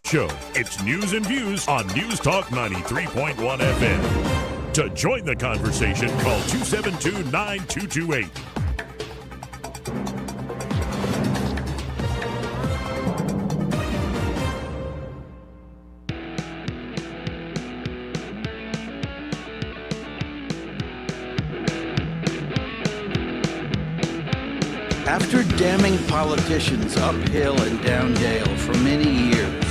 Show. It's news and views on News Talk 93.1 FM. To join the conversation, call 272-9228. After damning politicians uphill and down Yale for many years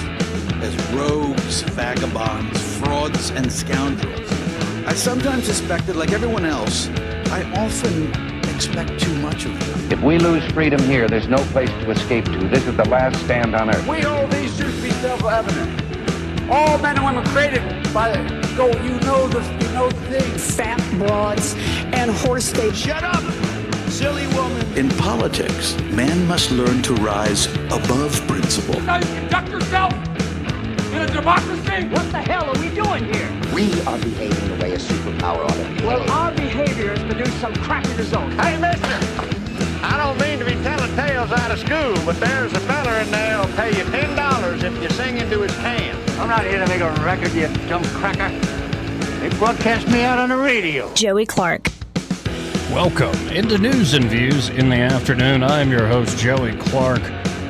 as rogues, vagabonds, frauds, and scoundrels, I sometimes suspected, like everyone else, I often expect too much of them. If we lose freedom here, there's no place to escape to. This is the last stand on earth. We hold these truths to be self-evident. All men and women created by the go. You know the thing. Fat broads and horse states. Shut up, silly woman. In politics, man must learn to rise above principle. How you conduct yourself in a democracy? What the hell are we doing here? We are behaving the way a superpower ought to behave. Well, our behavior is to do some crappy result. Hey, mister, I don't mean to be telling tales out of school, but there's a fella in there who'll pay you $10 if you sing into his can. I'm not here to make a record, you dumb cracker. They broadcast me out on the radio. Joey Clark. Welcome into News and Views in the afternoon. I'm your host, Joey Clark.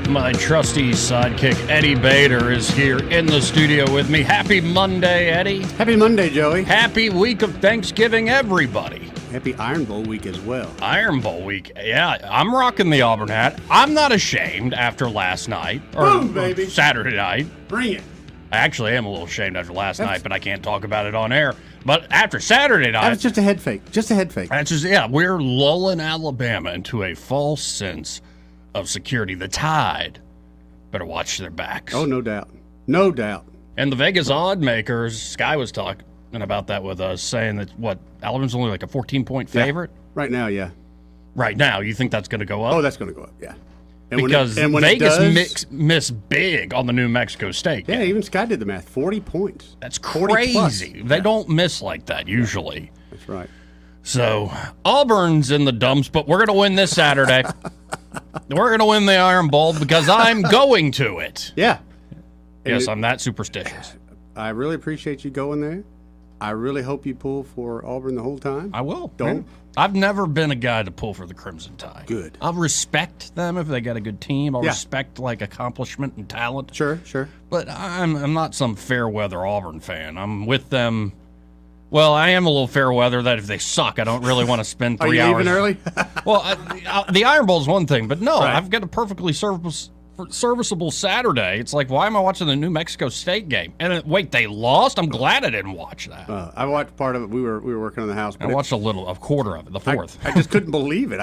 My trusty sidekick, Eddie Bader, is here in the studio with me. Happy Monday, Eddie. Happy Monday, Joey. Happy week of Thanksgiving, everybody. Happy Iron Bowl week as well. Iron Bowl week. Yeah, I'm rocking the Auburn hat. I'm not ashamed after last night. Boom, baby. Saturday night. Bring it. I actually am a little ashamed after last night, but I can't talk about it on air. But after Saturday night... That's just a head fake. Just a head fake. That's just, yeah, we're lulling Alabama into a false sense of security. The Tide better watch their backs. Oh, no doubt. No doubt. And the Vegas odd makers, Sky was talking about that with us, saying that, Alabama's only like a 14-point favorite? Yeah. Right now, yeah. Right now, you think that's going to go up? Oh, that's going to go up, yeah. And because when Vegas missed big on the New Mexico State game. Yeah, even Sky did the math. 40 points. That's crazy. They don't miss like that usually. That's right. So Auburn's in the dumps, but we're going to win this Saturday. We're going to win the Iron Bowl because I'm going to it. Yeah. Yes, I'm that superstitious. I really appreciate you going there. I really hope you pull for Auburn the whole time. I will. Don't. I've never been a guy to pull for the Crimson Tide. Good. I'll respect them if they got a good team. I'll respect accomplishment and talent. Sure. But I'm not some fair weather Auburn fan. I'm with them. Well, I am a little fair weather that if they suck, I don't really want to spend 3 hours. Are you leaving early? Well, the Iron Bowl is one thing, but no, right. I've got a perfectly serviceable Saturday. It's like, why am I watching the New Mexico State game? And wait, they lost? I'm glad I didn't watch that. I watched part of it. We were working on the house. I watched a quarter of it, the fourth. I just couldn't believe it.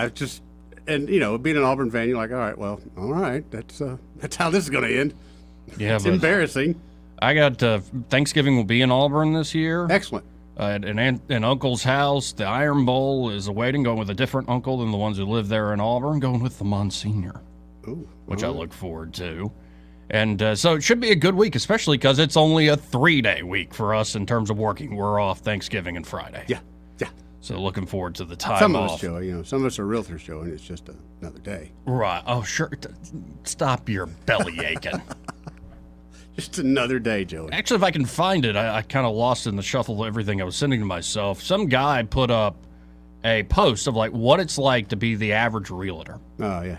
Being an Auburn fan, you're like, all right, that's how this is going to end. Yeah, it's embarrassing. I got Thanksgiving will be in Auburn this year. Excellent. At an uncle's house. The Iron Bowl is awaiting, going with a different uncle than the ones who live there in Auburn, going with the Monsignor. Ooh, which I look forward to. And so it should be a good week, especially because it's only a 3-day week for us in terms of working. We're off Thanksgiving and Friday. Yeah. So looking forward to the time some off. Of us, Joe, some of us are realtors, Joe, and it's just another day. Right. Oh, sure. Stop your belly aching. Just another day, Joey. Actually, if I can find it, I kind of lost in the shuffle of everything I was sending to myself. Some guy put up a post of what it's like to be the average realtor. Oh, yeah.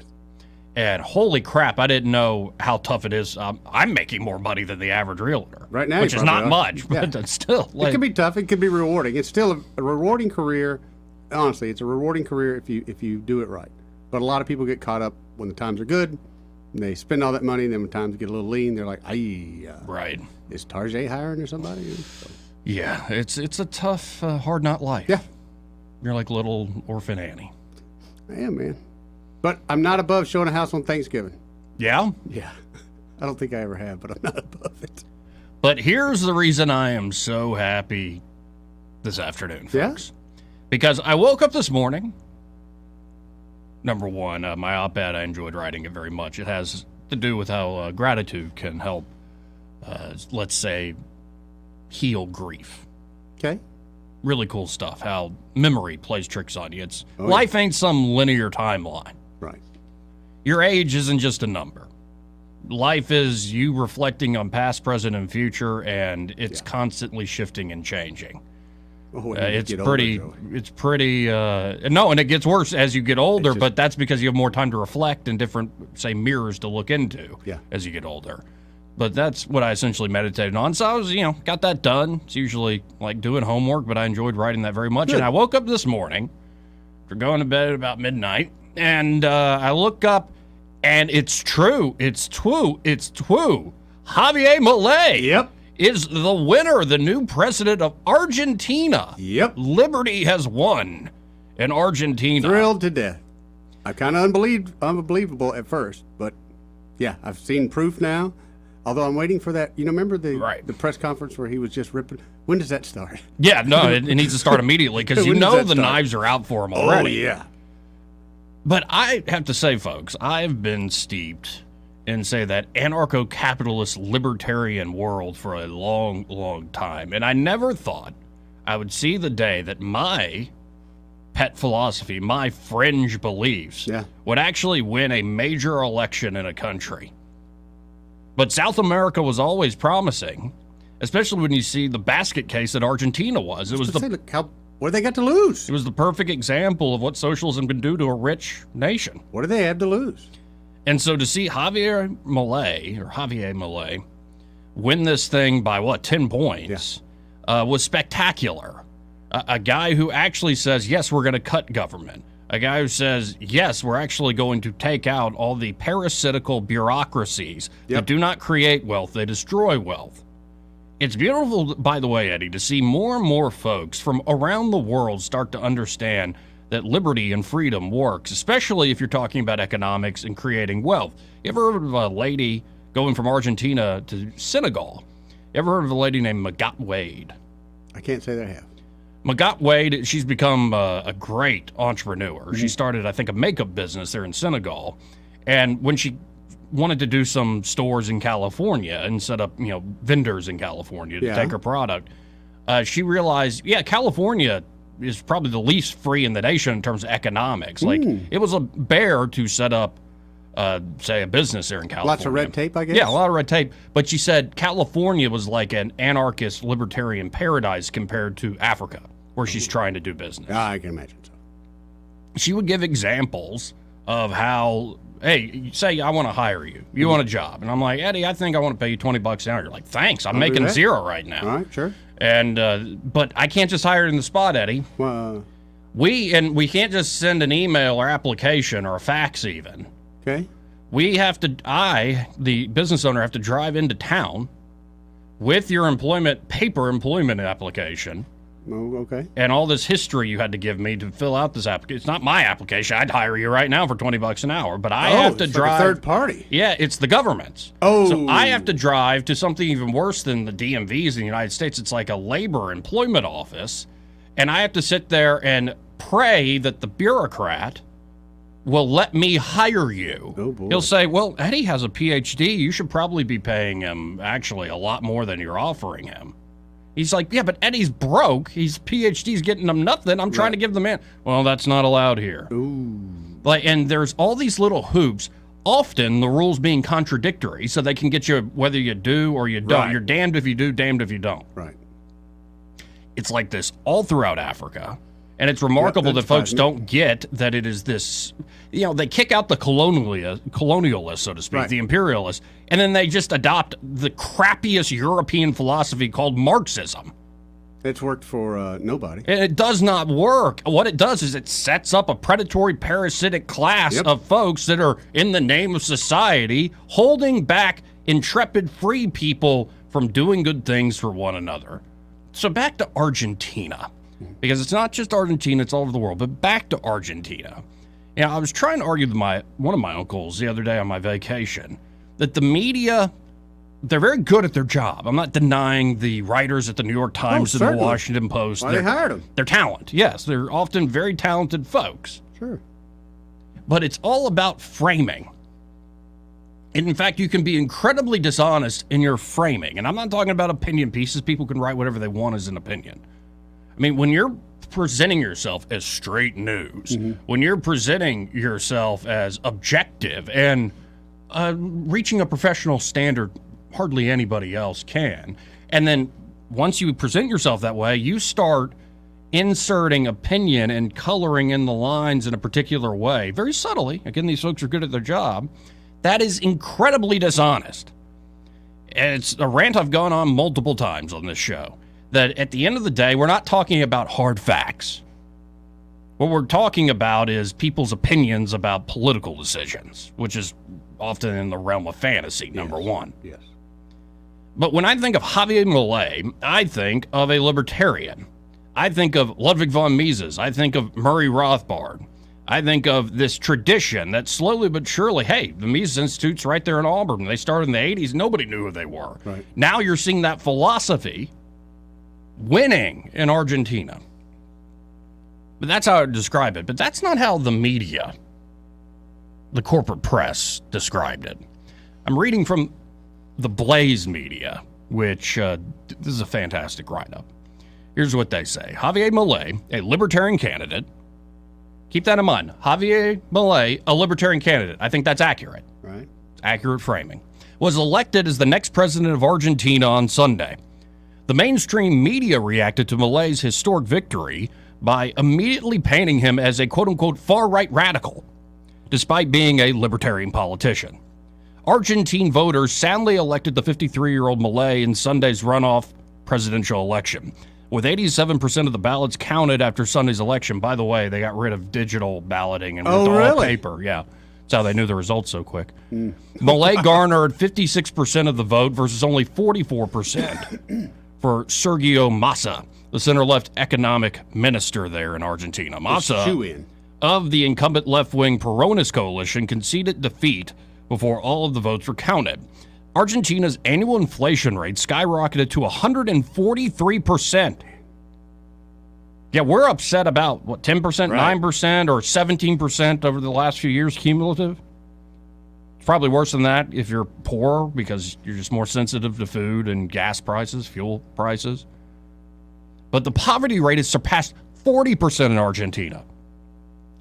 And holy crap, I didn't know how tough it is. I'm making more money than the average realtor. Right now, which is not much, but still. It can be tough. It can be rewarding. It's still a rewarding career. Honestly, it's a rewarding career if you do it right. But a lot of people get caught up when the times are good. And they spend all that money, and then when times get a little lean, they're like, right. Is Tarjay hiring or somebody? So. Yeah, it's a tough, hard not life. Yeah. You're like little orphan Annie. I am, man. But I'm not above showing a house on Thanksgiving. Yeah? Yeah. I don't think I ever have, but I'm not above it. But here's the reason I am so happy this afternoon, folks. Yeah? Because I woke up this morning. Number one, my op-ed, I enjoyed writing it very much. It has to do with how gratitude can help, let's say, heal grief. Okay. Really cool stuff, how memory plays tricks on you. Life ain't some linear timeline. Right. Your age isn't just a number. life is you reflecting on past, present, and future, and it's constantly shifting and changing. Oh, it's pretty. No, and it gets worse as you get older. But that's because you have more time to reflect and different, say, mirrors to look into. As you get older. But that's what I essentially meditated on. So I was, got that done. It's usually like doing homework, but I enjoyed writing that very much. Good. And I woke up this morning after going to bed at about midnight, and I look up, and it's true. It's true. Javier Milei. Is the winner, the new president of Argentina. Liberty has won in Argentina. Thrilled to death. I kind of unbelievable at first, but yeah, I've seen proof now. Although I'm waiting for that. Remember the press conference where he was just ripping? When does that start? Yeah, no, it needs to start immediately because the knives are out for him already. Oh, yeah. But I have to say, folks, I've been steeped in, say, that anarcho-capitalist libertarian world for a long, long time. And I never thought I would see the day that my pet philosophy, my fringe beliefs, would actually win a major election in a country. But South America was always promising, especially when you see the basket case that Argentina was. It was what do they got to lose? It was the perfect example of what socialism can do to a rich nation. What do they have to lose? And so to see Javier Milei win this thing by 10 points was spectacular. A guy who actually says, yes, we're going to cut government. A guy who says, yes, we're actually going to take out all the parasitical bureaucracies that do not create wealth, they destroy wealth. It's beautiful, by the way, Eddie, to see more and more folks from around the world start to understand that liberty and freedom works, especially if you're talking about economics and creating wealth. You ever heard of a lady going from Argentina to Senegal? You ever heard of a lady named Magat Wade? I can't say that I have. Magat Wade, she's become a great entrepreneur. She started, I think, a makeup business there in Senegal. And when she wanted to do some stores in California and set up, vendors in California to take her product, she realized, California is probably the least free in the nation in terms of economics. Like, it was a bear to set up, say, a business there in California. Lots of red tape, I guess? Yeah, a lot of red tape. But she said California was like an anarchist libertarian paradise compared to Africa, where she's trying to do business. I can imagine so. She would give examples of how, hey, say I want to hire you. You want a job. And I'm like, Eddie, I think I want to pay you $20 an hour. You're like, thanks, I'm making zero right now. All right, sure. And but I can't just hire it in the spot, Eddie. We can't just send an email or application or a fax even. Okay. We have to, the business owner, have to drive into town with your paper employment application. Oh, okay. And all this history you had to give me to fill out this application. It's not my application. I'd hire you right now for $20 an hour, but I have to drive. Like a third party. Yeah, it's the government's. Oh. So I have to drive to something even worse than the DMVs in the United States. It's like a labor employment office, and I have to sit there and pray that the bureaucrat will let me hire you. Oh, boy. He'll say, well, Eddie has a PhD. You should probably be paying him actually a lot more than you're offering him. He's like, yeah, but Eddie's broke. His PhD's getting him nothing. I'm trying to give the man. Well, that's not allowed here. Ooh. And there's all these little hoops, often the rules being contradictory, so they can get you whether you do or you don't. Right. You're damned if you do, damned if you don't. Right. It's like this all throughout Africa. And it's remarkable that folks don't get that it is this, they kick out the colonialists, so to speak, the imperialists, and then they just adopt the crappiest European philosophy called Marxism. It's worked for nobody. And it does not work. What it does is it sets up a predatory, parasitic class of folks that are, in the name of society, holding back intrepid free people from doing good things for one another. So back to Argentina. Because it's not just Argentina, it's all over the world. But back to Argentina. I was trying to argue with one of my uncles the other day on my vacation that the media, they're very good at their job. I'm not denying the writers at the New York Times and the Washington Post. Why they hired them? They're talent. Yes, they're often very talented folks. Sure. But it's all about framing. And in fact, you can be incredibly dishonest in your framing. And I'm not talking about opinion pieces. People can write whatever they want as an opinion. I mean, when you're presenting yourself as straight news, when you're presenting yourself as objective and reaching a professional standard hardly anybody else can. And then once you present yourself that way, you start inserting opinion and coloring in the lines in a particular way, very subtly. Again, these folks are good at their job. That is incredibly dishonest. And it's a rant I've gone on multiple times on this show, that at the end of the day, we're not talking about hard facts. What we're talking about is people's opinions about political decisions, which is often in the realm of fantasy, number one. Yes. But when I think of Javier Milei, I think of a libertarian. I think of Ludwig von Mises. I think of Murray Rothbard. I think of this tradition that slowly but surely, hey, the Mises Institute's right there in Auburn. They started in the 80s. Nobody knew who they were. Right. Now you're seeing that philosophy winning in Argentina. But that's how I would describe it. But that's not how the media, the corporate press, described it. I'm reading from the Blaze Media, which this is a fantastic write-up. Here's what they say. Javier Milei, a libertarian candidate. Keep that in mind. Javier Milei, a libertarian candidate. I think that's accurate. Right. Accurate framing. Was elected as the next president of Argentina on Sunday. The mainstream media reacted to Milei's historic victory by immediately painting him as a quote-unquote far-right radical, despite being a libertarian politician. Argentine voters soundly elected the 53-year-old Milei in Sunday's runoff presidential election, with 87% of the ballots counted after Sunday's election. By the way, they got rid of digital balloting and went to all paper. Yeah, that's how they knew the results so quick. Milei garnered 56% of the vote versus only 44% for Sergio Massa, the center-left economic minister there in Argentina. Massa, of the incumbent left-wing Peronist coalition, conceded defeat before all of the votes were counted. Argentina's annual inflation rate skyrocketed to 143%. Yeah, we're upset about, 10%, 9%, or 17% over the last few years cumulative? It's probably worse than that if you're poor because you're just more sensitive to food and gas prices, fuel prices. But the poverty rate has surpassed 40% in Argentina,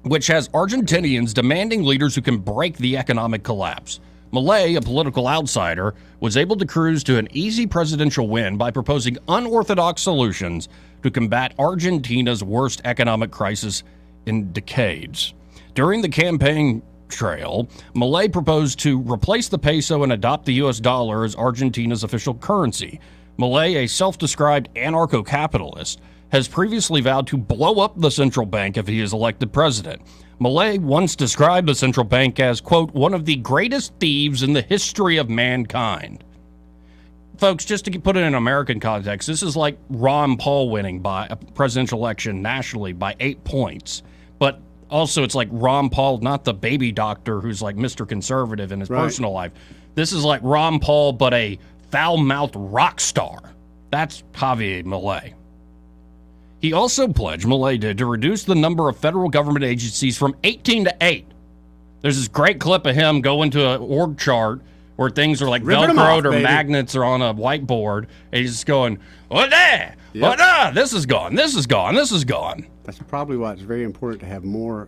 which has Argentinians demanding leaders who can break the economic collapse. Milei, a political outsider, was able to cruise to an easy presidential win by proposing unorthodox solutions to combat Argentina's worst economic crisis in decades. During the campaign trail, Milei proposed to replace the peso and adopt the U.S. dollar as Argentina's official currency. Milei, a self-described anarcho-capitalist, has previously vowed to blow up the central bank if he is elected president. Milei once described the central bank as, quote, one of the greatest thieves in the history of mankind. Folks, just to put it in American context, this is like Ron Paul winning by a presidential election nationally by 8 points. But also it's like Ron Paul, not the baby doctor who's like Mr. Conservative in his personal life. This is like Ron Paul, but a foul-mouthed rock star. That's Javier Milei. He also pledged, Milei did, to reduce the number of federal government agencies from 18 to 8. There's this great clip of him going to an org chart where things are like Velcroed or magnets are on a whiteboard, and he's just going, what there? What this is gone, this is gone, this is gone. That's probably why it's very important to have more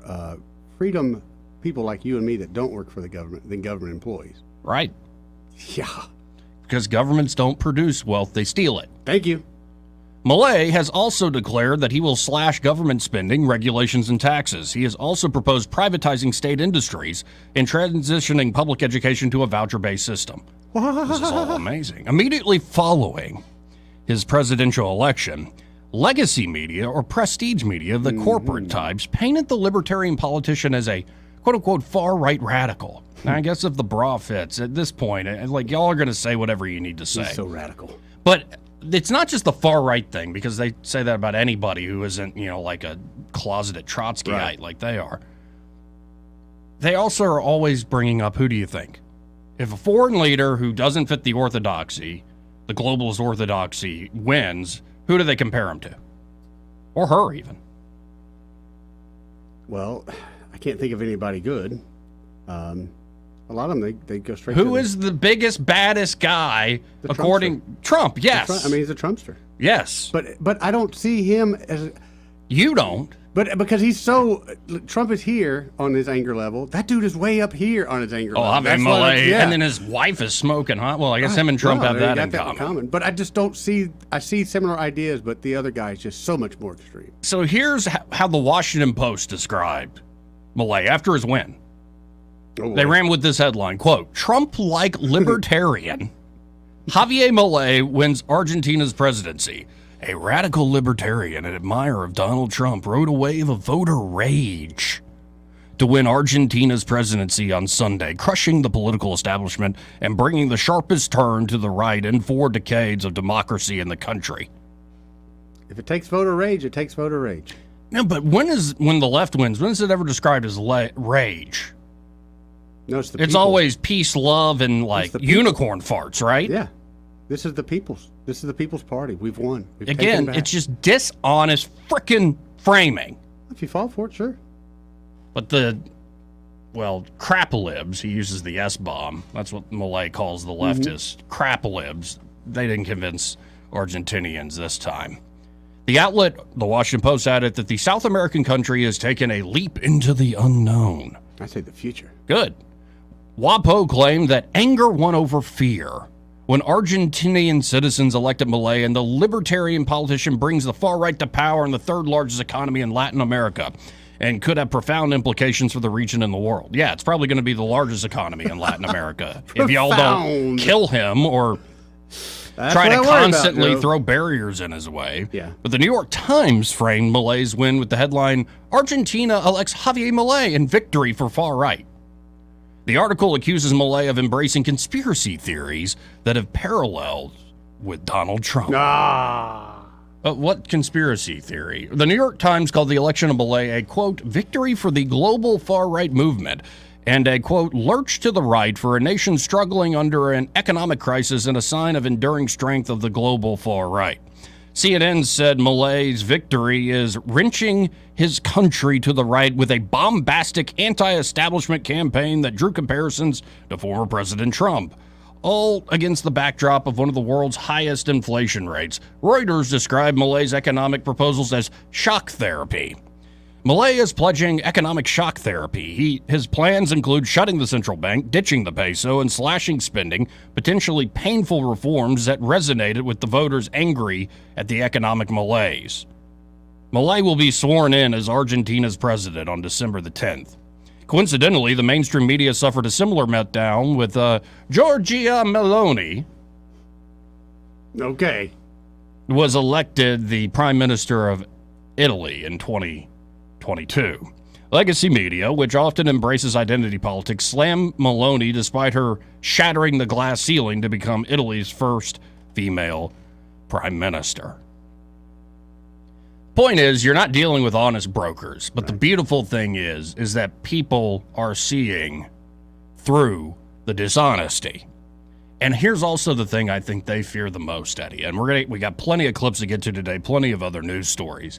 freedom people like you and me that don't work for the government than government employees. Right. Yeah. Because governments don't produce wealth, they steal it. Thank you. Milei has also declared that he will slash government spending, regulations, and taxes. He has also proposed privatizing state industries and transitioning public education to a voucher-based system. This is all amazing. Immediately following his presidential election, legacy media or prestige media, the corporate types, painted the libertarian politician as a quote-unquote far-right radical. Now, I guess if the bra fits at this point, like y'all are going to say whatever you need to say. He's so radical. But it's not just the far-right thing, because they say that about anybody who isn't, like a closeted Trotskyite like they are. They also are always bringing up, who do you think? If a foreign leader who doesn't fit the orthodoxy, the globalist orthodoxy, wins, who do they compare him to? Or her, even. Well, I can't think of anybody good. A lot of them, they go straight to Who is the biggest, baddest guy, according... Trump, yes. I mean, he's a Trumpster. Yes. But I don't see him as... You don't. But because Trump is here on his anger level. That dude is way up here on his anger level. Javier Milei, and then his wife is smoking hot. Well, I guess him and Trump have that in common. But I just don't see. I see similar ideas, but the other guy is just so much more extreme. So here's how the Washington Post described Milei after his win. They ran with this headline, quote, Trump-like libertarian Javier Milei wins Argentina's presidency. A radical libertarian and admirer of Donald Trump rode a wave of voter rage to win Argentina's presidency on Sunday, crushing the political establishment and bringing the sharpest turn to the right in 4 decades of democracy in the country. If it takes voter rage, it takes voter rage. No, but when the left wins, when is it ever described as rage? No, it's always peace, love, and like unicorn farts, right? Yeah. This is the people's party. We've won. Again, it's just dishonest frickin' framing. If you fall for it, sure. But crap-libs, he uses the S-bomb. That's what Milei calls the leftists. Crap-libs. They didn't convince Argentinians this time. The outlet, the Washington Post, added that the South American country has taken a leap into the unknown. I say the future. Good. WAPO claimed that anger won over fear when Argentinian citizens elected Milei, and the libertarian politician brings the far right to power in the third largest economy in Latin America and could have profound implications for the region and the world. Yeah, it's probably going to be the largest economy in Latin America if y'all don't kill him or try to constantly throw barriers in his way. Yeah. But the New York Times framed Milei's win with the headline, Argentina elects Javier Milei in victory for far right. The article accuses Milei of embracing conspiracy theories that have parallels with Donald Trump. But what conspiracy theory? The New York Times called the election of Milei a, quote, victory for the global far-right movement and a, quote, lurch to the right for a nation struggling under an economic crisis and a sign of enduring strength of the global far-right. CNN said Milei's victory is wrenching his country to the right with a bombastic anti-establishment campaign that drew comparisons to former President Trump, all against the backdrop of one of the world's highest inflation rates. Reuters described Milei's economic proposals as shock therapy. Milei is pledging economic shock therapy. His plans include shutting the central bank, ditching the peso, and slashing spending, potentially painful reforms that resonated with the voters angry at the economic malaise. Milei will be sworn in as Argentina's president on December the 10th. Coincidentally, the mainstream media suffered a similar meltdown with Giorgia Meloni. Okay. Was elected the prime minister of Italy in 2022. Legacy media, which often embraces identity politics, slammed Meloni despite her shattering the glass ceiling to become Italy's first female prime minister. Point is, you're not dealing with honest brokers, but the beautiful thing is that people are seeing through the dishonesty. And here's also the thing I think they fear the most, Eddie, and we got plenty of clips to get to today, plenty of other news stories.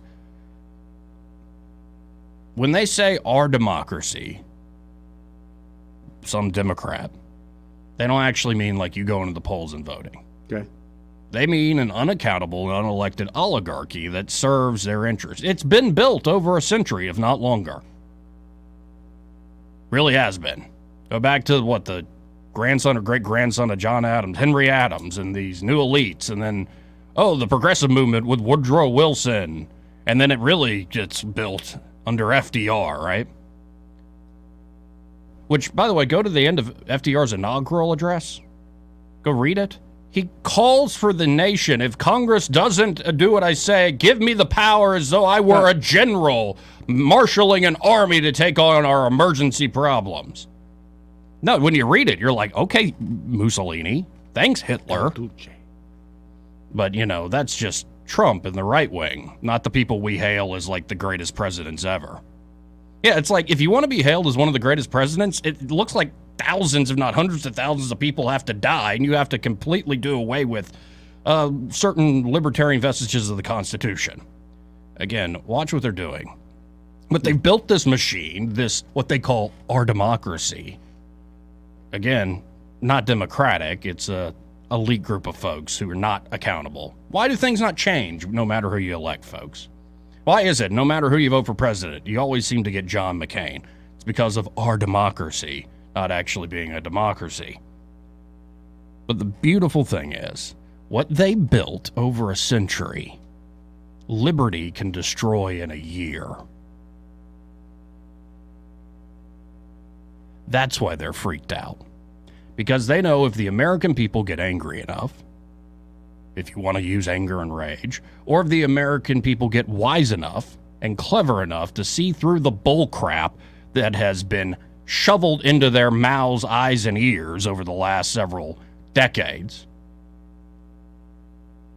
When they say our democracy, some Democrat, they don't actually mean like you going to the polls and voting. Okay. They mean an unaccountable and unelected oligarchy that serves their interests. It's been built over a century, if not longer. Really has been. Go back to the grandson or great-grandson of John Adams, Henry Adams, and these new elites, and then, the progressive movement with Woodrow Wilson, and then it really gets built under FDR, right? Which, by the way, go to the end of FDR's inaugural address. Go read it. He calls for the nation. If Congress doesn't do what I say, give me the power as though I were a general marshaling an army to take on our emergency problems. No, when you read it, you're like, okay, Mussolini. Thanks, Hitler. But, that's just Trump and the right wing, not the people we hail as like the greatest presidents ever. Yeah, it's like if you want to be hailed as one of the greatest presidents, it looks like thousands, if not hundreds of thousands of people have to die, and you have to completely do away with certain libertarian vestiges of the Constitution. Again, watch what they're doing. But they built this machine, this what they call our democracy. Again, not democratic. It's a elite group of folks who are not accountable. Why do things not change no matter who you elect, folks? Why is it, no matter who you vote for president, you always seem to get John McCain? It's because of our democracy not actually being a democracy. But the beautiful thing is, what they built over a century, liberty can destroy in a year. That's why they're freaked out. Because they know if the American people get angry enough, if you want to use anger and rage, or if the American people get wise enough and clever enough to see through the bull crap that has been shoveled into their mouths, eyes, and ears over the last several decades,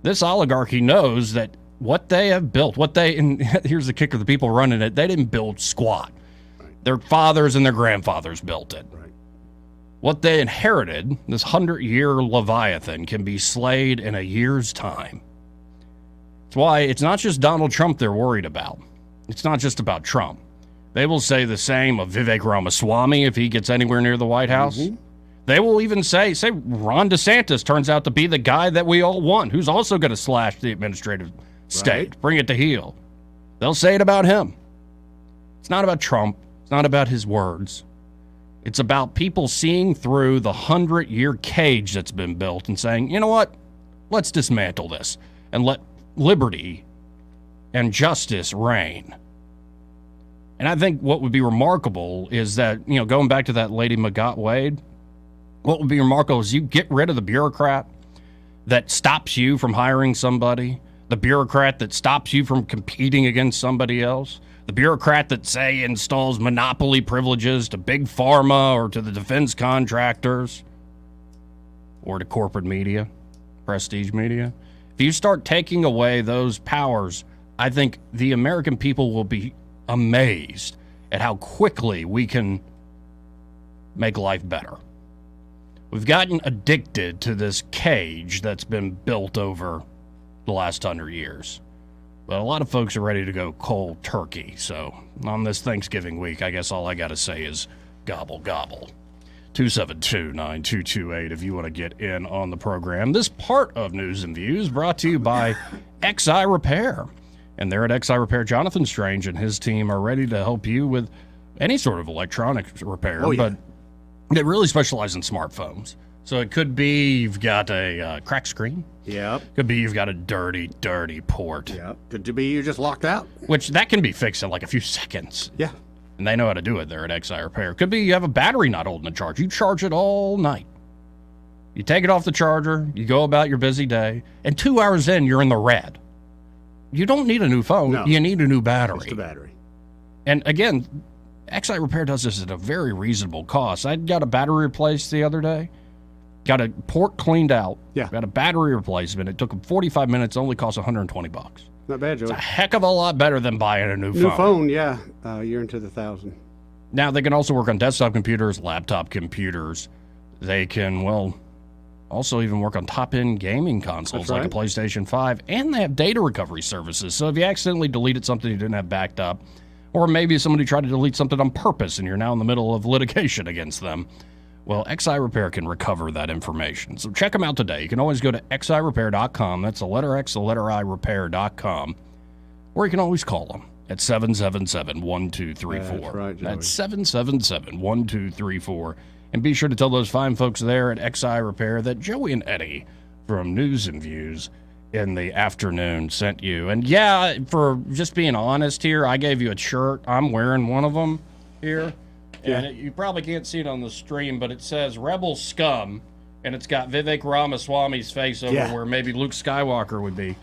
this oligarchy knows that what they have built, and here's the kicker, the people running it, they didn't build squat. Their fathers and their grandfathers built it. Right. What they inherited, this 100-year Leviathan, can be slayed in a year's time. That's why it's not just Donald Trump they're worried about. It's not just about Trump. They will say the same of Vivek Ramaswamy if he gets anywhere near the White House. Mm-hmm. They will even say Ron DeSantis turns out to be the guy that we all want, who's also going to slash the administrative state, bring it to heel. They'll say it about him. It's not about Trump. It's not about his words. It's about people seeing through the 100-year cage that's been built and saying, you know what? Let's dismantle this and let liberty and justice reign. And I think what would be remarkable is that, going back to that Lady McGott Wade, what would be remarkable is you get rid of the bureaucrat that stops you from hiring somebody, the bureaucrat that stops you from competing against somebody else, the bureaucrat that, say, installs monopoly privileges to big pharma or to the defense contractors or to corporate media, prestige media. If you start taking away those powers, I think the American people will be amazed at how quickly we can make life better. We've gotten addicted to this cage that's been built over the last 100 years. But a lot of folks are ready to go cold turkey. So on this Thanksgiving week, I guess all I got to say is gobble, gobble. 272-9228 if you want to get in on the program. This part of News and Views brought to you by XI Repair. And there at XI Repair, Jonathan Strange and his team are ready to help you with any sort of electronics repair. Oh, yeah. But they really specialize in smartphones. So it could be you've got a cracked screen. Yep. Could be you've got a dirty, dirty port. Yep. Could be you just locked out. Which that can be fixed in like a few seconds. Yeah. And they know how to do it there at XI Repair. Could be you have a battery not holding a charge. You charge it all night. You take it off the charger, you go about your busy day, and 2 hours in, you're in the red. You don't need a new phone. No. You need a new battery. Just a battery. And again, XI Repair does this at a very reasonable cost. I got a battery replaced the other day. Got a port cleaned out. Yeah. Got a battery replacement. It took them 45 minutes. Only cost $120. Not bad, Joey. It's a heck of a lot better than buying a new phone. New phone, yeah. You're into the $1,000. Now, they can also work on desktop computers, laptop computers. They can, also even work on top-end gaming consoles like a PlayStation 5. And they have data recovery services. So if you accidentally deleted something you didn't have backed up, or maybe somebody tried to delete something on purpose and you're now in the middle of litigation against them, well, XI Repair can recover that information. So check them out today. You can always go to xirepair.com. That's the letter X, the letter I, repair.com. Or you can always call them at 777-1234. That's right, Joey. That's 777-1234. And be sure to tell those fine folks there at XI Repair that Joey and Eddie from News and Views in the afternoon sent you. And yeah, for just being honest here, I gave you a shirt. I'm wearing one of them here. And you probably can't see it on the stream, but it says Rebel Scum, and it's got Vivek Ramaswamy's face over where maybe Luke Skywalker would be.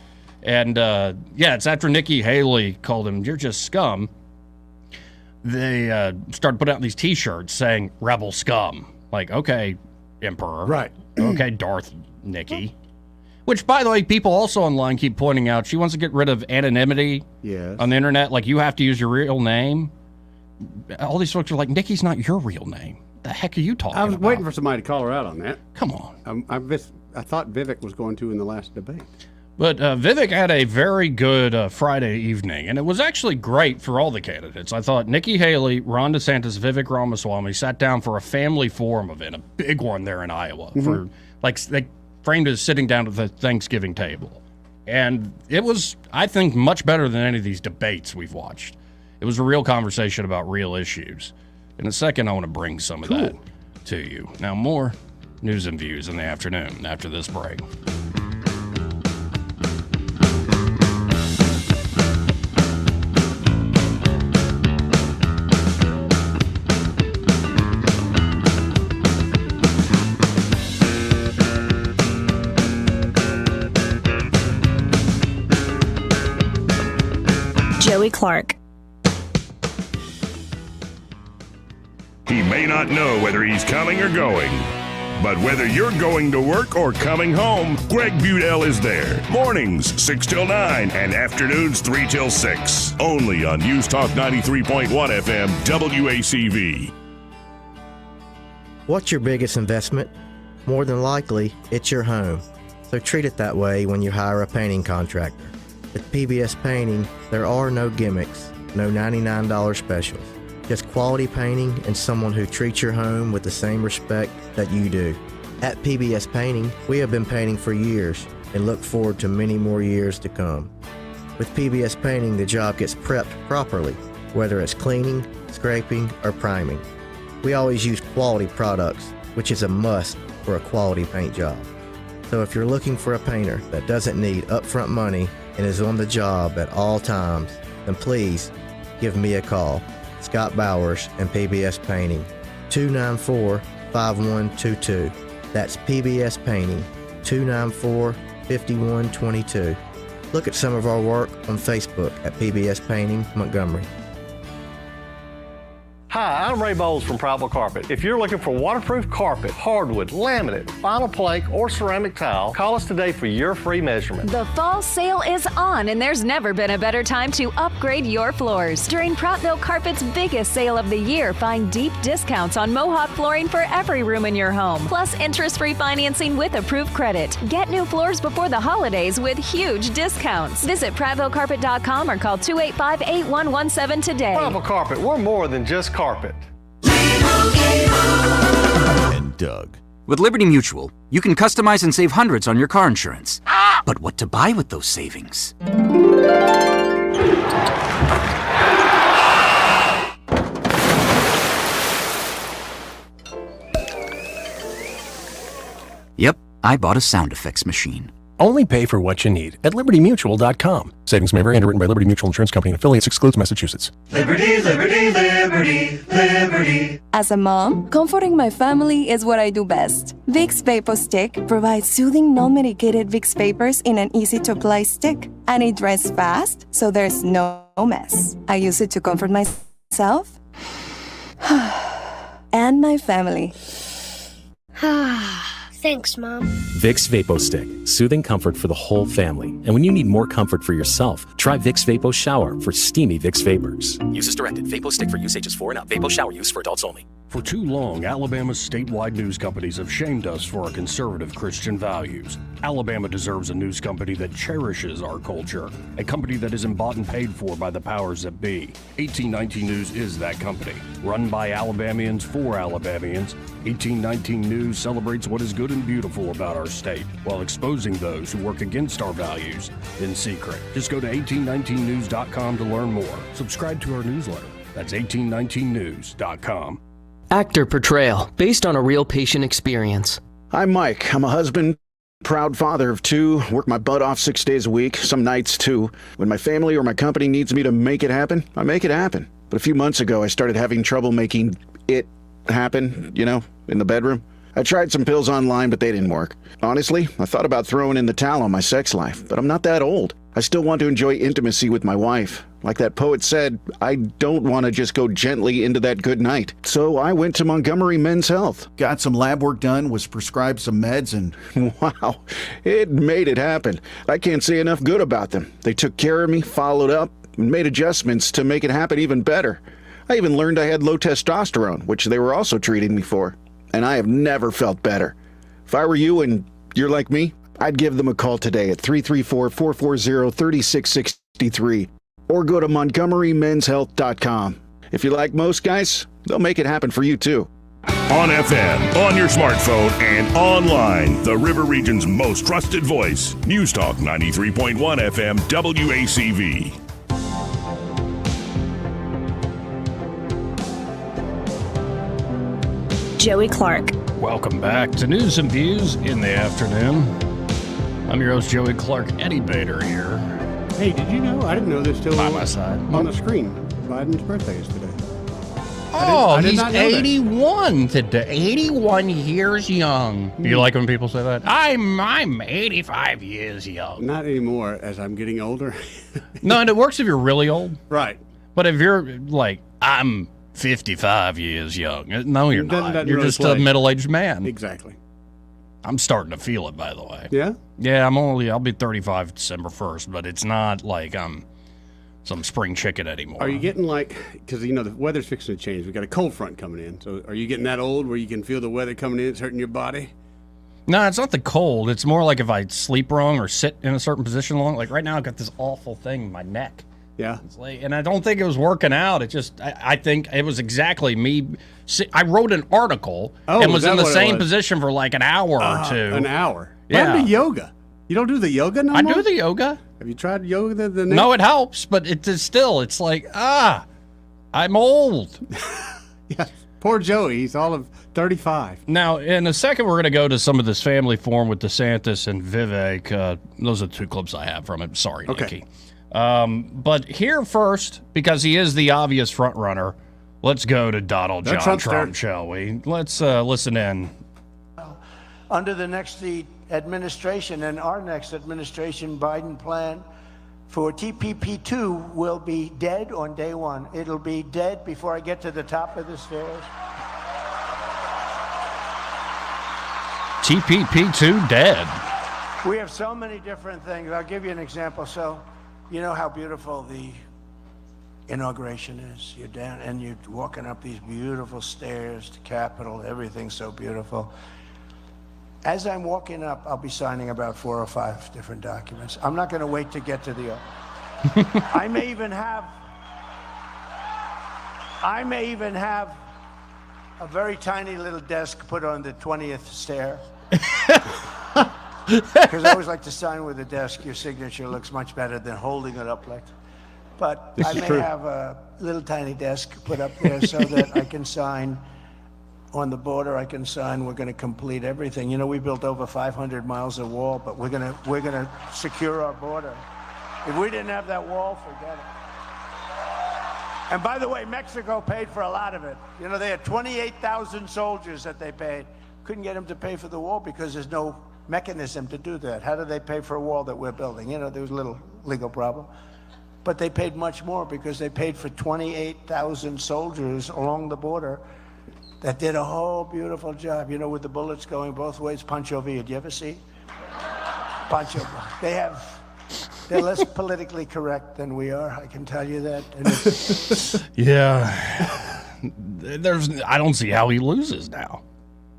And, it's after Nikki Haley called him, "You're just scum." They started putting out these T-shirts saying Rebel Scum. Like, okay, Emperor. Right. Okay, Darth Nikki. Which, by the way, people also online keep pointing out she wants to get rid of anonymity on the internet. Like, you have to use your real name. All these folks are like, Nikki's not your real name. The heck are you talking about? I was waiting for somebody to call her out on that. Come on. I thought Vivek was going to in the last debate. But Vivek had a very good Friday evening, and it was actually great for all the candidates. I thought Nikki Haley, Ron DeSantis, Vivek Ramaswamy sat down for a family forum event, a big one there in Iowa. For they framed it as sitting down at the Thanksgiving table. And it was, I think, much better than any of these debates we've watched. It was a real conversation about real issues. In a second, I want to bring some of that to you. Now, more news and views in the afternoon after this break. Joey Clark. He may not know whether he's coming or going, but whether you're going to work or coming home, Greg Budell is there. Mornings 6 till 9 and afternoons 3 till 6. Only on News Talk 93.1 FM WACV. What's your biggest investment? More than likely, it's your home. So treat it that way when you hire a painting contractor. With PBS Painting, there are no gimmicks, no $99 specials. Just quality painting and someone who treats your home with the same respect that you do. At PBS Painting, we have been painting for years and look forward to many more years to come. With PBS Painting, the job gets prepped properly, whether it's cleaning, scraping, or priming. We always use quality products, which is a must for a quality paint job. So if you're looking for a painter that doesn't need upfront money and is on the job at all times, then please give me a call. Scott Bowers and PBS Painting, 294-5122. That's PBS Painting, 294-5122. Look at some of our work on Facebook at PBS Painting Montgomery. Hi, I'm Ray Bowles from Prattville Carpet. If you're looking for waterproof carpet, hardwood, laminate, vinyl plank, or ceramic tile, call us today for your free measurement. The fall sale is on, and there's never been a better time to upgrade your floors. During Prattville Carpet's biggest sale of the year, find deep discounts on Mohawk flooring for every room in your home, plus interest-free financing with approved credit. Get new floors before the holidays with huge discounts. Visit PrattvilleCarpet.com or call 285-8117 today. Prattville Carpet, we're more than just carpet. And Doug. With Liberty Mutual, you can customize and save hundreds on your car insurance. But what to buy with those savings? Yep, I bought a sound effects machine. Only pay for what you need at LibertyMutual.com. Savings may vary. Underwritten by Liberty Mutual Insurance Company and affiliates. Excludes Massachusetts. Liberty, liberty, liberty, liberty. As a mom, comforting my family is what I do best. Vicks Vapor Stick provides soothing, non-medicated Vicks vapors in an easy-to-apply stick. And it dries fast, so there's no mess. I use it to comfort myself and my family. Thanks, Mom. Vicks Vapo Stick. Soothing comfort for the whole family. And when you need more comfort for yourself, try Vicks Vapo Shower for steamy Vicks vapors. Use as directed. Vapo Stick for use ages 4 and up. Vapo Shower use for adults only. For too long, Alabama's statewide news companies have shamed us for our conservative Christian values. Alabama deserves a news company that cherishes our culture, a company that isn't bought and paid for by the powers that be. 1819 News is that company. Run by Alabamians for Alabamians, 1819 News celebrates what is good and beautiful about our state, while exposing those who work against our values in secret. Just go to 1819news.com to learn more. Subscribe to our newsletter. That's 1819news.com. Actor Portrayal, based on a real patient experience. I'm Mike. I'm a husband, proud father of 2, work my butt off 6 days a week, some nights too. When my family or my company needs me to make it happen, I make it happen. But a few months ago, I started having trouble making it happen, in the bedroom. I tried some pills online, but they didn't work. Honestly, I thought about throwing in the towel on my sex life, but I'm not that old. I still want to enjoy intimacy with my wife. Like that poet said, I don't want to just go gently into that good night. So I went to Montgomery Men's Health. Got some lab work done, was prescribed some meds, and wow, it made it happen. I can't say enough good about them. They took care of me, followed up, and made adjustments to make it happen even better. I even learned I had low testosterone, which they were also treating me for. And I have never felt better. If I were you and you're like me, I'd give them a call today at 334-440-3663 or go to montgomerymenshealth.com. If you're like most guys, they'll make it happen for you too. on FM, on your smartphone, and online. The River Region's most trusted voice. News Talk 93.1 FM WACV. Joey Clark. Welcome back to News and Views in the afternoon. I'm your host, Joey Clark. Eddie Bader here. Hey, did you know? I didn't know this till by my side on the screen. Biden's birthday is today. Oh, he's 81 today. 81 years young. Do you like when people say that? I'm 85 years young. Not anymore, as I'm getting older. No, and it works if you're really old. Right. But if you're like, I'm 55 years young. No, you're not. You're really just a middle-aged man. Exactly. I'm starting to feel it, by the way. Yeah? Yeah, I'll be 35 December 1st, but it's not like I'm some spring chicken anymore. Are you getting like, because the weather's fixing to change. We got a cold front coming in. So are you getting that old where you can feel the weather coming in, it's hurting your body? No, it's not the cold. It's more like if I sleep wrong or sit in a certain position long. Like right now, I've got this awful thing in my neck. Yeah. It's like, and I don't think it was working out. It just, I think it was exactly me. I wrote an article and was in the same position for like an hour or two. An hour? Yeah. Learn the yoga. You don't do the yoga no more? I do the yoga. Have you tried yoga? No, it helps, but it is still, it's like, I'm old. Yeah. Poor Joey. He's all of 35. Now, in a second, we're going to go to some of this family forum with DeSantis and Vivek. Those are the two clips I have from it. Sorry, okay. Nikki. But here first, because he is the obvious front runner, let's go to Donald John Trump, shall we? Let's listen in. Under the next administration and our next administration, Biden plan for TPP-2 will be dead on day one. It'll be dead before I get to the top of the stairs. TPP-2 dead. We have so many different things. I'll give you an example. So, you know how beautiful the inauguration is. You're down and you're walking up these beautiful stairs to Capitol. Everything's so beautiful. As I'm walking up, I'll be signing about 4 or 5 different documents. I'm not going to wait to get to the I may even have a very tiny little desk put on the 20th stair. Because I always like to sign with a desk. Your signature looks much better than holding it up like. But I may have a little tiny desk put up there so that I can sign on the border. I can sign. We're going to complete everything. You know, we built over 500 miles of wall, but we're going to secure our border. If we didn't have that wall, forget it. And by the way, Mexico paid for a lot of it. You know, they had 28,000 soldiers that they paid. Couldn't get them to pay for the wall because there's no mechanism to do that. How do they pay for a wall that we're building? You know, there was a little legal problem. But they paid much more because they paid for 28,000 soldiers along the border that did a whole beautiful job, you know, with the bullets going both ways. Pancho Villa, do you ever see? Pancho, they're less politically correct than we are, I can tell you that. And yeah. I don't see how he loses now.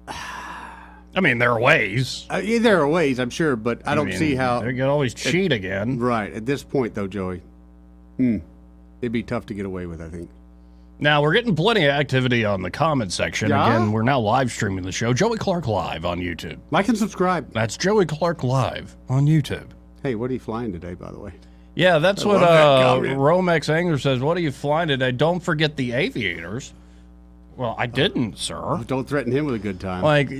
I mean, there are ways. There are ways, I'm sure, but I don't see how. They can always cheat again. Right. At this point, though, Joey, it'd be tough to get away with, I think. Now, we're getting plenty of activity on the comment section. Yeah? Again, we're now live streaming the show. Joey Clark Live on YouTube. Like and subscribe. That's Joey Clark Live on YouTube. Hey, what are you flying today, by the way? Yeah, that's what Romex Anger says. What are you flying today? Don't forget the aviators. Well, I didn't, sir. Oh, don't threaten him with a good time. Like,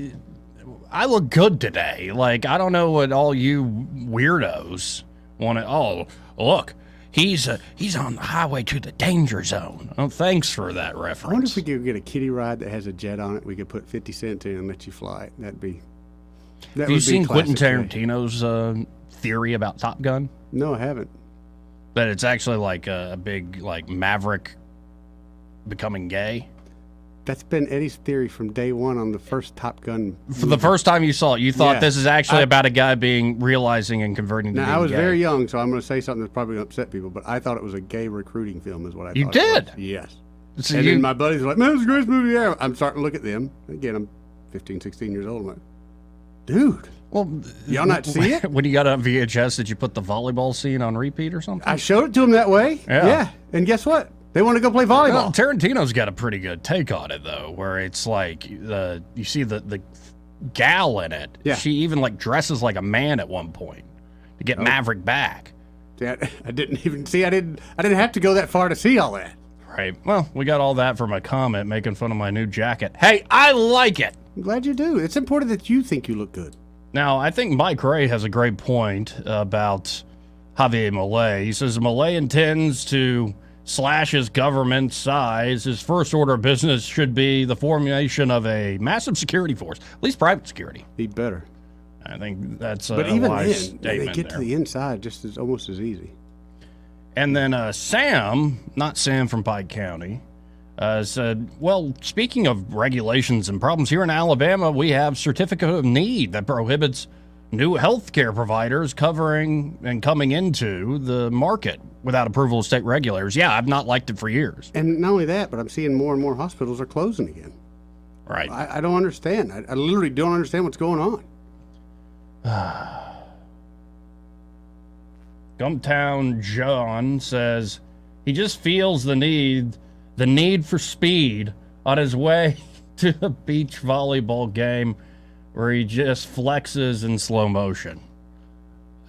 I look good today. Like, I don't know what all you weirdos want to... Oh, look. He's on the highway to the danger zone. Oh, thanks for that reference. I wonder if we could get a kiddie ride that has a jet on it. We could put 50 cents in and let you fly it. Have you seen Quentin Tarantino's theory about Top Gun? No, I haven't. That it's actually like a big like Maverick becoming gay. That's been Eddie's theory from day one on the first Top Gun movie. For the first time you saw it, you thought this is actually about a guy realizing and converting to being gay. I was very young, so I'm going to say something that's probably going to upset people, but I thought it was a gay recruiting film is what I thought. You did? Yes. So and then my buddies were like, man, it's the greatest movie ever. I'm starting to look at them. Again, I'm 15, 16 years old. I'm like, dude. Well, y'all not see it? When you got on VHS, did you put the volleyball scene on repeat or something? I showed it to them that way. Yeah. And guess what? They want to go play volleyball. Well, Tarantino's got a pretty good take on it, though, where it's like you see the gal in it. Yeah. She even like dresses like a man at one point to get Maverick back. Yeah, I didn't even see. I didn't have to go that far to see all that. Right. Well, we got all that from a comment making fun of my new jacket. Hey, I like it. I'm glad you do. It's important that you think you look good. Now, I think Mike Ray has a great point about Javier Milei. He says Milei intends to slash his government size. His first order of business should be the formation of a massive security force, at least private security. He'd better. I think that's a but even wise then, statement they get there. to the inside just as almost as easy. And then Sam, not Sam from Pike County, said, well, speaking of regulations and problems, here in Alabama, we have certificate of need that prohibits new health care providers covering and coming into the market without approval of state regulators. Yeah, I've not liked it for years. And not only that, but I'm seeing more and more hospitals are closing again. Right. I don't understand. I literally don't understand what's going on. Gumptown John says he just feels the need for speed on his way to a beach volleyball game where he just flexes in slow motion.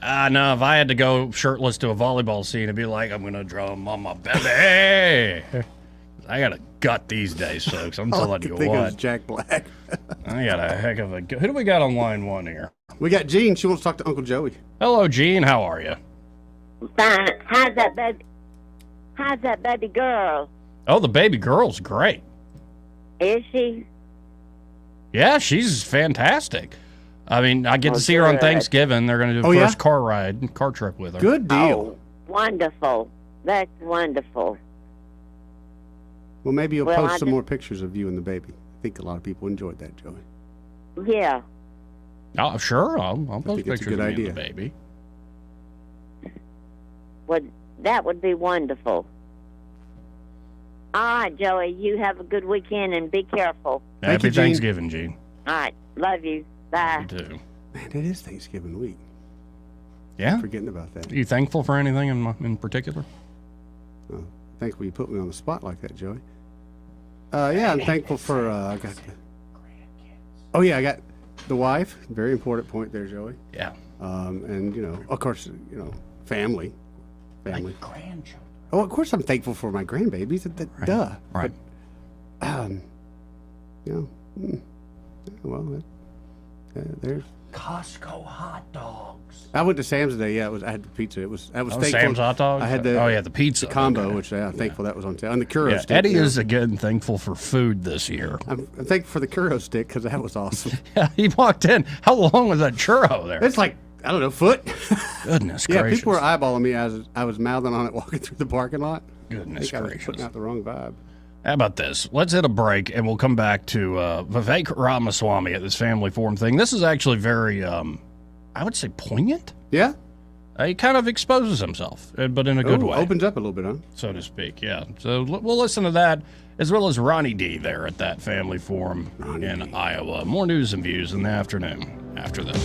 No, if I had to go shirtless to a volleyball scene, it'd be like, I'm going to drum on my belly. I got a gut these days, folks. I'm telling you think what. It was Jack Black. I got a heck of a... Who do we got on line one here? We got Jean. She wants to talk to Uncle Joey. Hello, Jean. How are you? Fine. How's that baby girl? Oh, the baby girl's great. Is she? Yeah, she's fantastic. I mean, I get to see her on Thanksgiving. They're going to do the first car trip with her. Good deal. Oh, wonderful. That's wonderful. Well, maybe you'll post some more pictures of you and the baby. I think a lot of people enjoyed that, Joey. Yeah. Oh, sure. I'll post it's a pictures good of me idea. and the baby. That would be wonderful. All right, Joey, you have a good weekend and be careful. Happy Thanksgiving, Gene. All right, love you. Bye. You too. Man, it is Thanksgiving week. Yeah? I'm forgetting about that. Are you thankful for anything in particular? Oh, thankful you put me on the spot like that, Joey. Yeah, I'm thankful for, I got the wife. Very important point there, Joey. Yeah. And, of course, family. Like grandchildren. Oh, of course I'm thankful for my grandbabies. Duh. Right. But, there's Costco hot dogs. I went to Sam's today. Yeah, I had the pizza. I was thankful. Sam's hot dogs. I had the the pizza combo, which I'm thankful that was on sale. And the churro stick. Eddie is again thankful for food this year. I'm thankful for the churro stick because that was awesome. Yeah, he walked in. How long was that churro there? It's like, I don't know, foot. Goodness Yeah, gracious. people were eyeballing me as I was mouthing on it walking through the parking lot. Goodness I think gracious. I was putting out the wrong vibe. How about this? Let's hit a break, and we'll come back to Vivek Ramaswamy at this family forum thing. This is actually very, I would say, poignant. Yeah? He kind of exposes himself, but in a good way. Opens up a little bit, huh? So to speak, yeah. So we'll listen to that, as well as Ronnie D there at that family forum in Iowa. More news and views in the afternoon after this.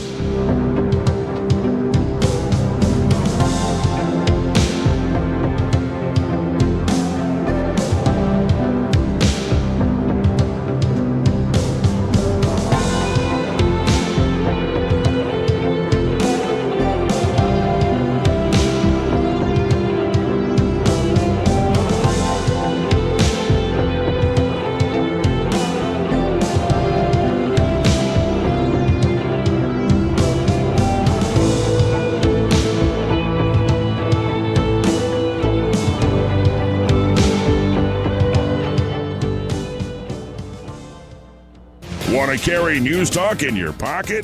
Want to carry News Talk in your pocket?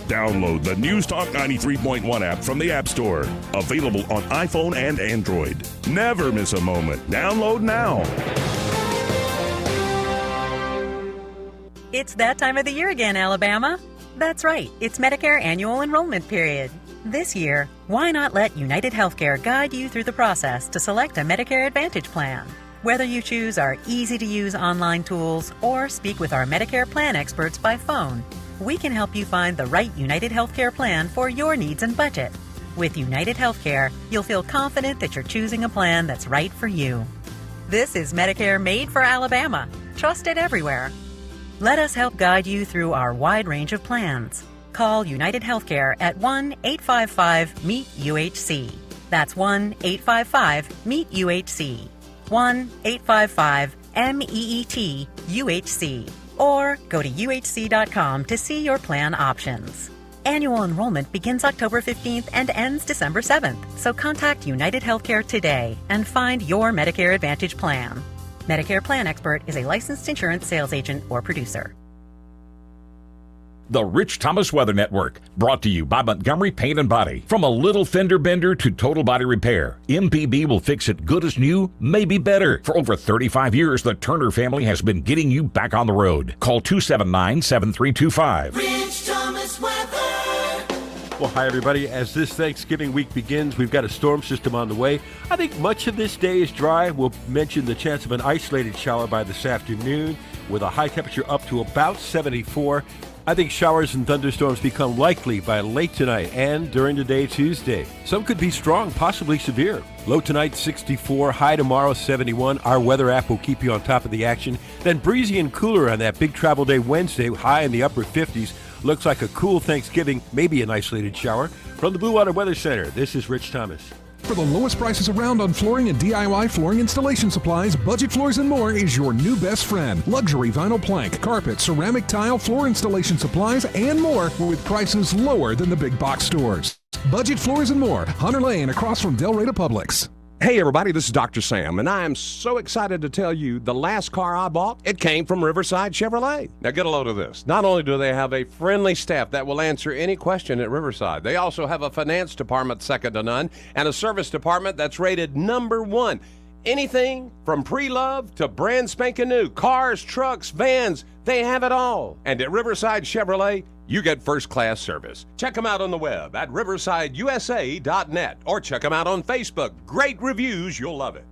Download the News Talk 93.1 app from the App Store. Available on iPhone and Android. Never miss a moment. Download now. It's that time of the year again, Alabama. That's right, it's Medicare annual enrollment period. This year, why not let United Healthcare guide you through the process to select a Medicare Advantage plan? Whether you choose our easy-to-use online tools or speak with our Medicare plan experts by phone, we can help you find the right United Healthcare plan for your needs and budget. With United Healthcare, you'll feel confident that you're choosing a plan that's right for you. This is Medicare made for Alabama. Trusted everywhere. Let us help guide you through our wide range of plans. Call United Healthcare at 1-855-MEET-UHC. That's 1-855-MEET-UHC. 1-855-MEET-UHC. Or go to uhc.com to see your plan options. Annual enrollment begins October 15th and ends December 7th, so contact United Healthcare today and find your Medicare Advantage plan. Medicare Plan Expert is a licensed insurance sales agent or producer. The Rich Thomas Weather Network, brought to you by Montgomery Paint and Body. From a little fender bender to total body repair, MPB will fix it good as new, maybe better. For over 35 years, the Turner family has been getting you back on the road. Call 279-7325. Rich Thomas Weather. Well, hi, everybody. As this Thanksgiving week begins, we've got a storm system on the way. I think much of this day is dry. We'll mention the chance of an isolated shower by this afternoon with a high temperature up to about 74. I think showers and thunderstorms become likely by late tonight and during the day Tuesday. Some could be strong, possibly severe. Low tonight, 64. High tomorrow, 71. Our weather app will keep you on top of the action. Then breezy and cooler on that big travel day Wednesday, high in the upper 50s. Looks like a cool Thanksgiving, maybe an isolated shower. From the Blue Water Weather Center, this is Rich Thomas. For the lowest prices around on flooring and DIY flooring installation supplies, Budget Floors and More is your new best friend. Luxury vinyl plank, carpet, ceramic tile, floor installation supplies, and more with prices lower than the big box stores. Budget Floors and More, Hunter Lane across from Del Rey to Publix. Hey everybody, this is Dr. Sam, and I am so excited to tell you the last car I bought, it came from Riverside Chevrolet. Now get a load of this. Not only do they have a friendly staff that will answer any question at Riverside, they also have a finance department second to none and a service department that's rated #1. Anything from pre-loved to brand spanking new, cars, trucks, vans, they have it all. And at Riverside Chevrolet, you get first-class service. Check them out on the web at riversideusa.net or check them out on Facebook. Great reviews, you'll love it.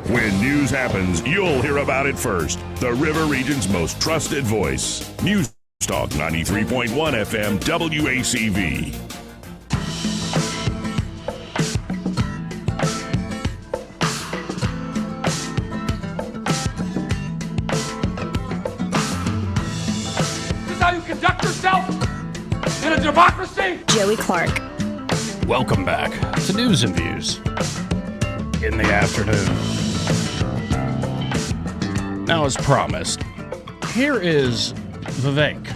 When news happens, you'll hear about it first. The River Region's most trusted voice. News Talk 93.1 FM WACV. How you conduct yourself in a democracy? Joey Clark. Welcome back to News and Views in the afternoon. Now, as promised, here is Vivek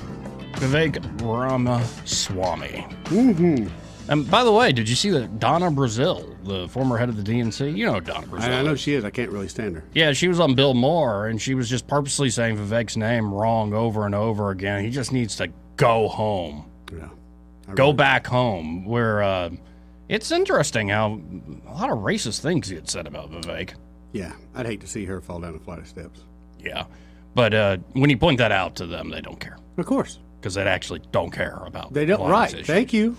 Ramaswamy. Mm-hmm. And by the way, did you see that Donna Brazile, the former head of the DNC? You know Donna Brazile. I know she is. I can't really stand her. Yeah, she was on Bill Maher, and she was just purposely saying Vivek's name wrong over and over again. He just needs to go home. Yeah. Go back home. Where it's interesting how a lot of racist things get said about Vivek. Yeah, I'd hate to see her fall down a flight of steps. Yeah, but when you point that out to them, they don't care. Of course. Because they actually don't care about They don't. Right. Thank you.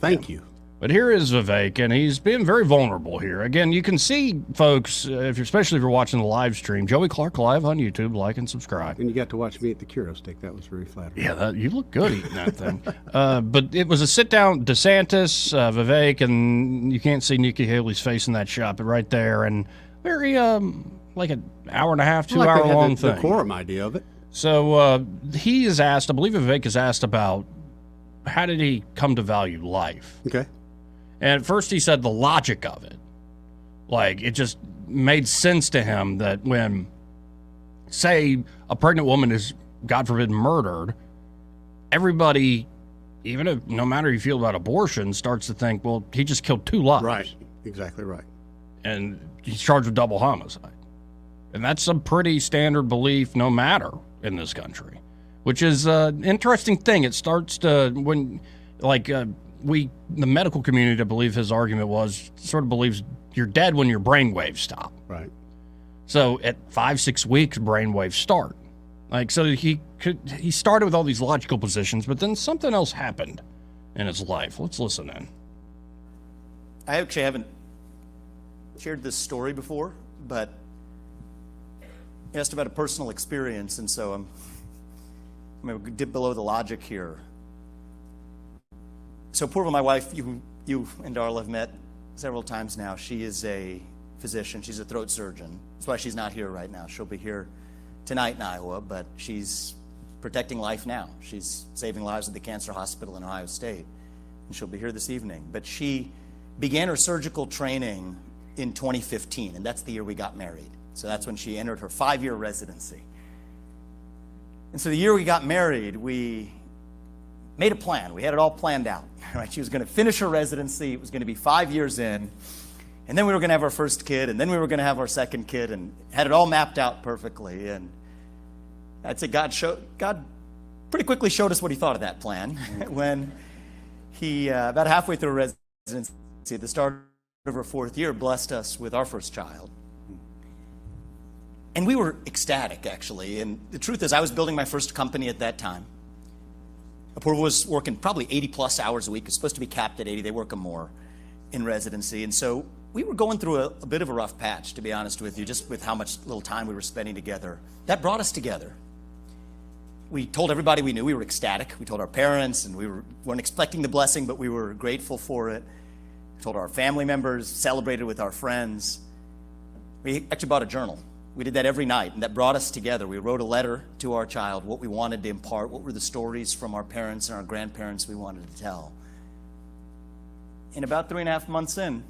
Thank you. But here is Vivek, and he's being very vulnerable here. Again, you can see, folks, especially if you're watching the live stream, Joey Clark Live on YouTube. Like and subscribe. And you got to watch me at the Curo Stick. That was very flattering. Yeah, you look good eating that thing. But it was a sit-down, DeSantis, Vivek, and you can't see Nikki Haley's face in that shot, but right there, and very, like an hour and a half, 2 hour long thing. The quorum idea of it. So he is asked, I believe Vivek is asked about how did he come to value life? Okay. And at first he said the logic of it. Like, it just made sense to him that when, say, a pregnant woman is, God forbid, murdered, everybody, even if, no matter how you feel about abortion, starts to think, well, he just killed 2 lives. Right. Exactly right. And he's charged with double homicide. And that's a pretty standard belief no matter in this country, which is an interesting thing. It starts to, when, like, the medical community, I believe his argument was, sort of believes you're dead when your brain waves stop. Right. So at 5-6 weeks, brain waves start. Like, so he started with all these logical positions, but then something else happened in his life. Let's listen in. I actually haven't shared this story before, but you asked about a personal experience, and so I'm going to dip below the logic here. So Purva, my wife, you and Darla have met several times now. She is a physician. She's a throat surgeon. That's why she's not here right now. She'll be here tonight in Iowa, but she's protecting life now. She's saving lives at the cancer hospital in Ohio State, and she'll be here this evening. But she began her surgical training in 2015, and that's the year we got married. So that's when she entered her 5-year residency. And so the year we got married, we made a plan. We had it all planned out. Right? She was going to finish her residency. It was going to be 5 years in. And then we were going to have our first kid, and then we were going to have our second kid, and had it all mapped out perfectly. And I'd say God pretty quickly showed us what he thought of that plan when he, about halfway through her residency, at the start of her 4th year, blessed us with our first child. And we were ecstatic, actually. And the truth is, I was building my first company at that time. Apurva was working probably 80-plus hours a week. It's supposed to be capped at 80. They work more in residency. And so we were going through a bit of a rough patch, to be honest with you, just with how much little time we were spending together. That brought us together. We told everybody we knew. We were ecstatic. We told our parents, and we weren't expecting the blessing, but we were grateful for it. We told our family members, celebrated with our friends. We actually bought a journal. We did that every night, and that brought us together. We wrote a letter to our child, what we wanted to impart, what were the stories from our parents and our grandparents we wanted to tell. And about 3.5 months in,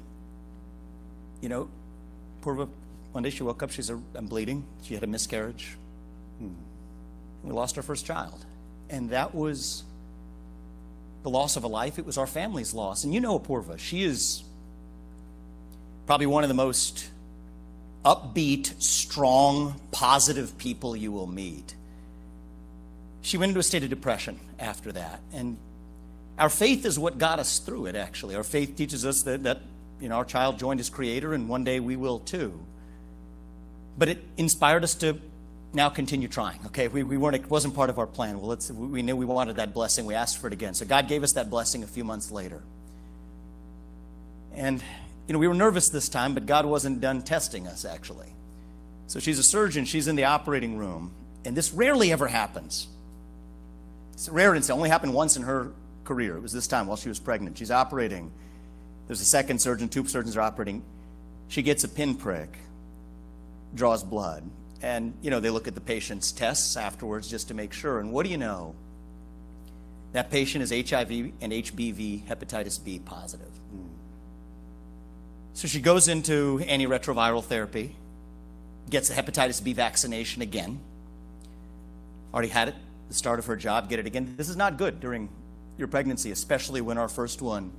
Purva, one day she woke up, she said, I'm bleeding. She had a miscarriage. We lost our first child. And that was the loss of a life. It was our family's loss. And you know Purva, she is probably one of the most upbeat, strong, positive people you will meet. She went into a state of depression after that. And our faith is what got us through it, actually. Our faith teaches us that our child joined his creator, and one day we will too. But it inspired us to now continue trying. Okay, it wasn't part of our plan. Well, we knew we wanted that blessing. We asked for it again. So God gave us that blessing a few months later. And we were nervous this time, but God wasn't done testing us, actually. So she's a surgeon. She's in the operating room. And this rarely ever happens. It's a rare incident. It only happened once in her career. It was this time while she was pregnant. She's operating. There's a second surgeon. 2 surgeons are operating. She gets a pinprick, draws blood. And, they look at the patient's tests afterwards just to make sure. And what do you know? That patient is HIV and HBV hepatitis B positive. So she goes into antiretroviral therapy, gets the hepatitis B vaccination again. Already had it, the start of her job, get it again. This is not good during your pregnancy, especially when our first one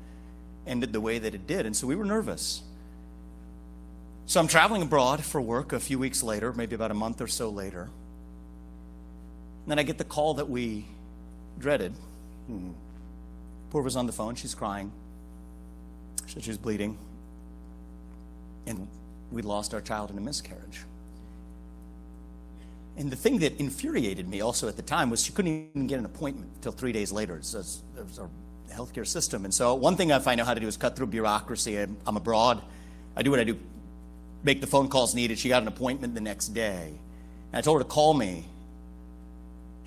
ended the way that it did. And so we were nervous. So I'm traveling abroad for work a few weeks later, maybe about a month or so later. And then I get the call that we dreaded. Purva's on the phone, she's crying. She said she was bleeding. And we'd lost our child in a miscarriage. And the thing that infuriated me also at the time was she couldn't even get an appointment until 3 days later. It was our healthcare system. And so one thing I know how to do is cut through bureaucracy. I'm abroad. I do what I do. Make the phone calls needed. She got an appointment the next day. And I told her to call me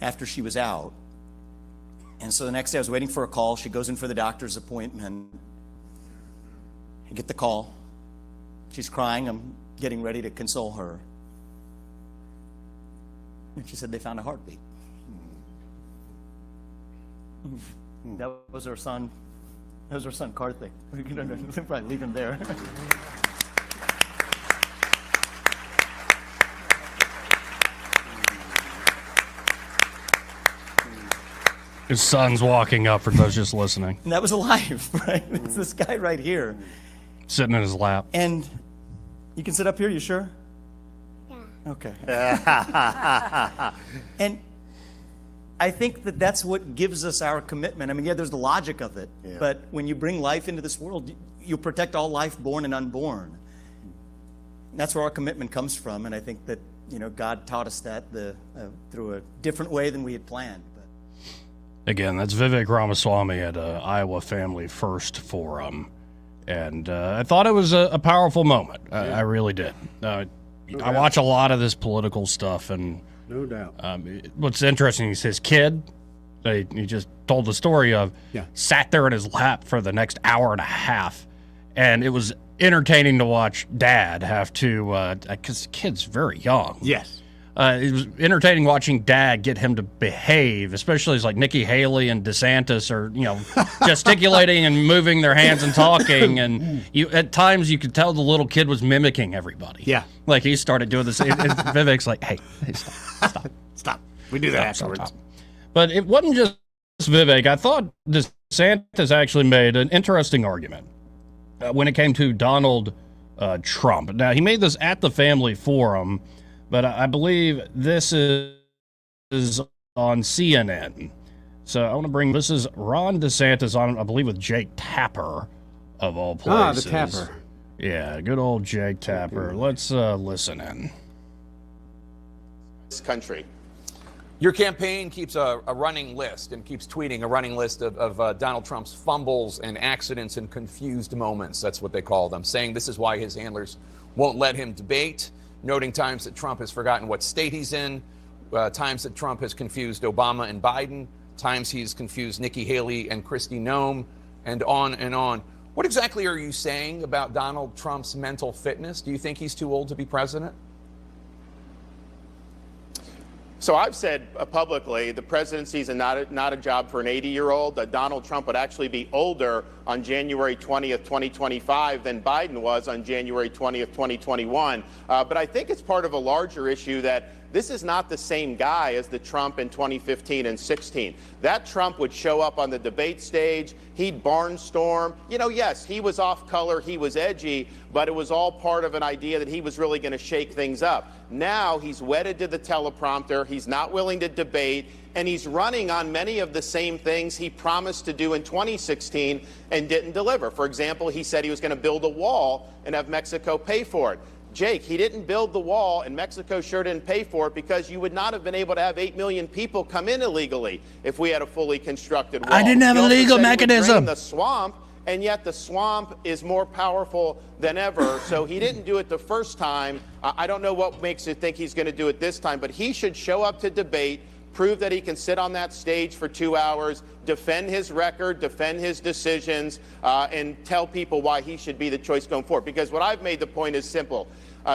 after she was out. And so the next day I was waiting for a call. She goes in for the doctor's appointment. I get the call. She's crying. I'm getting ready to console her. And she said they found a heartbeat. That was her son. That was her son, Karthik. We can probably leave him there. His son's walking up for those just listening. And that was alive, right? It's this guy right here. Sitting in his lap. And you can sit up here, you sure? Yeah. Okay. And I think that's what gives us our commitment. I mean, yeah, there's the logic of it. Yeah. But when you bring life into this world, you protect all life born and unborn. And that's where our commitment comes from. And I think that, God taught us that through a different way than we had planned. Again, that's Vivek Ramaswamy at Iowa Family First Forum. And I thought it was a powerful moment. I really did. I watch a lot of this political stuff, and no doubt. What's interesting is his kid, he just told the story of, sat there in his lap for the next hour and a half, and it was entertaining to watch Dad have to, because the kid's very young. Yes. It was entertaining watching Dad get him to behave, especially as like Nikki Haley and DeSantis are, gesticulating and moving their hands and talking, and at times you could tell the little kid was mimicking everybody. Yeah. Like he started doing this. And Vivek's like, hey, Stop. We do that afterwards. Stop. But it wasn't just Vivek. I thought DeSantis actually made an interesting argument when it came to Donald Trump. Now, he made this at the Family Forum, but I believe this is on CNN. So I want to bring, this is Ron DeSantis on, I believe, with Jake Tapper, of all places. The Tapper. Yeah, good old Jake Tapper. Let's listen in. This country. Your campaign keeps a running list and keeps tweeting a running list of Donald Trump's fumbles and accidents and confused moments. That's what they call them, saying this is why his handlers won't let him debate, noting times that Trump has forgotten what state he's in, times that Trump has confused Obama and Biden, times he's confused Nikki Haley and Kristi Noem, and on and on. What exactly are you saying about Donald Trump's mental fitness? Do you think he's too old to be president? So I've said publicly the presidency is not a job for an 80-year-old. Donald Trump would actually be older on January 20th, 2025 than Biden was on January 20th, 2021. But I think it's part of a larger issue that this is not the same guy as the Trump in 2015 and 16. That Trump would show up on the debate stage. He'd barnstorm. Yes, he was off color. He was edgy, but it was all part of an idea that he was really going to shake things up. Now he's wedded to the teleprompter. He's not willing to debate, and he's running on many of the same things he promised to do in 2016 and didn't deliver. For example, he said he was going to build a wall and have Mexico pay for it. Jake, he didn't build the wall, and Mexico sure didn't pay for it, because you would not have been able to have 8 million people come in illegally if we had a fully constructed wall. I didn't have a legal mechanism. The swamp, and yet the swamp is more powerful than ever. So he didn't do it the first time. I don't know what makes you think he's going to do it this time, but he should show up to debate, prove that he can sit on that stage for 2 hours, defend his record, defend his decisions, and tell people why he should be the choice going forward. Because what I've made the point is simple.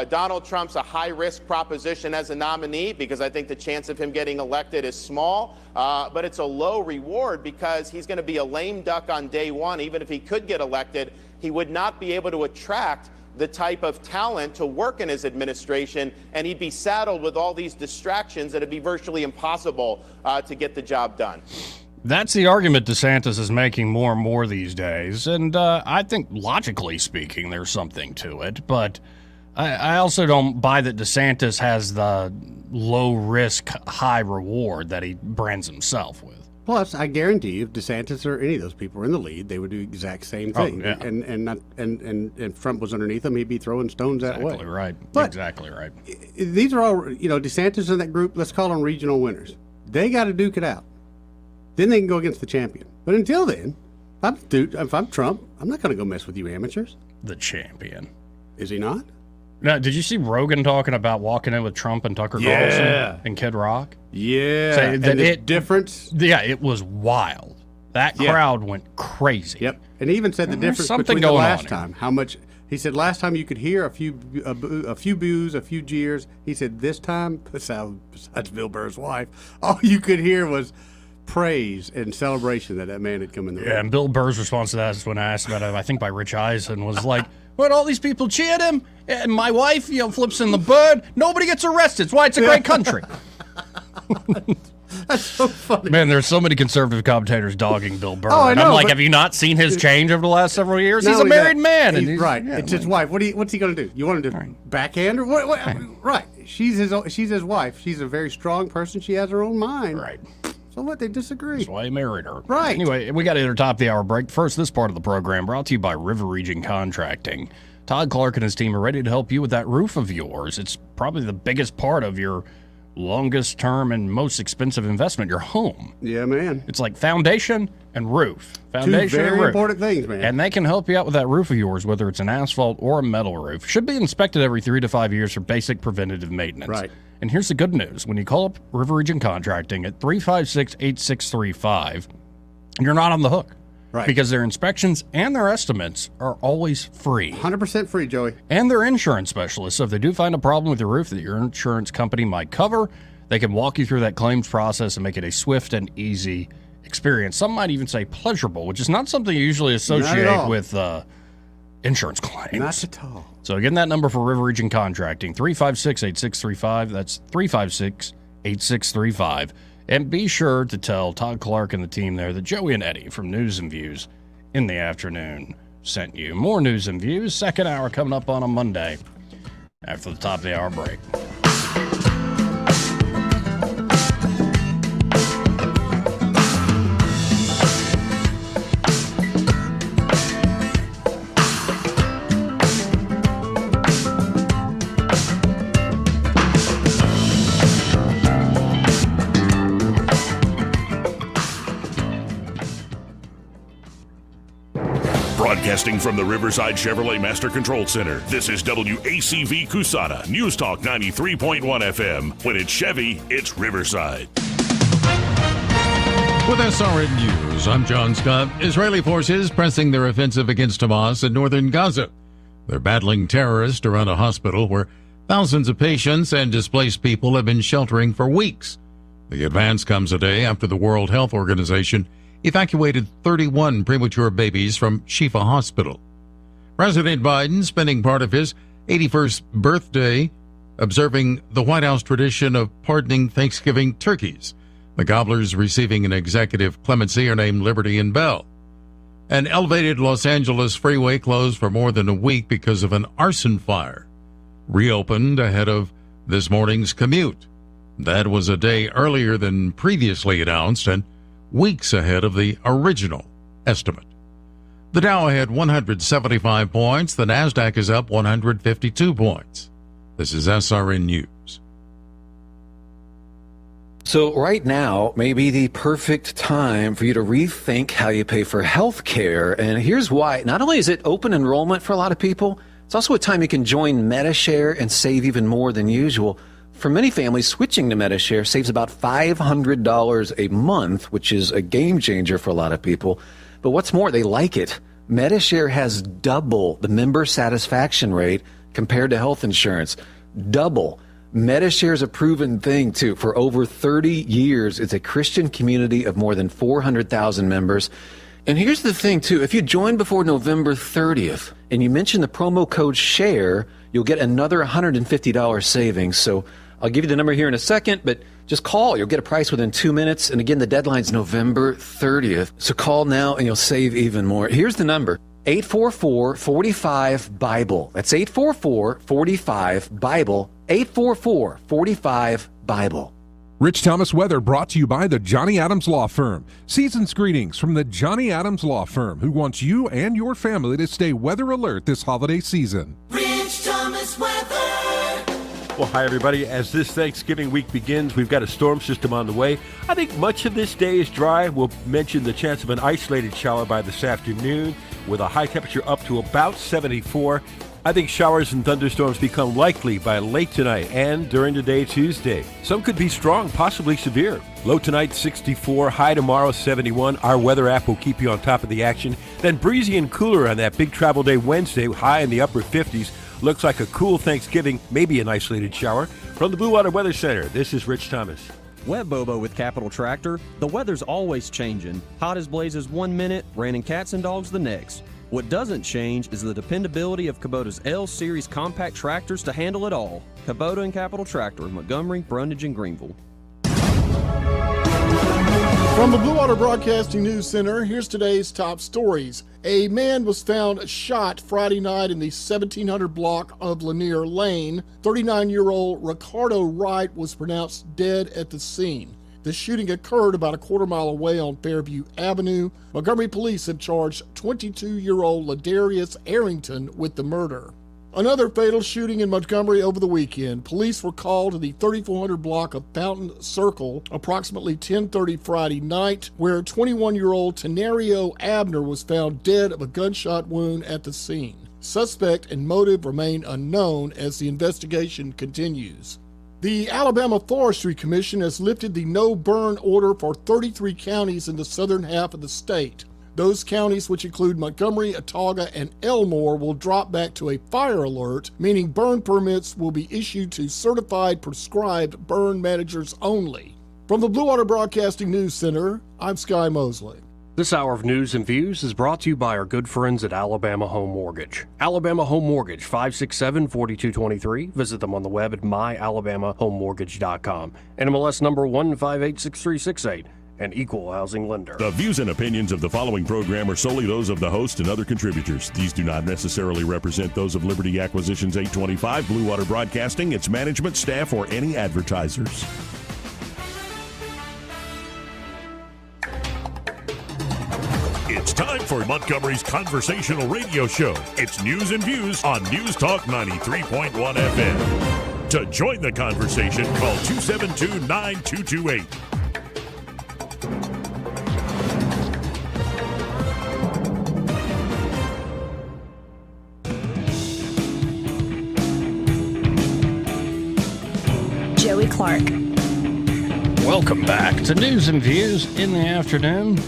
Donald Trump's a high-risk proposition as a nominee, because I think the chance of him getting elected is small, but it's a low reward because he's going to be a lame duck on day one. Even if he could get elected, he would not be able to attract the type of talent to work in his administration, and he'd be saddled with all these distractions that it'd be virtually impossible to get the job done. That's the argument DeSantis is making more and more these days, and I think logically speaking there's something to it, but I also don't buy that DeSantis has the low risk, high reward that he brands himself with. Plus, I guarantee you, if DeSantis or any of those people were in the lead, they would do the exact same thing. Oh, yeah. And if Trump was underneath them, he'd be throwing stones that way. Exactly right. These are all, DeSantis and that group, let's call them regional winners. They got to duke it out. Then they can go against the champion. But until then, if I'm Trump, I'm not going to go mess with you amateurs. The champion. Is he not? Now, did you see Rogan talking about walking in with Trump and Tucker Carlson and Kid Rock? Yeah. Saying that and the difference? Yeah, it was wild. That crowd went crazy. Yep. And he even said the difference between the last time. How much? He said last time you could hear a few boos, a few jeers. He said this time, besides Bill Burr's wife, all you could hear was praise and celebration that man had come in the room. Yeah, and Bill Burr's response to that is when I asked about it, I think by Rich Eisen, was like, what, all these people cheered him? And my wife, flips in the bird. Nobody gets arrested. It's why it's a great country. That's so funny. Man, there's so many conservative commentators dogging Bill Burr. Oh, I know, I'm like, have you not seen his change over the last several years? He's a married man. And right. It's his wife. What's he going to do? You want him to backhand her? What? Right. She's his wife. She's a very strong person. She has her own mind. Right. So what? They disagree. That's why he married her. Right. Anyway, we got to enter top of the hour break. First, this part of the program brought to you by River Region Contracting. Todd Clark and his team are ready to help you with that roof of yours. It's probably the biggest part of your longest term and most expensive investment, your home. Yeah, man. It's like foundation and roof. Foundation Two very and roof. important things, man. And they can help you out with that roof of yours, whether it's an asphalt or a metal roof. Should be inspected every 3 to 5 years for basic preventative maintenance. Right. And here's the good news. When you call up River Region Contracting at 356-8635, you're not on the hook. Right. Because their inspections and their estimates are always free. 100% free, Joey. And their insurance specialists. So if they do find a problem with your roof that your insurance company might cover, they can walk you through that claims process and make it a swift and easy experience. Some might even say pleasurable, which is not something you usually associate with insurance claims. Not at all. So again, that number for River Region Contracting, 356-8635. That's 356-8635. And be sure to tell Todd Clark and the team there that Joey and Eddie from News and Views in the afternoon sent you. More News and Views, second hour coming up on a Monday after the top of the hour break. Broadcasting from the Riverside Chevrolet Master Control Center, this is WACV Cusana, News Talk 93.1 FM. When it's Chevy, it's Riverside. With SRN News, I'm John Scott. Israeli forces pressing their offensive against Hamas in northern Gaza. They're battling terrorists around a hospital where thousands of patients and displaced people have been sheltering for weeks. The advance comes a day after the World Health Organization evacuated 31 premature babies from Shifa Hospital. President Biden spending part of his 81st birthday observing the White House tradition of pardoning Thanksgiving turkeys. The gobblers receiving an executive clemency are named Liberty and Bell. An elevated Los Angeles freeway closed for more than a week because of an arson fire. Reopened ahead of this morning's commute. That was a day earlier than previously announced and weeks ahead of the original estimate. The Dow had 175 points. The Nasdaq is up 152 points. This is SRN News. So right now may be the perfect time for you to rethink how you pay for health care. And here's why. Not only is it open enrollment for a lot of people, it's also a time you can join MediShare and save even more than usual. For many families, switching to MediShare saves about $500 a month, which is a game changer for a lot of people. But what's more, they like it. MediShare has double the member satisfaction rate compared to health insurance. Double. MediShare is a proven thing, too. For over 30 years, it's a Christian community of more than 400,000 members. And here's the thing, too. If you join before November 30th and you mention the promo code SHARE, you'll get another $150 savings. So I'll give you the number here in a second, but just call. You'll get a price within 2 minutes. And again, the deadline's November 30th. So call now and you'll save even more. Here's the number. 844-45-BIBLE. That's 844-45-BIBLE. 844-45-BIBLE. Rich Thomas weather brought to you by the Johnny Adams Law Firm. Season's greetings from the Johnny Adams Law Firm, who wants you and your family to stay weather alert this holiday season. Rich Thomas weather. Well, hi, everybody. As this Thanksgiving week begins, we've got a storm system on the way. I think much of this day is dry. We'll mention the chance of an isolated shower by this afternoon with a high temperature up to about 74. I think showers and thunderstorms become likely by late tonight and during the day Tuesday. Some could be strong, possibly severe. Low tonight, 64. High tomorrow, 71. Our weather app will keep you on top of the action. Then breezy and cooler on that big travel day Wednesday, high in the upper 50s. Looks like a cool Thanksgiving, maybe an isolated shower. From the Blue Water Weather Center, this is Rich Thomas. Web Bobo with Capital Tractor. The weather's always changing. Hot as blazes 1 minute, raining cats and dogs the next. What doesn't change is the dependability of Kubota's L-Series compact tractors to handle it all. Kubota and Capital Tractor, Montgomery, Brundage, and Greenville. From the Blue Water Broadcasting News Center, here's today's top stories. A man was found shot Friday night in the 1700 block of Lanier Lane. 39-year-old Ricardo Wright was pronounced dead at the scene. The shooting occurred about a quarter-mile away on Fairview Avenue. Montgomery police have charged 22-year-old Ladarius Arrington with the murder. Another fatal shooting in Montgomery over the weekend. Police were called to the 3400 block of Fountain Circle approximately 10:30 Friday night, where 21-year-old Tenario Abner was found dead of a gunshot wound at the scene. Suspect and motive remain unknown as the investigation continues. The Alabama Forestry Commission has lifted the no-burn order for 33 counties in the southern half of the state. Those counties, which include Montgomery, Autauga, and Elmore, will drop back to a fire alert, meaning burn permits will be issued to certified, prescribed burn managers only. From the Blue Water Broadcasting News Center, I'm Sky Mosley. This hour of news and views is brought to you by our good friends at Alabama Home Mortgage. Alabama Home Mortgage, 567-4223. Visit them on the web at myalabamahomemortgage.com. NMLS number 1586368, an equal housing lender. The views and opinions of the following program are solely those of the host and other contributors. These do not necessarily represent those of Liberty Acquisitions 825, Blue Water Broadcasting, its management, staff, or any advertisers. It's time for Montgomery's conversational radio show. It's News and Views on News Talk 93.1 FM. To join the conversation, call 272-9228. Joey Clark. Welcome back to News and Views in the afternoon.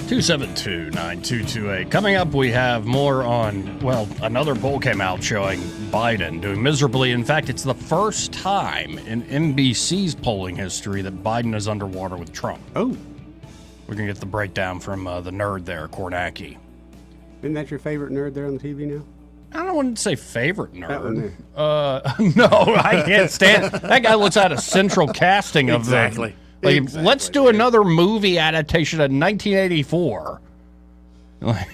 272-9228. Coming up, we have more on, well, another poll came out showing Biden doing miserably. In fact, it's the first time in NBC's polling history that Biden is underwater with Trump. Oh. We're going to get the breakdown from the nerd there, Kornacki. Isn't that your favorite nerd there on the TV now? I don't want to say favorite nerd. That one there. No, I can't stand that guy looks out of central casting of Exactly. them. Like, let's do another movie adaptation of 1984.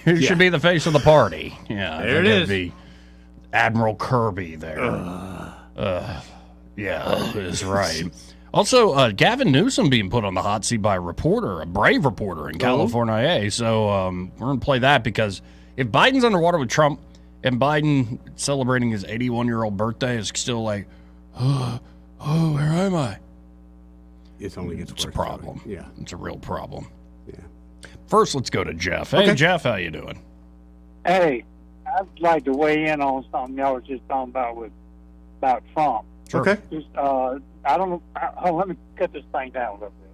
Who should be the face of the party? Yeah, there it is. Be Admiral Kirby there. Yeah, that is right. Also, Gavin Newsom being put on the hot seat by a reporter, a brave reporter in California. So we're going to play that because if Biden's underwater with Trump and Biden celebrating his 81-year-old birthday is still like, oh, where am I? It only gets worse. It's a problem. Yeah. It's a real problem. Yeah. First, let's go to Jeff. Hey, Jeff, how you doing? Hey, I'd like to weigh in on something y'all was just talking about Trump. Sure. Okay. Just, I don't know. Let me cut this thing down a little bit.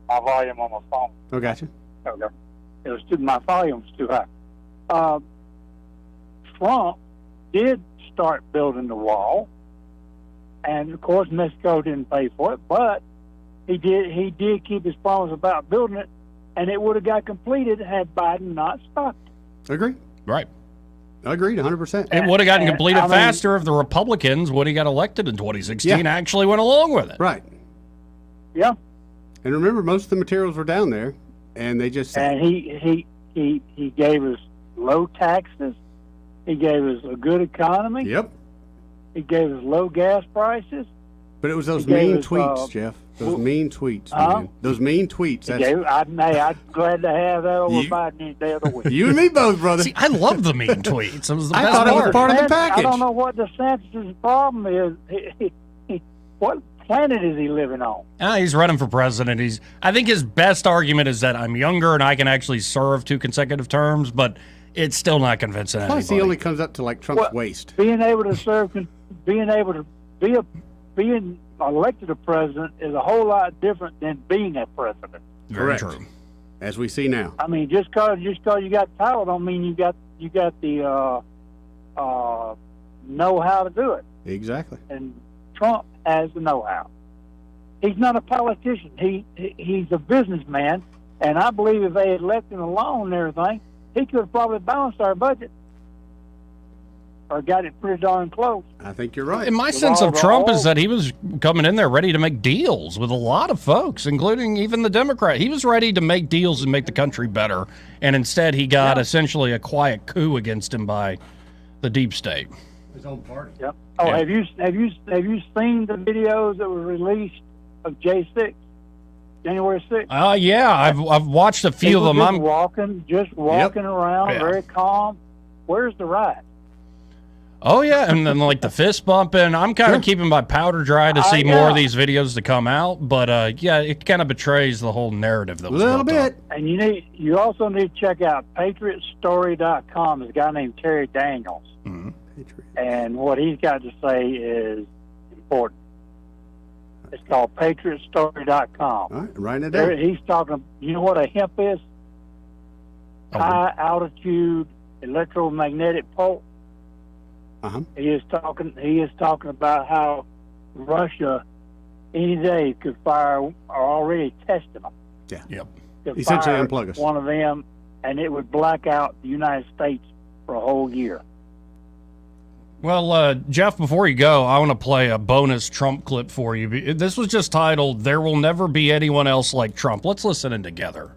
My volume on my phone. Oh, gotcha. Okay. My volume's too high. Trump did start building the wall. And of course, Mexico didn't pay for it, but he did keep his promise about building it, and it would have got completed had Biden not stopped it. Agree. Right. Agreed, 100%. It would have gotten completed faster if the Republicans, when he got elected in 2016, actually went along with it. Right. Yeah. And remember, most of the materials were down there, and they just and he gave us low taxes. He gave us a good economy. Yep. He gave us low gas prices. But it was those mean tweets, Jeff. Those mean tweets, man. Those mean tweets. I'm glad to have that over Biden any day of the week. You and me both, brother. See, I love the mean tweets. It was the best thought it was part of the package. I don't know what DeSantis' problem is. What planet is he living on? He's running for president. I think his best argument is that I'm younger and I can actually serve 2 consecutive terms, but it's still not convincing anybody. Plus, he only comes up to like Trump's waist. Being able to serve, being being elected a president is a whole lot different than being a president. Very true. As we see now. I mean, just cause you got title don't mean you got the know how to do it. Exactly. And Trump has the know-how. He's not a politician. He's a businessman, and I believe if they had left him alone and everything, he could have probably balanced our budget or got it pretty darn close. I think you're right. And my sense of Trump is that he was coming in there ready to make deals with a lot of folks, including even the Democrat. He was ready to make deals and make the country better, and instead he got essentially a quiet coup against him by the deep state. His own party. Yep. Oh, have you seen the videos that were released of J6, January 6th? Yeah, I've watched a few of them. I'm just walking around, very calm. Where's the riot? Oh yeah, and then like the fist bumping. I'm kind of keeping my powder dry to see more of these videos to come out, but it kind of betrays the whole narrative that was a little bit. And you also need to check out PatriotStory.com. There's a guy named Terry Daniels, and what he's got to say is important. It's called PatriotStory.com. All right, writing it down. He's talking. You know what a hemp is? high altitude electromagnetic pulse. He is talking about how Russia any day could fire, or already testing them. Yeah. Yep. Could Essentially fire unplug us. one of them, and it would black out the United States for a whole year. Well, Jeff, before you go, I want to play a bonus Trump clip for you. This was just titled, "There Will Never Be Anyone Else Like Trump." Let's listen in together.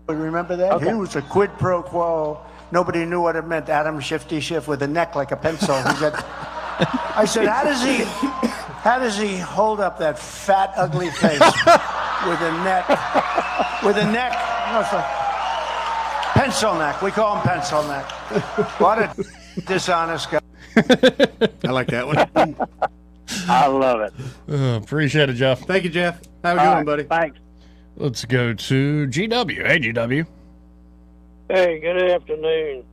Remember that? He was a quid pro quo. Nobody knew what it meant. Adam Shifty Schiff with a neck like a pencil. I said, how does he hold up that fat, ugly face with a neck? With a neck? No, it's a pencil neck. We call him pencil neck. What a dishonest guy. I like that one. I love it. Appreciate it, Jeff. Thank you, Jeff. Have a good one, buddy. Thanks. Let's go to GW. Hey, GW. Hey, good afternoon.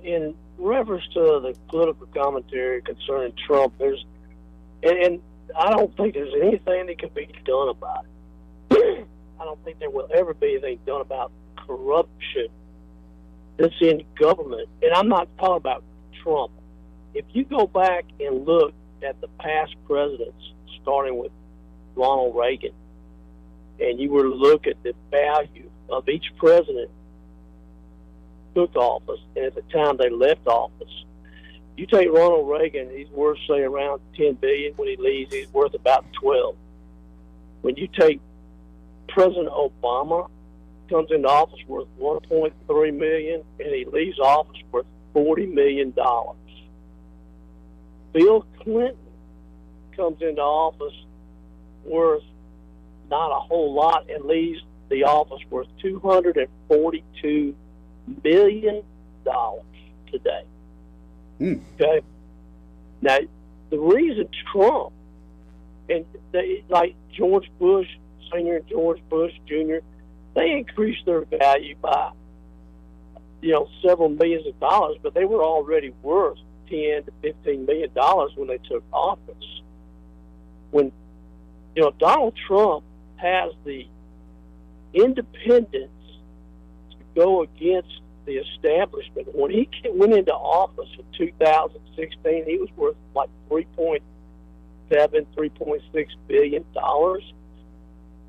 In reference to the political commentary concerning Trump, and I don't think there's anything that can be done about it. I don't think there will ever be anything done about corruption that's in government. And I'm not talking about Trump. If you go back and look at the past presidents, starting with Ronald Reagan, and you were to look at the value of each president took office and at the time they left office, you take Ronald Reagan, he's worth, say, around $10 billion. When he leaves, he's worth about 12. When you take President Obama, comes into office worth $1.3 million, and he leaves office worth $40 million. Bill Clinton comes into office worth not a whole lot and leaves the office worth $242 million today. Okay. Now, the reason Trump and like George Bush Sr. and George Bush Jr., they increased their value by several millions of dollars, but they were already worth $10 to $15 million when they took office. When Donald Trump has the independence to go against the establishment. When he went into office in 2016, he was worth like $3.6 billion.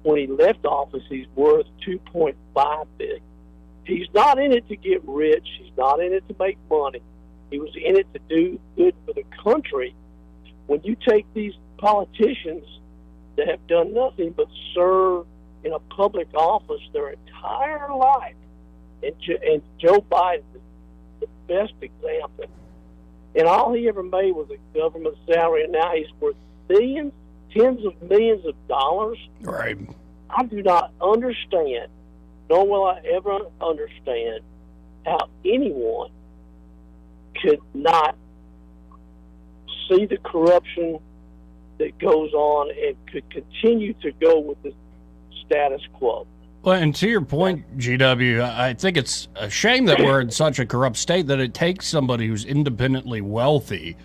When he left office, he's worth $2.5 billion. He's not in it to get rich. He's not in it to make money. He was in it to do good for the country. When you take these politicians that have done nothing but serve in a public office their entire life, and Joe Biden is the best example. And all he ever made was a government salary, and now he's worth millions, tens of millions of dollars. Right. I do not understand, nor will I ever understand, how anyone could not see the corruption that goes on and could continue to go with the status quo. Well, and to your point, GW, I think it's a shame that we're in such a corrupt state that it takes somebody who's independently wealthy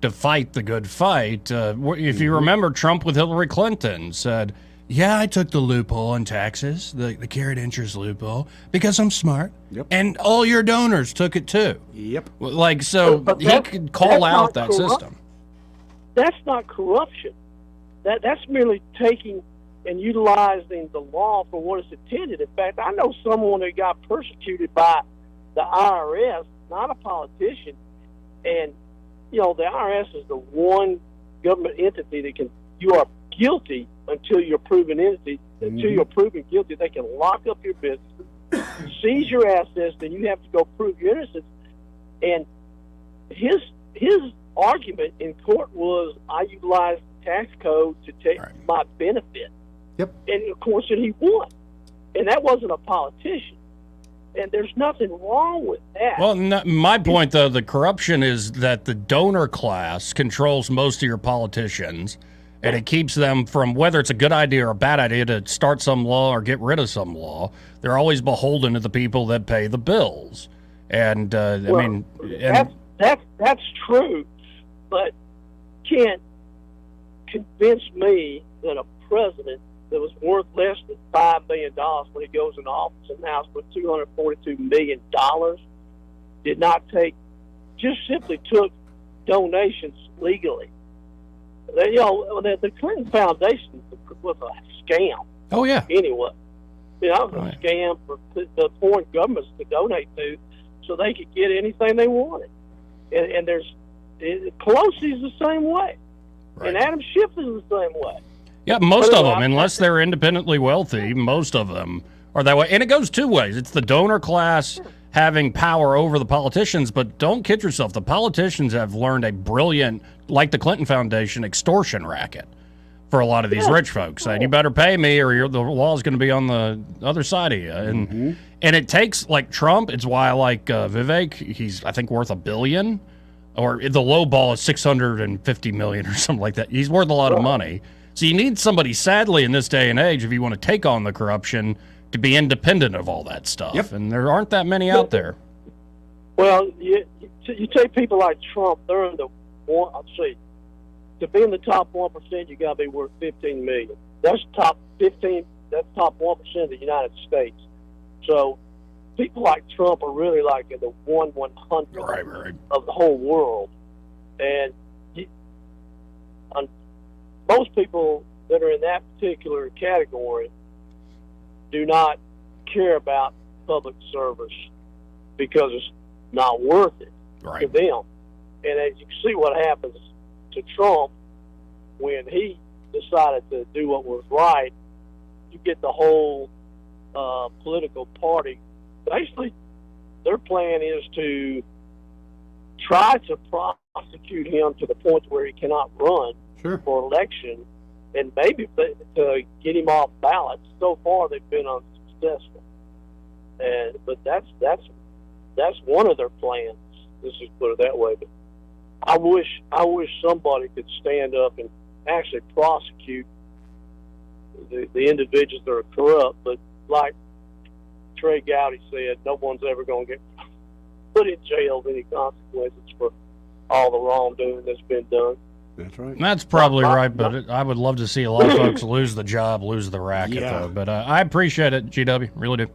to fight the good fight. If you remember, Trump with Hillary Clinton said, yeah, I took the loophole on taxes, the carried interest loophole, because I'm smart. Yep. And all your donors took it too. Yep. Like, so But he could call out that system. That's not corruption. That's merely taking and utilizing the law for what it's intended. In fact, I know someone that got persecuted by the IRS, not a politician, and the IRS is the one government entity that you are guilty until you're proven innocent. Until you're proven guilty, they can lock up your business, seize your assets, then you have to go prove your innocence. And his argument in court was, I utilized the tax code to take my benefit. Yep. And of course, he won. And that wasn't a politician. And there's nothing wrong with that. Well, my point, though, the corruption is that the donor class controls most of your politicians, and it keeps them from, whether it's a good idea or a bad idea to start some law or get rid of some law, they're always beholden to the people that pay the bills. And, that's true, but can't convince me that a president that was worth less than $5 million when he goes in office, and now it's worth $242 million, just simply took donations legally. The Clinton Foundation was a scam. Oh, yeah. Anyway, it was a scam for the foreign governments to donate to so they could get anything they wanted. And Pelosi's the same way. Right. And Adam Schiff is the same way. Yeah, most of them, unless they're independently wealthy, most of them are that way. And it goes two ways. It's the donor class having power over the politicians, but don't kid yourself. The politicians have learned a brilliant, like the Clinton Foundation, extortion racket for a lot of these rich folks, saying, you better pay me or the wall's going to be on the other side of you. And it takes, like Trump, it's why I like Vivek. He's, I think, worth $1 billion. Or the low ball is $650 million or something like that. He's worth a lot of money. So you need somebody, sadly, in this day and age, if you want to take on the corruption, to be independent of all that stuff. Yep. And there aren't that many out there. Well, you take people like Trump, they're in the one. I'll see. To be in the top 1%, you got to be worth $15 million. That's top 15. That's top 1% of the United States. So people like Trump are really like in the 1/100 of the whole world, and most people that are in that particular category do not care about public service because it's not worth it to them. And as you can see, what happens to Trump when he decided to do what was right, you get the whole political party. Basically, their plan is to try to prosecute him to the point where he cannot run for election, and maybe to get him off ballots. So far, they've been unsuccessful, but that's one of their plans. Let's just put it that way. But I wish somebody could stand up and actually prosecute the individuals that are corrupt. But like Trey Gowdy said, no one's ever going to get put in jail with any consequences for all the wrongdoing that's been done. That's right. That's probably right, but I would love to see a lot of folks lose the job, lose the racket, though. But I appreciate it, GW. Really do.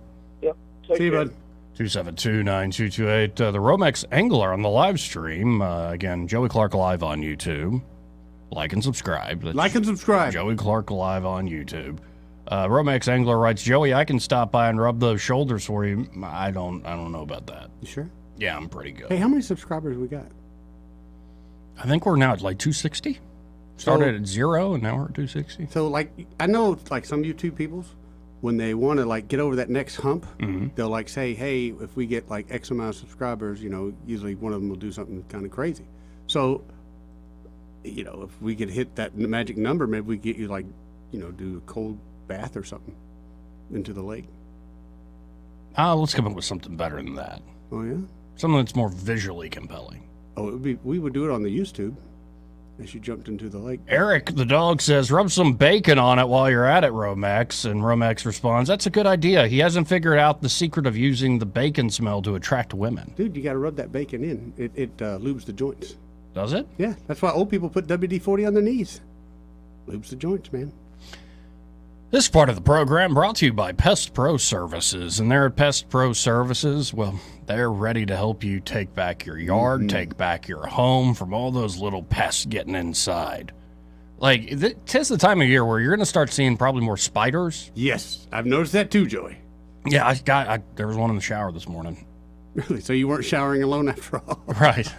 Yep. See you, bud. 272-9228. The Romex Angler on the live stream. Again, Joey Clark Live on YouTube. Like and subscribe. Like and subscribe. Joey Clark Live on YouTube. Romex Angler writes, Joey, I can stop by and rub those shoulders for you. I don't know about that. You sure? Yeah, I'm pretty good. Hey, how many subscribers we got? I think we're now at like 260. Started at 0 and now we're at 260. So like, I know like some YouTube peoples, when they want to like get over that next hump, they'll like say, hey, if we get like X amount of subscribers, usually one of them will do something kind of crazy. So, if we could hit that magic number, maybe we get you like, do a cold bath or something into the lake. Let's come up with something better than that. Oh yeah? Something that's more visually compelling. Oh, we would do it on the YouTube as you jumped into the lake. Eric, the dog, says, rub some bacon on it while you're at it, Romex. And Romex responds, that's a good idea. He hasn't figured out the secret of using the bacon smell to attract women. Dude, you got to rub that bacon in. It lubes the joints. Does it? Yeah, that's why old people put WD-40 on their knees. Lubes the joints, man. This part of the program brought to you by Pest Pro Services. And they're at Pest Pro Services, well, they're ready to help you take back your yard, take back your home from all those little pests getting inside. Like, it's the time of year where you're going to start seeing probably more spiders. Yes, I've noticed that too, Joey. Yeah, there was one in the shower this morning. Really? So you weren't showering alone after all? Right.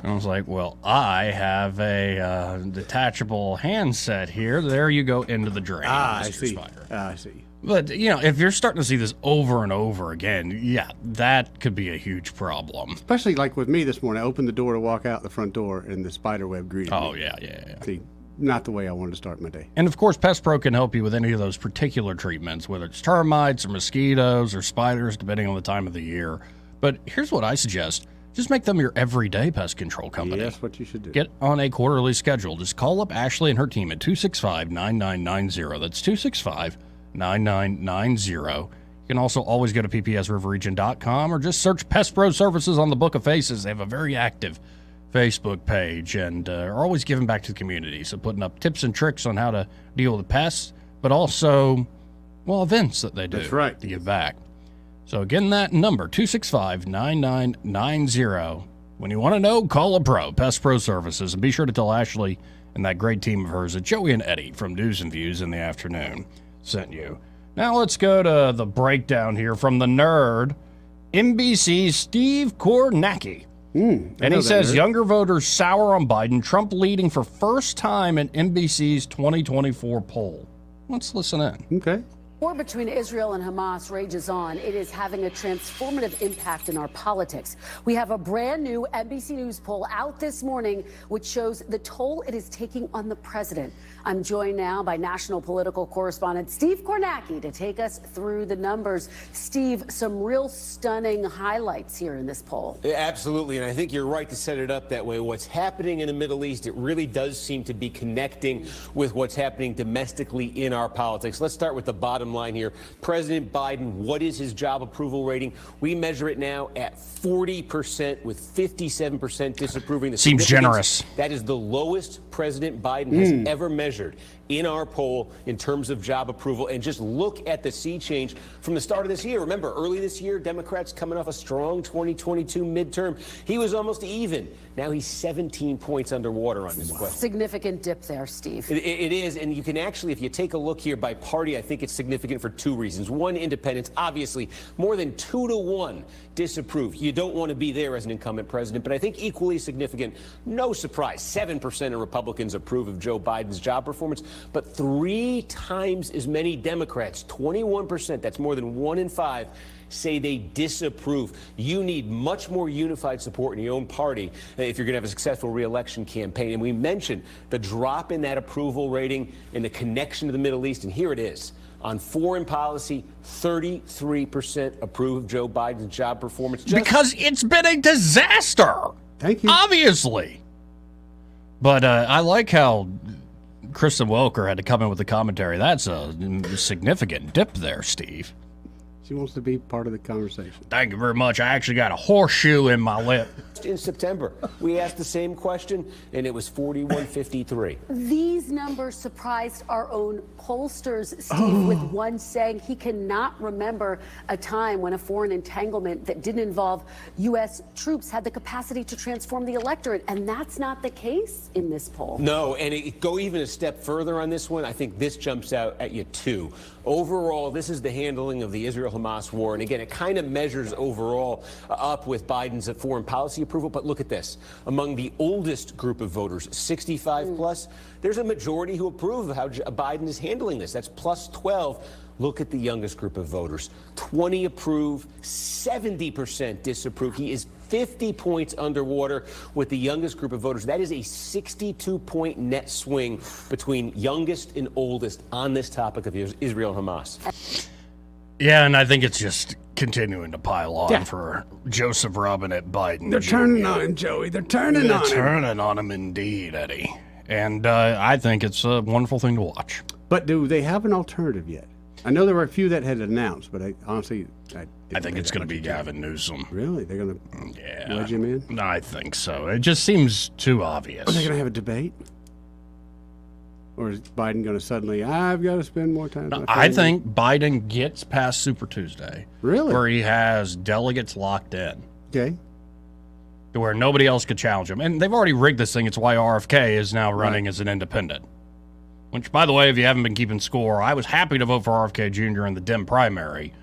I was like, well, I have a detachable handset here. There you go into the drain, I Mr. see. Spider. I see. But, if you're starting to see this over and over again, yeah, that could be a huge problem. Especially like with me this morning. I opened the door to walk out the front door, and the spider web greeted me. Oh, yeah. See, not the way I wanted to start my day. And, of course, Pest Pro can help you with any of those particular treatments, whether it's termites or mosquitoes or spiders, depending on the time of the year. But here's what I suggest. Just make them your everyday pest control company. That's what you should do. Get on a quarterly schedule. Just call up Ashley and her team at 265-9990. That's 265-9990. You can also always go to ppsriverregion.com or just search Pest Pro Services on the Book of Faces. They have a very active Facebook page and are always giving back to the community. So putting up tips and tricks on how to deal with the pests, but also, well, events that they do. That's right. To give back. So again, that number, 265-9990. When you want to know, call a pro, Pest Pro Services, and be sure to tell Ashley and that great team of hers that Joey and Eddie from News and Views in the Afternoon sent you. Now let's go to the breakdown here from the nerd, NBC's Steve Kornacki. And he says younger voters sour on Biden, Trump leading for first time in NBC's 2024 poll. Let's listen in. Okay. War between Israel and Hamas rages on. It is having a transformative impact in our politics. We have a brand new NBC News poll out this morning, which shows the toll it is taking on the president. I'm joined now by national political correspondent Steve Kornacki to take us through the numbers. Steve, some real stunning highlights here in this poll. Absolutely, and I think you're right to set it up that way. What's happening in the Middle East, it really does seem to be connecting with what's happening domestically in our politics. Let's start with the bottom line here. President Biden, what is his job approval rating? We measure it now at 40% with 57% disapproving. Seems generous. That is the lowest President Biden has ever measured in our poll in terms of job approval. And just look at the sea change from the start of this year. Remember, early this year, Democrats coming off a strong 2022 midterm. He was almost even. Now he's 17 points underwater on this question. Significant dip there, Steve. It is, and you can actually, if you take a look here by party, I think it's significant for two reasons. One, independents, obviously, more than 2-1 disapprove. You don't want to be there as an incumbent president, but I think equally significant, no surprise, 7% of Republicans approve of Joe Biden's job performance, but 3 times as many Democrats, 21%, that's more than 1 in 5, say they disapprove. You need much more unified support in your own party if you're going to have a successful re-election campaign. And we mentioned the drop in that approval rating and the connection to the Middle East, and here it is. On foreign policy, 33% approve of Joe Biden's job performance. Because it's been a disaster. Thank you. Obviously. But I like how Kristen Welker had to come in with the commentary. That's a significant dip there, Steve. She wants to be part of the conversation. Thank you very much. I actually got a horseshoe in my lip. In September, we asked the same question, and it was 41-53. These numbers surprised our own pollsters, Steve, with one saying he cannot remember a time when a foreign entanglement that didn't involve U.S. troops had the capacity to transform the electorate, and that's not the case in this poll. No, and go even a step further on this one. I think this jumps out at you, too. Overall, this is the handling of the Israel-Hamas war, and again, it kind of measures overall up with Biden's foreign policy approval, but look at this. Among the oldest group of voters, 65 plus, there's a majority who approve of how Biden is handling this. That's plus 12. Look at the youngest group of voters. 20 approve, 70% disapprove. He is 50 points underwater with the youngest group of voters. That is a 62-point net swing between youngest and oldest on this topic of Israel and Hamas. Yeah, and I think it's just continuing to pile on Yeah. for Joseph Robinette Biden. They're turning on him, Joey. They're turning on him. Turning on him indeed, Eddie. And I think it's a wonderful thing to watch. But do they have an alternative yet? I know there were a few that had announced, but I honestly... I think it's going to be Gavin Newsom. Really? They're going to wedge him in? I think so. It just seems too obvious. Are they going to have a debate? Or is Biden going to suddenly, I've got to spend more time with my I family? think Biden gets past Super Tuesday. Really? Where he has delegates locked in. Okay. To where nobody else could challenge him. And they've already rigged this thing. It's why RFK is now running as an independent. Which, by the way, if you haven't been keeping score, I was happy to vote for RFK Jr. in the Dem primary.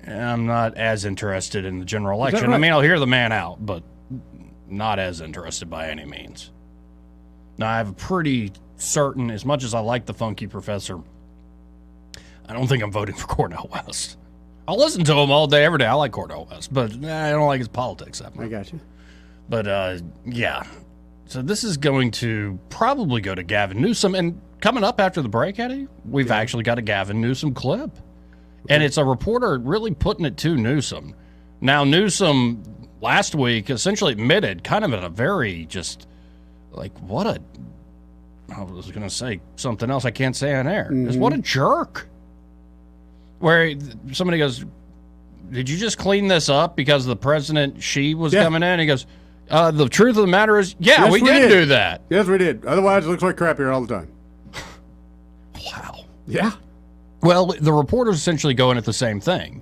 And I'm not as interested in the general election. right? I mean, I'll hear the man out, but not as interested by any means. Now, I have a pretty certain, as much as I like the funky professor, I don't think I'm voting for Cornel West. I'll listen to him all day, every day. I like Cornel West, but I don't like his politics that much. I got you. But, yeah. So this is going to probably go to Gavin Newsom. And coming up after the break, Eddie, we've actually got a Gavin Newsom clip. And it's a reporter really putting it to Newsom. Now, Newsom last week essentially admitted, kind of in a very just, like, what a, I was going to say something else I can't say on air. Just what a jerk. Where somebody goes, did you just clean this up because the president, she was coming in? He goes, the truth of the matter is, Yes, we did do that. Yes, we did. Otherwise, it looks like crap here all the time. Wow. Yeah. Well, the reporter's essentially going at the same thing.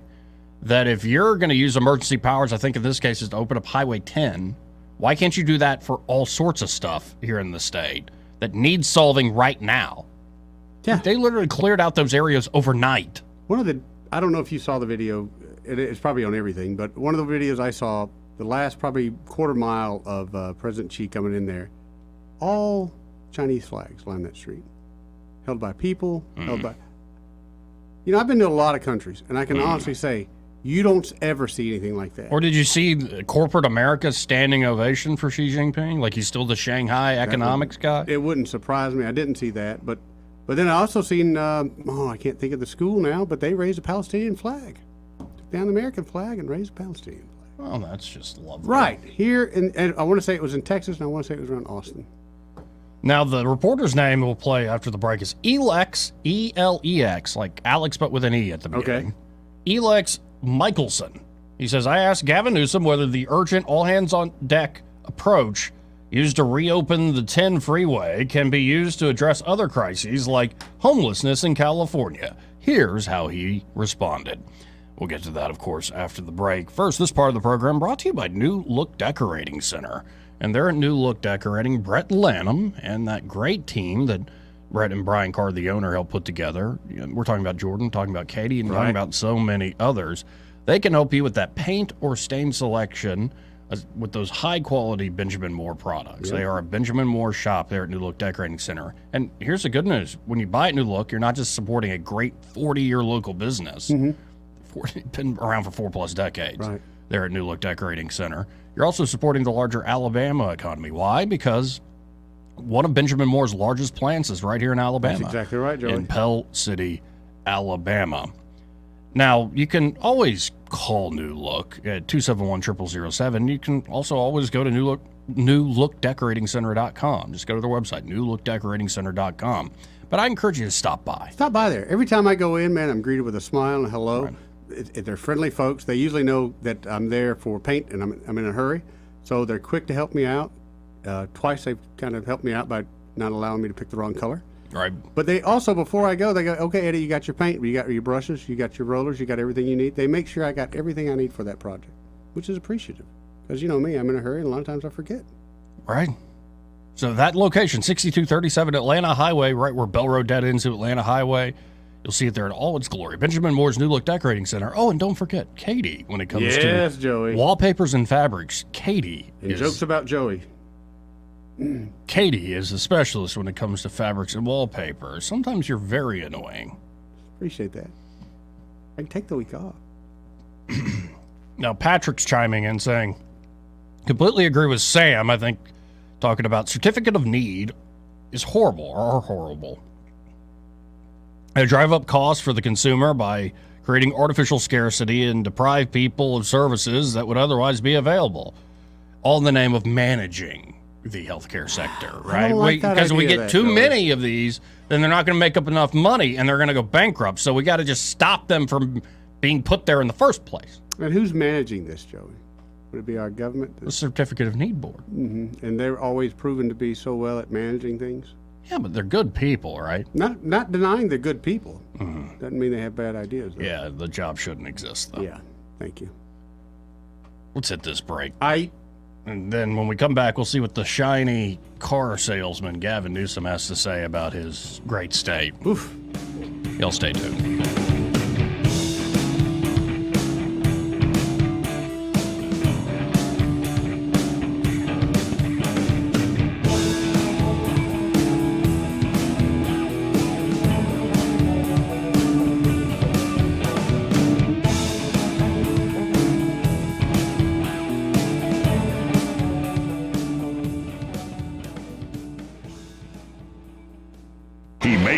That if you're going to use emergency powers, I think in this case is to open up Highway 10, why can't you do that for all sorts of stuff here in the state that needs solving right now? Yeah. They literally cleared out those areas overnight. I don't know if you saw the video, it's probably on everything, but one of the videos I saw, the last probably quarter mile of President Xi coming in there, all Chinese flags line that street. Held by people, held by... You know, I've been to a lot of countries, and I can honestly say, you don't ever see anything like that. Or did you see corporate America's standing ovation for Xi Jinping? Like he's still the Shanghai economics guy? It wouldn't surprise me. I didn't see that. But then I also seen, I can't think of the school now, but they raised a Palestinian flag. Took down the American flag and raised a Palestinian flag. Well, that's just lovely. Right. Here, and I want to say it was in Texas, and I want to say it was around Austin. Now, the reporter's name we'll play after the break is Elex, E-L-E-X, like Alex but with an E at the beginning. Okay. Elex Michelson. He says, I asked Gavin Newsom whether the urgent all-hands-on-deck approach used to reopen the 10 freeway can be used to address other crises like homelessness in California. Here's how he responded. We'll get to that, of course, after the break. First, this part of the program brought to you by New Look Decorating Center. And they're at New Look Decorating. Brett Lanham and that great team that Brett and Brian Carr, the owner, helped put together. We're talking about Jordan, talking about Katie, and talking about so many others. They can help you with that paint or stain selection with those high-quality Benjamin Moore products. Yep. They are a Benjamin Moore shop there at New Look Decorating Center. And here's the good news. When you buy at New Look, you're not just supporting a great 40-year local business. Been around for 4+ decades there at New Look Decorating Center. You're also supporting the larger Alabama economy. Why? Because one of Benjamin Moore's largest plants is right here in Alabama. That's exactly right, Joey. In Pell City, Alabama. Now, you can always call New Look at 271-0007. You can also always go to newlookdecoratingcenter.com. Just go to their website, newlookdecoratingcenter.com. But I encourage you to stop by. Stop by there. Every time I go in, man, I'm greeted with a smile and a hello. Right. They're friendly folks. They usually know that I'm there for paint and I'm in a hurry. So they're quick to help me out. Twice they've kind of helped me out by not allowing me to pick the wrong color. Right. But they also, before I go, they go, okay, Eddie, you got your paint, you got your brushes, you got your rollers, you got everything you need. They make sure I got everything I need for that project, which is appreciative. Because you know me, I'm in a hurry and a lot of times I forget. Right. So that location, 6237 Atlanta Highway, right where Bell Road dead ends to Atlanta Highway. You'll see it there in all its glory. Benjamin Moore's New Look Decorating Center. Oh, and don't forget Katie when it comes to Joey. Wallpapers and fabrics. Katie and jokes about Joey. Katie is a specialist when it comes to fabrics and wallpapers. Sometimes you're very annoying. Appreciate that. I can take the week off. Now, Patrick's chiming in saying, completely agree with Sam. I think talking about certificate of need is horrible or are horrible. They drive up costs for the consumer by creating artificial scarcity and deprive people of services that would otherwise be available, all in the name of managing the healthcare sector, right? Because we get too many of these, then they're not going to make up enough money and they're going to go bankrupt. So we got to just stop them from being put there in the first place. And who's managing this, Joey? Would it be our government? The Certificate of Need Board. Mm-hmm. And they're always proven to be so well at managing things. Yeah, but they're good people, right? Not denying they're good people. Mm-hmm. Doesn't mean they have bad ideas, though. Yeah, the job shouldn't exist, though. Yeah, thank you. Let's hit this break. And then when we come back, we'll see what the shiny car salesman Gavin Newsom has to say about his great state. Oof. Y'all stay tuned.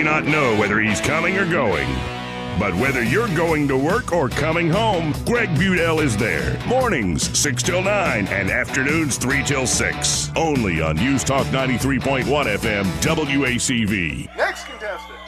Not know whether he's coming or going. But whether you're going to work or coming home, Greg Budell is there. Mornings, 6 till 9, and afternoons, 3 till 6. Only on News Talk 93.1 FM, WACV. Next contestant.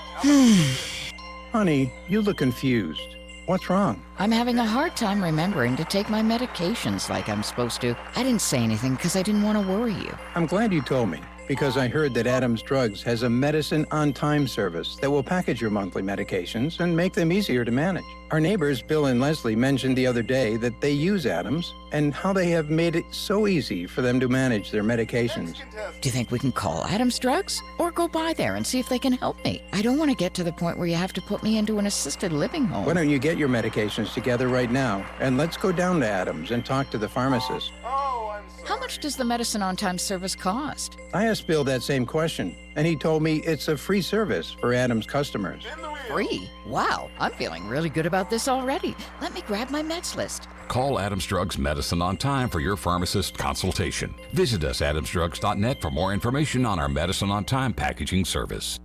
Honey, you look confused. What's wrong? I'm having a hard time remembering to take my medications like I'm supposed to. I didn't say anything because I didn't want to worry you. I'm glad you told me. because I heard that Adams Drugs has a medicine on time service that will package your monthly medications and make them easier to manage. Our neighbors, Bill and Leslie, mentioned the other day that they use Adams and how they have made it so easy for them to manage their medications. Do you think we can call Adams Drugs or go by there and see if they can help me? I don't want to get to the point where you have to put me into an assisted living home. Why don't you get your medications together right now, and let's go down to Adams and talk to the pharmacist. How much does the medicine on time service cost? I asked Bill that same question, and he told me it's a free service for Adams customers. Free? Wow, I'm feeling really good about this already. Let me grab my meds list. Call Adams Drugs Medicine on Time for your pharmacist consultation. Visit us at adamsdrugs.net for more information on our Medicine on Time packaging service.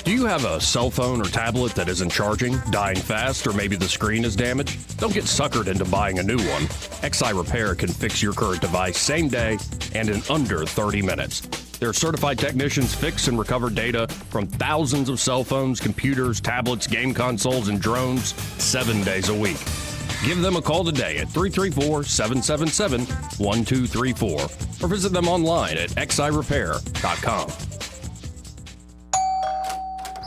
Do you have a cell phone or tablet that isn't charging, dying fast, or maybe the screen is damaged? Don't get suckered into buying a new one. XI Repair can fix your current device same day and in under 30 minutes. Their certified technicians fix and recover data from thousands of cell phones, computers, tablets, game consoles, and drones 7 days a week. Give them a call today at 334-777-1234 or visit them online at xirepair.com.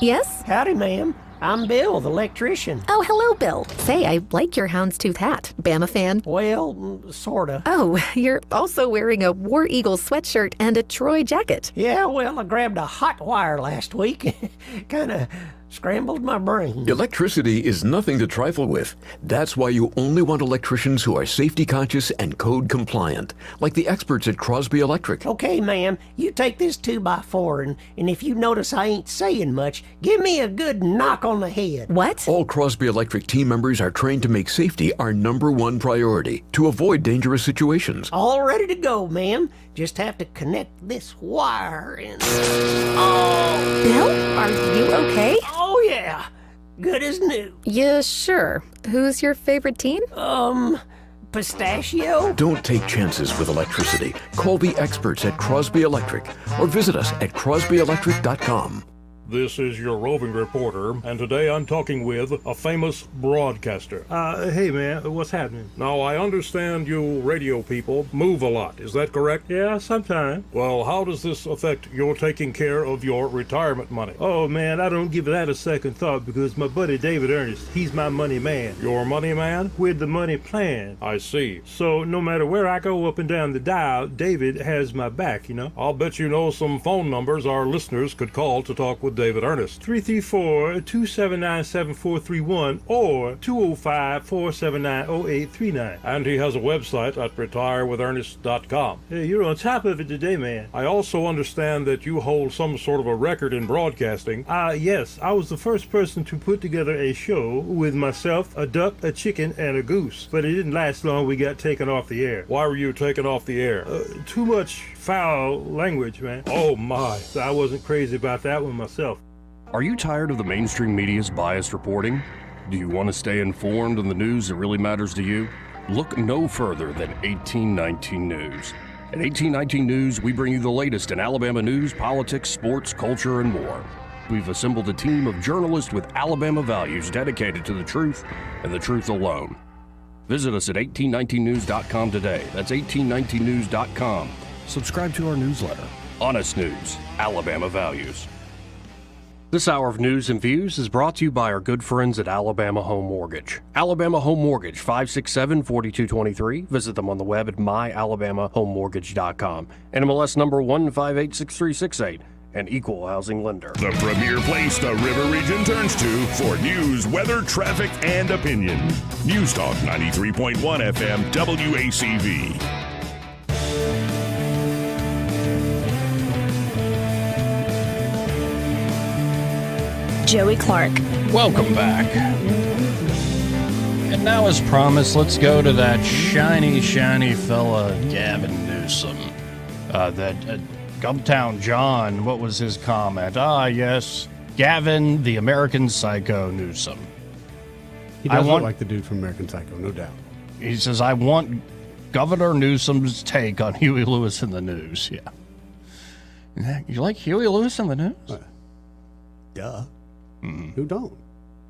Yes? Howdy, ma'am. I'm Bill, the electrician. Oh, hello, Bill. Say, I like your houndstooth hat. Bama fan? Well, sorta. Oh, you're also wearing a War Eagle sweatshirt and a Troy jacket. Yeah, well, I grabbed a hot wire last week. Kinda scrambled my brain. Electricity is nothing to trifle with. That's why you only want electricians who are safety conscious and code compliant, like the experts at Crosby Electric. Okay, ma'am, you take this 2x4, and if you notice I ain't saying much, give me a good knock on the head. What? All Crosby Electric team members are trained to make safety our #1 priority to avoid dangerous situations. All ready to go, ma'am. Just have to connect this wire and... Oh! Bill, are you okay? Oh, yeah. Good as new. Yeah, sure. Who's your favorite team? Pistachio? Don't take chances with electricity. Call the experts at Crosby Electric or visit us at crosbyelectric.com. This is your roving reporter, and today I'm talking with a famous broadcaster. Hey man, what's happening? Now, I understand you radio people move a lot, is that correct? Yeah, sometimes. Well, how does this affect your taking care of your retirement money? Oh man, I don't give that a second thought because my buddy David Ernest, he's my money man. Your money man? With the money plan. I see. So no matter where I go up and down the dial, David has my back, you know? I'll bet you know some phone numbers our listeners could call to talk with David Ernest. 334-279-7431 or 205-479-0839. And he has a website at retirewithernest.com. Hey, you're on top of it today, man. I also understand that you hold some sort of a record in broadcasting. Yes. I was the first person to put together a show with myself, a duck, a chicken, and a goose. But it didn't last long. We got taken off the air. Why were you taken off the air? Too much foul language, man. Oh, my. So I wasn't crazy about that one myself. Are you tired of the mainstream media's biased reporting? Do you want to stay informed on the news that really matters to you? Look no further than 1819 News. At 1819 News, we bring you the latest in Alabama news, politics, sports, culture, and more. We've assembled a team of journalists with Alabama values dedicated to the truth and the truth alone. Visit us at 1819news.com today. That's 1819news.com. Subscribe to our newsletter. Honest News, Alabama Values. This hour of news and views is brought to you by our good friends at Alabama Home Mortgage. Alabama Home Mortgage, 567-4223. Visit them on the web at myalabamahomemortgage.com. NMLS number 1586368. An equal housing lender. The premier place the River Region turns to for news, weather, traffic, and opinion. News Talk 93.1 FM WACV. Joey Clark. Welcome back. And now, as promised, let's go to that shiny, shiny fella, Gavin Newsom. Gumtown John, what was his comment? Yes, Gavin, the American Psycho Newsom. He does look like the dude from American Psycho, no doubt. He says, I want Governor Newsom's take on Huey Lewis in the News. Yeah. You like Huey Lewis in the News? Duh. Who don't?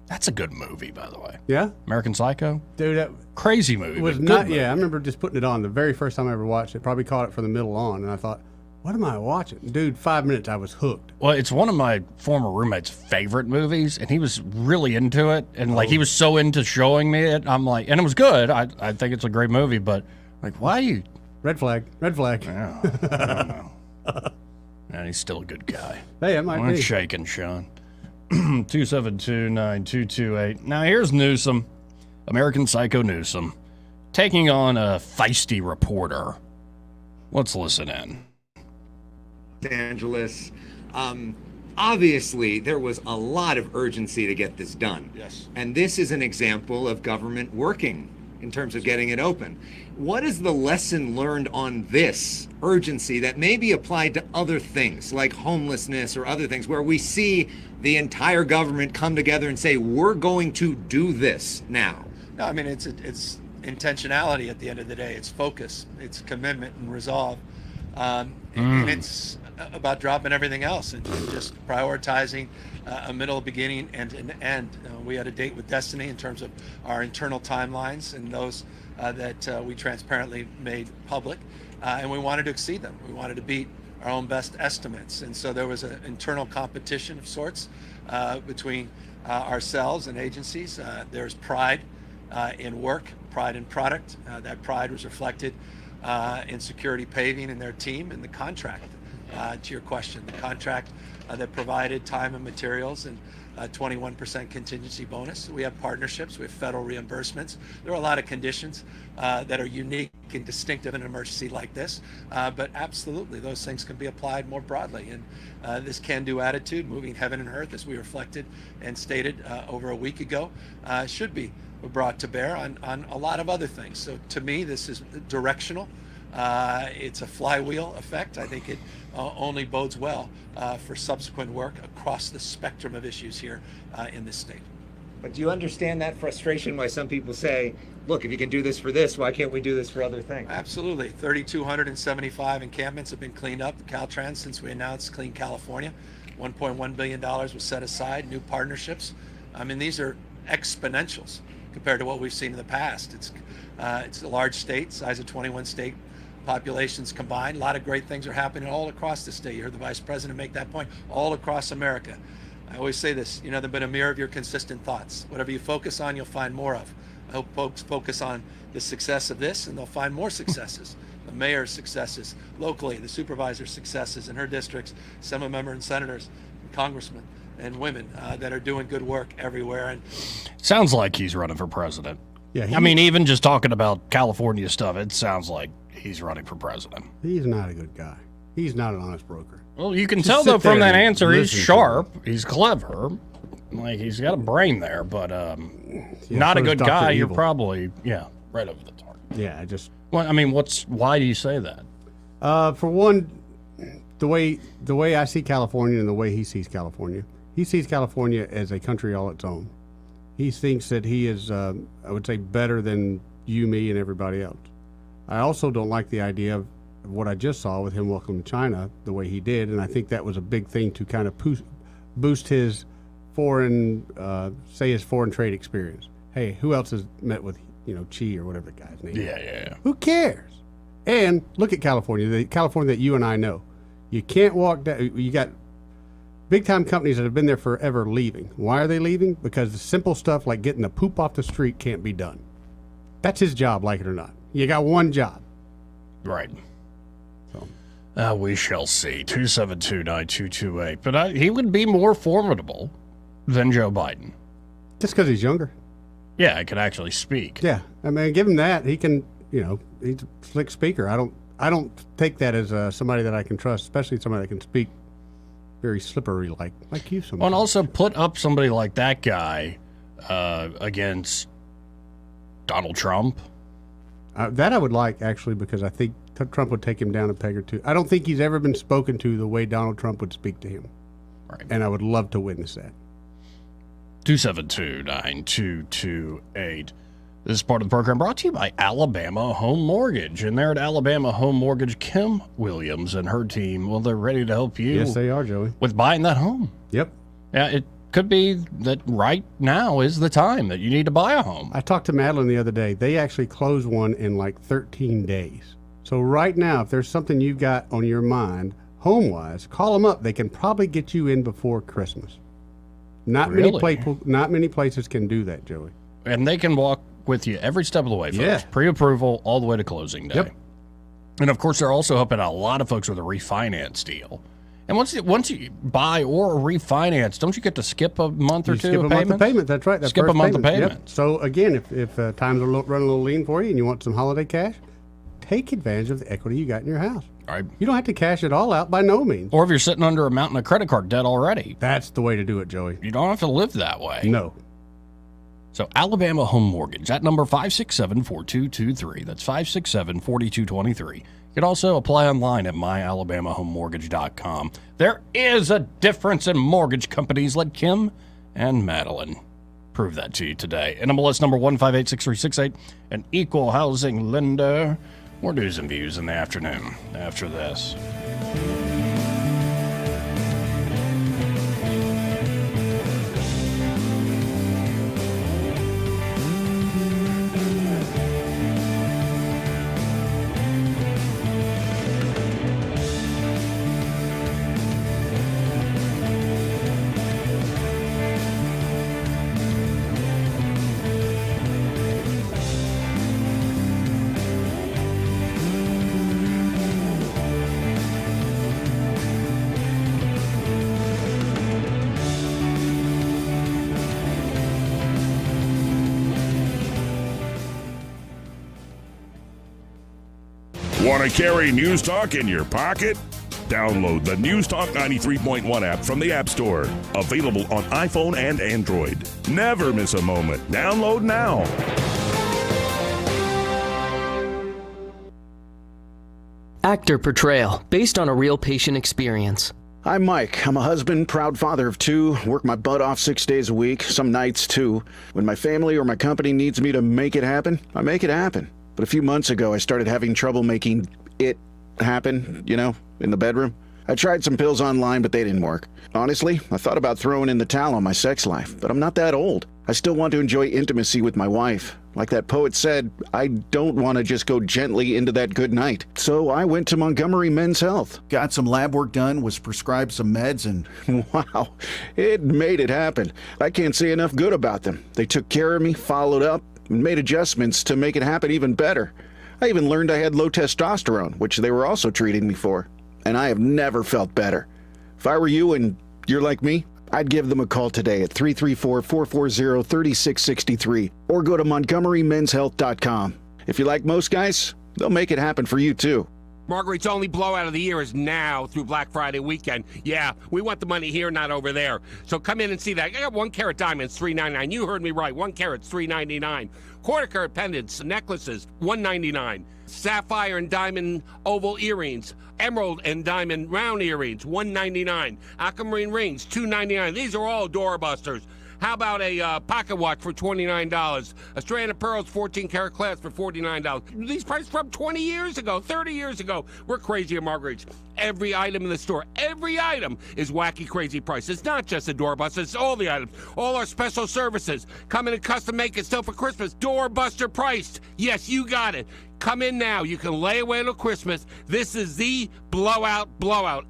That's a good movie, by the way. Yeah? American Psycho? Dude, that crazy movie. was but not. good movie. Yeah, I remember just putting it on the very first time I ever watched it. Probably caught it from the middle on, and I thought, what am I watching? Dude, 5 minutes, I was hooked. Well, it's one of my former roommate's favorite movies, and he was really into it. And, like, he was so into showing me it. I'm like, and it was good. I think it's a great movie, but, like, why you... Red flag. Yeah, I don't know. And he's still a good guy. Hey, it might be. Shaking, Sean. 272-9228. Now, here's Newsom, American Psycho Newsom, taking on a feisty reporter. Let's listen in. Los Angeles. Obviously, there was a lot of urgency to get this done. Yes. And this is an example of government working in terms of getting it open. What is the lesson learned on this urgency that may be applied to other things like homelessness or other things where we see the entire government come together and say, we're going to do this now? No, I mean, it's intentionality at the end of the day. It's focus, it's commitment and resolve. And it's about dropping everything else and just prioritizing a middle, beginning, and an end. We had a date with Destiny in terms of our internal timelines and those that we transparently made public, and we wanted to exceed them. We wanted to beat our own best estimates, and so there was an internal competition of sorts between ourselves and agencies. There's pride in work, pride in product. That pride was reflected in Security Paving and their team and the contract. To your question, the contract that provided time and materials and 21% contingency bonus. We have partnerships, we have federal reimbursements. There are a lot of conditions that are unique and distinctive in an emergency like this, but absolutely those things can be applied more broadly. And this can-do attitude, moving heaven and earth, as we reflected and stated over a week ago, should be brought to bear on a lot of other things. So to me, this is directional. It's a flywheel effect. I think it only bodes well for subsequent work across the spectrum of issues here in this state. But do you understand that frustration why some people say, look, if you can do this for this, why can't we do this for other things? Absolutely. 3,275 encampments have been cleaned up. Caltrans, since we announced Clean California, $1.1 billion was set aside, new partnerships. I mean, these are exponentials compared to what we've seen in the past. It's a large state, size of 21 state populations combined. A lot of great things are happening all across the state. You heard the Vice President make that point, all across America. I always say this, they've been a mirror of your consistent thoughts. Whatever you focus on, you'll find more of. I hope folks focus on the success of this, and they'll find more successes. The mayor's successes locally, the supervisor's successes in her districts, Assembly members and senators, and congressmen and women that are doing good work everywhere. And sounds like he's running for president. Yeah, I mean, even just talking about California stuff, it sounds like he's running for president. He's not a good guy. He's not an honest broker. Well, you can tell, though, from that answer, he's sharp, he's clever, like he's got a brain there, but not a good guy. You're probably, right over the target. Yeah, Well, I mean, why do you say that? For one, the way I see California and the way he sees California as a country all its own. He thinks that he is, I would say, better than you, me, and everybody else. I also don't like the idea of what I just saw with him welcoming China the way he did, and I think that was a big thing to kind of boost his foreign trade experience. Hey, who else has met with, Xi or whatever the guy's name is? Yeah. Who cares? And look at California, the California that you and I know. You can't walk down, you got big-time companies that have been there forever leaving. Why are they leaving? Because the simple stuff like getting the poop off the street can't be done. That's his job, like it or not. You got one job. Right. So. We shall see. 272-9228. But he would be more formidable than Joe Biden. Just because he's younger. Yeah, I could actually speak. Yeah. I mean, give him that. He can, he's a slick speaker. I don't take that as somebody that I can trust, especially somebody that can speak very slippery like you sometimes. Well, and also put up somebody like that guy against Donald Trump. That I would like, actually, because I think Trump would take him down a peg or two. I don't think he's ever been spoken to the way Donald Trump would speak to him. Right. And I would love to witness that. 272-9228. This is part of the program brought to you by Alabama Home Mortgage. And there at Alabama Home Mortgage, Kim Williams and her team, well, they're ready to help you. Yes, they are, Joey. With buying that home. Yep. Yeah, it could be that right now is the time that you need to buy a home. I talked to Madeline the other day. They actually closed one in like 13 days. So right now, if there's something you've got on your mind, home-wise, call them up. They can probably get you in before Christmas. Not many places can do that, Joey. And they can walk with you every step of the way, folks. Yeah. Pre-approval all the way to closing day. Yep. And, of course, they're also helping out a lot of folks with a refinance deal. And once you buy or refinance, don't you get to skip a month or two skip of a payments? month of payment. That's right. That Skip a first month of payment. payments. Yep. So, again, if times are running a little lean for you and you want some holiday cash, take advantage of the equity you got in your house. Right. You don't have to cash it all out by no means. Or if you're sitting under a mountain of credit card debt already. That's the way to do it, Joey. You don't have to live that way. No. So Alabama Home Mortgage, that number 567-4223. That's 567-4223. You can also apply online at myalabamahomemortgage.com. There is a difference in mortgage companies. Let Kim and Madeline prove that to you today. NMLS number 1586368, an equal housing lender. More news and views in the afternoon after this. Want to carry News Talk in your pocket? Download the News Talk 93.1 app from the App Store. Available on iPhone and Android. Never miss a moment. Download now. Actor Portrayal, based on a real patient experience. I'm Mike. I'm a husband, proud father of two, work my butt off 6 days a week, some nights too. When my family or my company needs me to make it happen, I make it happen. But a few months ago, I started having trouble making it happen, in the bedroom. I tried some pills online, but they didn't work. Honestly, I thought about throwing in the towel on my sex life, but I'm not that old. I still want to enjoy intimacy with my wife. Like that poet said, I don't want to just go gently into that good night. So I went to Montgomery Men's Health. Got some lab work done, was prescribed some meds, and wow, it made it happen. I can't say enough good about them. They took care of me, followed up, and made adjustments to make it happen even better. I even learned I had low testosterone, which they were also treating me for. And I have never felt better. If I were you and you're like me, I'd give them a call today at 334-440-3663 or go to montgomerymenshealth.com. If you're like most guys, they'll make it happen for you too. Marguerite's only blowout of the year is now through Black Friday weekend. Yeah, we want the money here, not over there. So come in and see that. I got 1 carat diamonds, $3.99. You heard me right. 1 carat's $3.99. Quarter carat pendants, necklaces, $1.99. Sapphire and diamond oval earrings. Emerald and diamond round earrings, $1.99. Aquamarine rings, $2.99. These are all doorbusters. How about a pocket watch for $29? A strand of pearls, 14 karat clasp for $49. These prices from 20 years ago, 30 years ago. We're crazy at Marguerite's. Every item in the store, every item is wacky, crazy price. It's not just a doorbuster, it's all the items. All our special services. Come in and custom make it still for Christmas. Doorbuster priced. Yes, you got it. Come in now. You can lay away till Christmas. This is the blowout.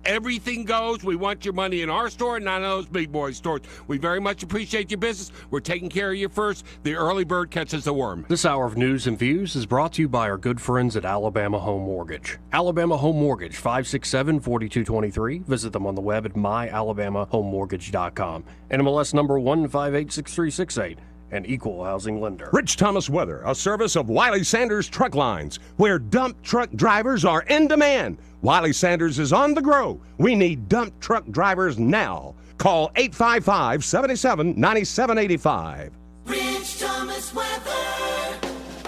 Everything goes. We want your money in our store, not in those big boy stores. We very much appreciate your business. We're taking care of you first. The early bird catches the worm. This hour of news and views is brought to you by our good friends at Alabama Home Mortgage. Alabama Home Mortgage, 567-4223. Visit them on the web at myalabamahomemortgage.com. NMLS number 1586368. An equal housing lender. Rich Thomas Weather, a service of Wiley Sanders Truck Lines, where dump truck drivers are in demand. Wiley Sanders is on the grow. We need dump truck drivers now. Call 855-77-9785. Rich Thomas Weather.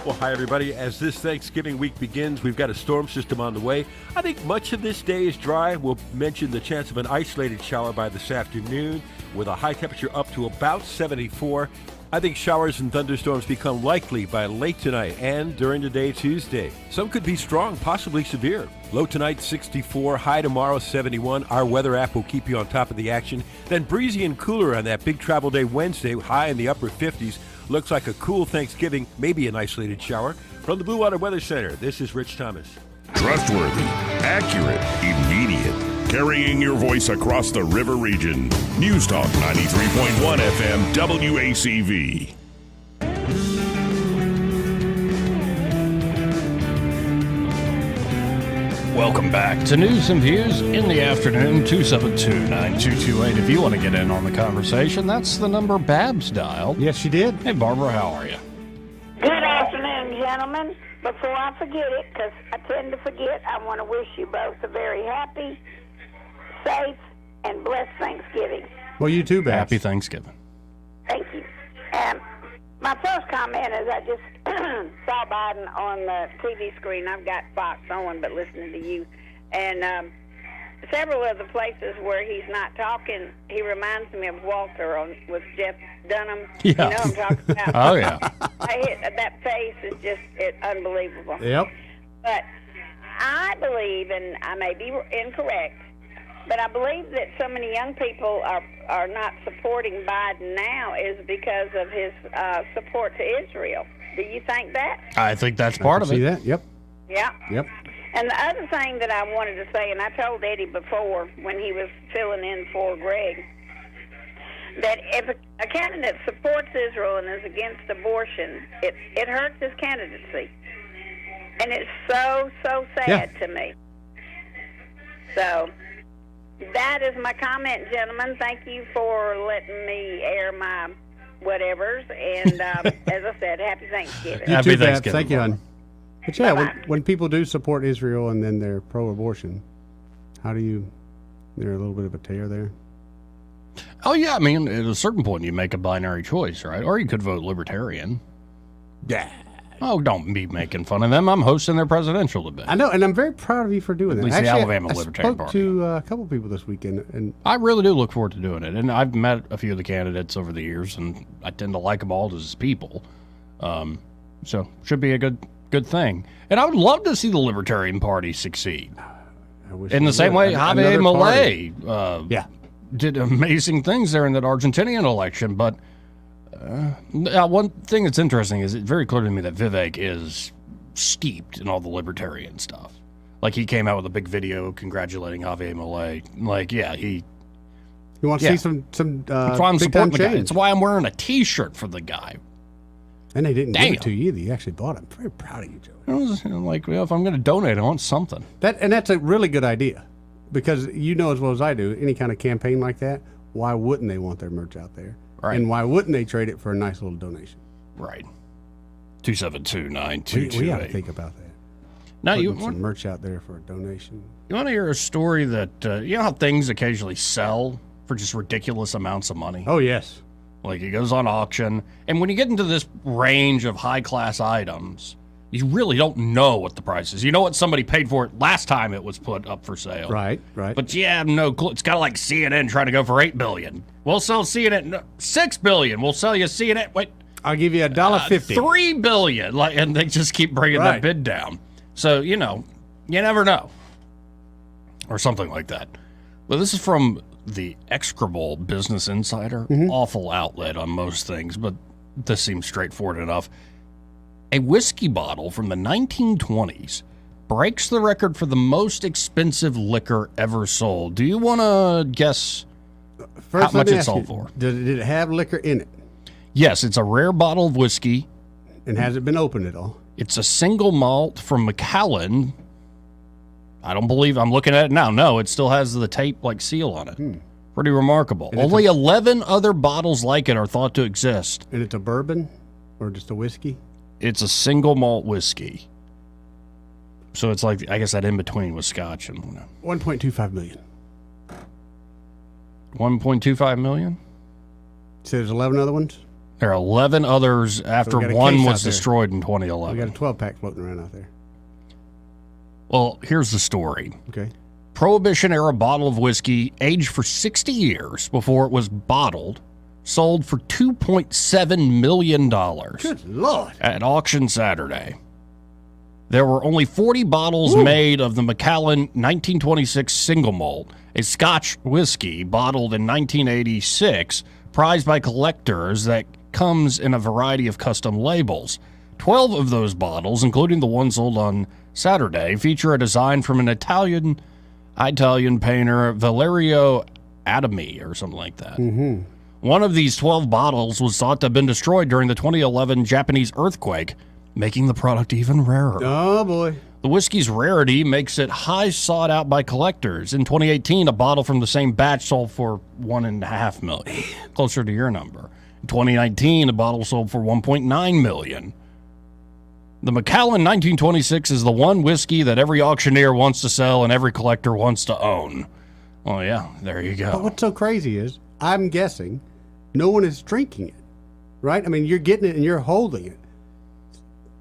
Well, hi, everybody. As this Thanksgiving week begins, we've got a storm system on the way. I think much of this day is dry. We'll mention the chance of an isolated shower by this afternoon with a high temperature up to about 74. I think showers and thunderstorms become likely by late tonight and during the day Tuesday. Some could be strong, possibly severe. Low tonight, 64. High tomorrow, 71. Our weather app will keep you on top of the action. Then breezy and cooler on that big travel day Wednesday, high in the upper 50s. Looks like a cool Thanksgiving, maybe an isolated shower. From the Blue Water Weather Center, this is Rich Thomas. Trustworthy, accurate, immediate. Carrying your voice across the river region. News Talk 93.1 FM WACV. Welcome back to News and Views in the afternoon, 272-9228. If you want to get in on the conversation, that's the number Babs dialed. Yes, she did. Hey, Barbara, how are you? Good afternoon, gentlemen. Before I forget it, because I tend to forget, I want to wish you both a very happy, safe, and blessed Thanksgiving. Well, you too, Babs. Happy Thanksgiving. Thank you. My first comment is I just saw Biden on the TV screen. I've got Fox on, but listening to you. And several of the places where he's not talking, he reminds me of Walter with Jeff Dunham. Yeah. You know what I'm talking about? Oh, yeah. That face is just unbelievable. Yep. But I believe, and I may be incorrect, but I believe that so many young people are not supporting Biden now is because of his support to Israel. Do you think that? I think that's part of it. See that? Yep. Yeah. Yep. And the other thing that I wanted to say, and I told Eddie before when he was filling in for Greg, that if a candidate supports Israel and is against abortion, it hurts his candidacy. And it's so sad to me. So that is my comment, gentlemen. Thank you for letting me air my whatevers. And as I said, happy Thanksgiving. You Happy too, Babs. Thanksgiving, Thank you, Barbara. hon. But yeah, Bye-bye. when people do support Israel and then they're pro-abortion, how do you? There's a little bit of a tear there. Oh, yeah. I mean, at a certain point, you make a binary choice, right? Or you could vote Libertarian. Yeah. Oh, don't be making fun of them. I'm hosting their presidential debate. I know, and I'm very proud of you for doing At that. least the Actually, Alabama I Libertarian spoke Party. to a couple people this weekend, and I really do look forward to doing it. And I've met a few of the candidates over the years, and I tend to like them all as people. So should be a good thing. And I would love to see the Libertarian Party succeed. In the same way, Javier Milei did amazing things there in that Argentinian election. But one thing that's interesting is it's very clear to me that Vivek is steeped in all the libertarian stuff. Like, he came out with a big video congratulating Javier Milei. Like, yeah, he wants to see some that's why I'm big time supporting the guy. change. That's why I'm wearing a T-shirt for the guy. And they didn't give Damn. it to you either. You actually bought it. I'm very proud of you, Joey. I was like, well, if I'm going to donate, I want something. That's a really good idea, because you know as well as I do, any kind of campaign like that, why wouldn't they want their merch out there? Right. And why wouldn't they trade it for a nice little donation? Right. 272-9228. We ought to think about that. Now, Putting you some want, merch out there for a donation. you want to hear a story that, you know how things occasionally sell for just ridiculous amounts of money? Oh, yes. Like, it goes on auction. And when you get into this range of high-class items, you really don't know what the price is. You know what somebody paid for it last time it was put up for sale. Right. But you have no clue. It's kind of like CNN trying to go for $8 billion. We'll sell CNN $6 billion. We'll sell you CNN. Wait, I'll give you $1.50. $3 billion. Like, and they just keep bringing that bid down. So, you know, you never know. Or something like that. But this is from the execrable Business Insider. Awful outlet on most things, but this seems straightforward enough. A whiskey bottle from the 1920s breaks the record for the most expensive liquor ever sold. Do you want to guess First, how let much me it ask sold you, for? Did it have liquor in it? Yes, it's a rare bottle of whiskey. And has it been opened at all? It's a single malt from Macallan. I don't believe I'm looking at it now. No, it still has the tape like seal on it. Pretty remarkable. And Only 11 other bottles like it are thought to exist. And it's a bourbon or just a whiskey? It's a single malt whiskey. So it's like, I guess that in between was Scotch and 1.25 million. 1.25 million? So there's 11 other ones? There are 11 others after we got a one case out was there. destroyed in We 2011. got a 12-pack floating around out there. Well, here's the story. Okay. Prohibition-era bottle of whiskey, aged for 60 years before it was bottled, sold for $2.7 million. Good Lord. At auction Saturday. There were only 40 bottles made of the Macallan 1926 single malt, a Scotch whiskey bottled in 1986, prized by collectors that comes in a variety of custom labels. 12 of those bottles, including the one sold on Saturday, feature a design from an Italian painter, Valerio Adami, or something like that. Mm-hmm. One of these 12 bottles was thought to have been destroyed during the 2011 Japanese earthquake, making the product even rarer. Oh, boy. The whiskey's rarity makes it high sought out by collectors. In 2018, a bottle from the same batch sold for $1.5 million, closer to your number. In 2019, a bottle sold for $1.9 million. The Macallan 1926 is the one whiskey that every auctioneer wants to sell and every collector wants to own. Oh, yeah, there you go. But what's so crazy is, I'm guessing, no one is drinking it, right? I mean, you're getting it and you're holding it.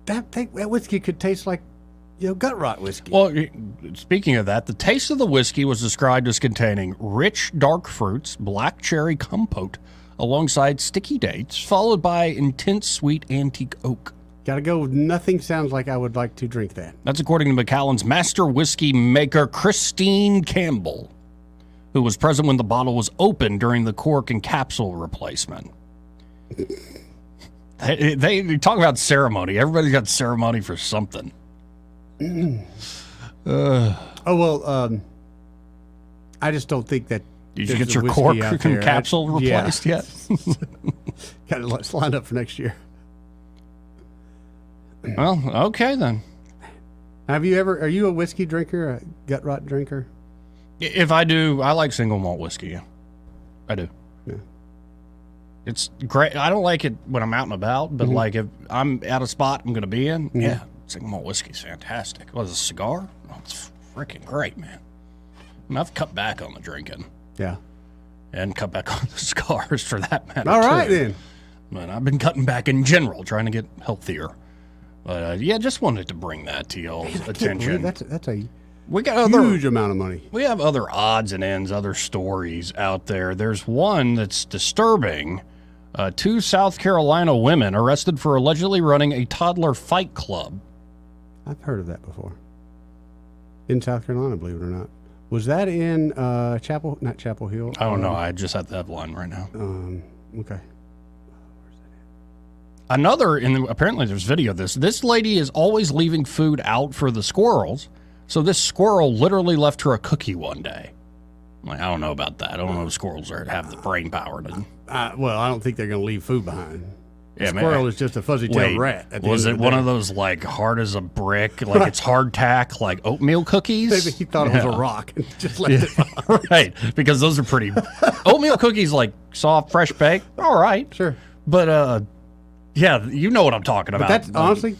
That whiskey could taste like, gut rot whiskey. Well, speaking of that, the taste of the whiskey was described as containing rich, dark fruits, black cherry compote, alongside sticky dates, followed by intense, sweet antique oak. Gotta go with nothing sounds like I would like to drink that. That's according to Macallan's master whiskey maker, Christine Campbell, who was present when the bottle was opened during the cork and capsule replacement. They talk about ceremony. Everybody's got ceremony for something. I just don't think that. Did you get your cork and capsule replaced yet? Got it lined up for next year. Well, okay then. Are you a whiskey drinker, a gut rot drinker? If I do, I like single malt whiskey. Yeah. I do. Yeah. It's great. I don't like it when I'm out and about, but like if I'm at a spot I'm going to be in, yeah, single malt whiskey's fantastic. Well, a cigar? Oh, it's freaking great, man. I mean, I've cut back on the drinking. Yeah. And cut back on the cigars for that matter. All right, then. But I've been cutting back in general, trying to get healthier. But yeah, just wanted to bring that to y'all's attention. That's a we got huge amount of money. We have other odds and ends, other stories out there. There's one that's disturbing. 2 South Carolina women arrested for allegedly running a toddler fight club. I've heard of that before. In South Carolina, believe it or not. Was that in not Chapel Hill? I don't know. I just had the headline right now. Okay. Apparently there's video of this. This lady is always leaving food out for the squirrels. So this squirrel literally left her a cookie one day. Like, I don't know about that. I don't know if squirrels have the brain power to. Well, I don't think they're going to leave food behind. Yeah, squirrel is just a fuzzy-tailed rat. Was it one of those like hard as a brick, like it's hardtack, like oatmeal cookies? Maybe he thought it was a rock and just left it behind. Right, because those are pretty. Oatmeal cookies, like soft, fresh baked, all right. Sure. But yeah, you know what I'm talking about. But that's honestly,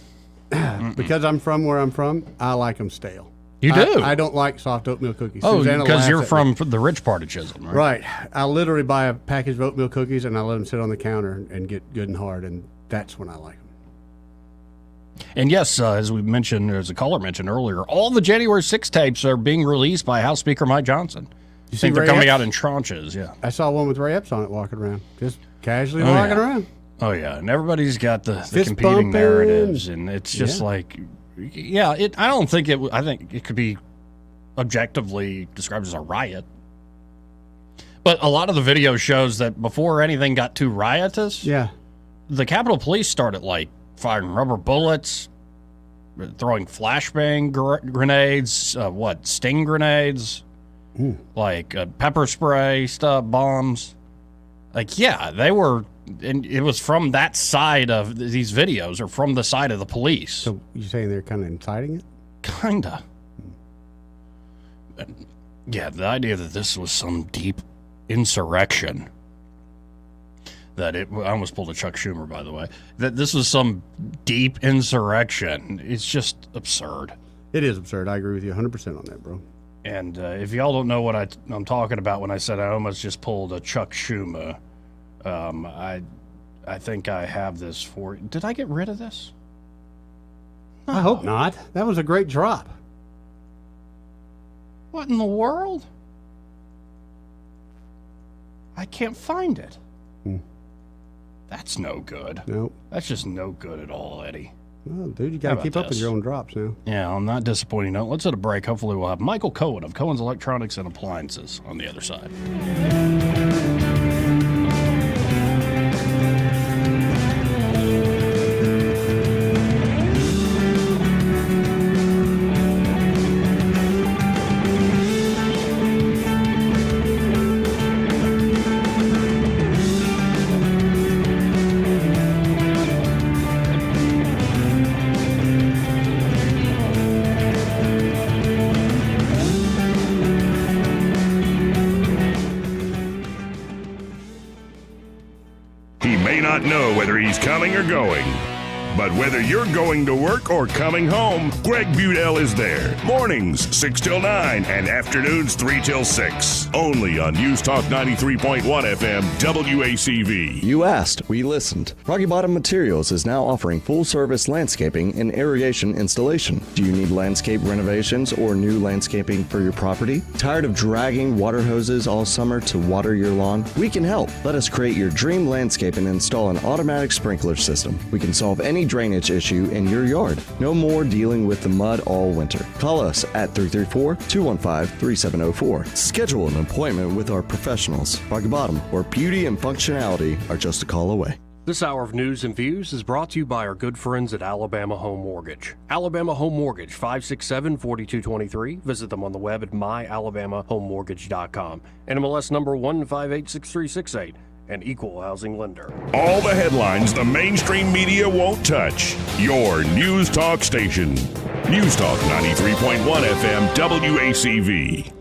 because I'm from where I'm from, I like them stale. You do? I don't like soft oatmeal cookies. Oh, Susanna because you're laughs at me. from the rich part of Chisholm, right? Right. I literally buy a package of oatmeal cookies and I let them sit on the counter and get good and hard, and that's when I like them. And yes, as we mentioned, as a caller mentioned earlier, all the January 6 tapes are being released by House Speaker Mike Johnson. I think they're coming out in tranches, yeah. I saw one with Ray Epps on it walking around, just casually walking around. Oh, yeah, and everybody's got the competing bumping. narratives, and it's just like, yeah, I don't think I think it could be objectively described as a riot. But a lot of the video shows that before anything got too riotous, the Capitol Police started like firing rubber bullets, throwing flashbang grenades, sting grenades, like pepper spray stuff, bombs. Like, yeah, they were, and it was from that side of these videos, or from the side of the police. So you're saying they're kind of inciting it? Kinda. Yeah, the idea that this was some deep insurrection, I almost pulled a Chuck Schumer, by the way, that this was some deep insurrection, it's just absurd. It is absurd. I agree with you 100% on that, bro. And if y'all don't know what I'm talking about when I said I almost just pulled a Chuck Schumer, I think I have this for... Did I get rid of this? I hope not. That was a great drop. What in the world? I can't find it. That's no good. Nope. That's just no good at all, Eddie. Well, dude, you got to keep up with your own drops now. Yeah, on that disappointing note, let's hit a break. Hopefully we'll have Michael Cohen of Cohen's Electronics and Appliances on the other side. may not know whether he's coming or going. But whether you're going to work or coming home, Greg Budell is there. Mornings, 6 till 9, and afternoons, 3 till 6. Only on News Talk 93.1 FM, WACV. You asked, we listened. Rocky Bottom Materials is now offering full-service landscaping and irrigation installation. Do you need landscape renovations or new landscaping for your property? Tired of dragging water hoses all summer to water your lawn? We can help. Let us create your dream landscape and install an automatic sprinkler system. We can solve any drainage issue in your yard. No more dealing with the mud all winter. Call us at 334-215-3704. Schedule an appointment with our professionals. Rocky Bottom, where beauty and functionality are just a call away. This hour of news and views is brought to you by our good friends at Alabama Home Mortgage. Alabama Home Mortgage, 567-4223. Visit them on the web at myalabamahomemortgage.com. NMLS number 1586368. An equal housing lender. All the headlines the mainstream media won't touch. Your News Talk station. News Talk 93.1 FM, WACV.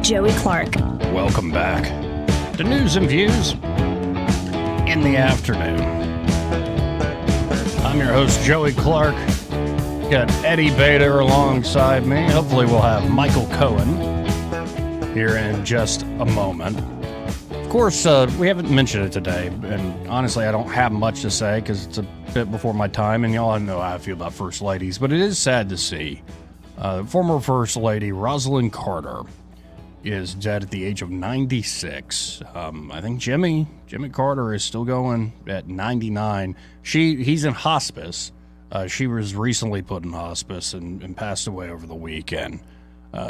Joey Clark. Welcome back to News and Views in the afternoon. I'm your host, Joey Clark. Got Eddie Bader alongside me. Hopefully we'll have Michael Cohen here in just a moment. Of course, we haven't mentioned it today, and honestly, I don't have much to say because it's a bit before my time, and y'all know how I feel about First Ladies, but it is sad to see former First Lady Rosalind Carter is dead at the age of 96. I think Jimmy Carter is still going at 99. He's in hospice. She was recently put in hospice and passed away over the weekend.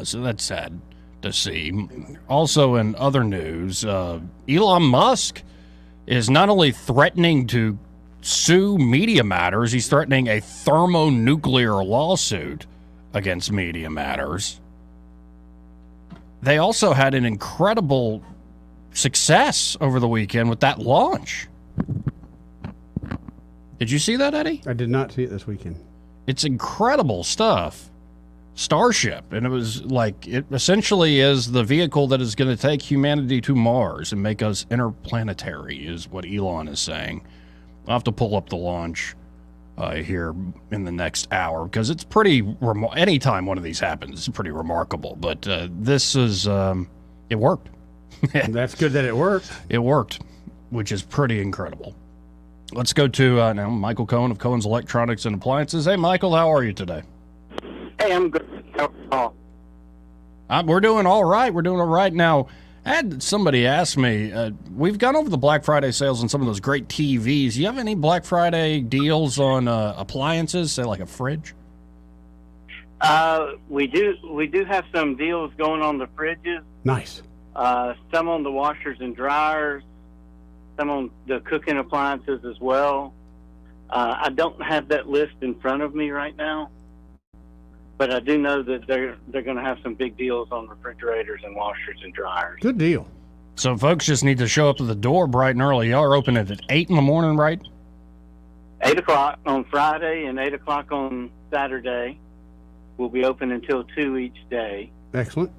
So that's sad to see. Also in other news, Elon Musk is not only threatening to sue Media Matters, he's threatening a thermonuclear lawsuit against Media Matters. They also had an incredible success over the weekend with that launch. Did you see that, Eddie? I did not see it this weekend. It's incredible stuff. Starship, and it was like, it essentially is the vehicle that is going to take humanity to Mars and make us interplanetary, is what Elon is saying. I'll have to pull up the launch here in the next hour, because it's pretty anytime one of these happens, it's pretty remarkable. But this is it worked. That's good that it worked. It worked, which is pretty incredible. Let's go to now Michael Cohen of Cohen's Electronics and Appliances. Hey, Michael, how are you today? Hey, I'm good. We're doing all right. We're doing all right. Now, I had somebody ask me, we've gone over the Black Friday sales on some of those great TVs. Do you have any Black Friday deals on appliances, say like a fridge? We do have some deals going on the fridges. Nice. Some on the washers and dryers, some on the cooking appliances as well. I don't have that list in front of me right now, but I do know that they're going to have some big deals on refrigerators and washers and dryers. Good deal. So folks just need to show up to the door bright and early. Y'all are open at 8 in the morning, right? 8 o'clock on Friday and 8 o'clock on Saturday. We'll be open until 2 each day. Excellent.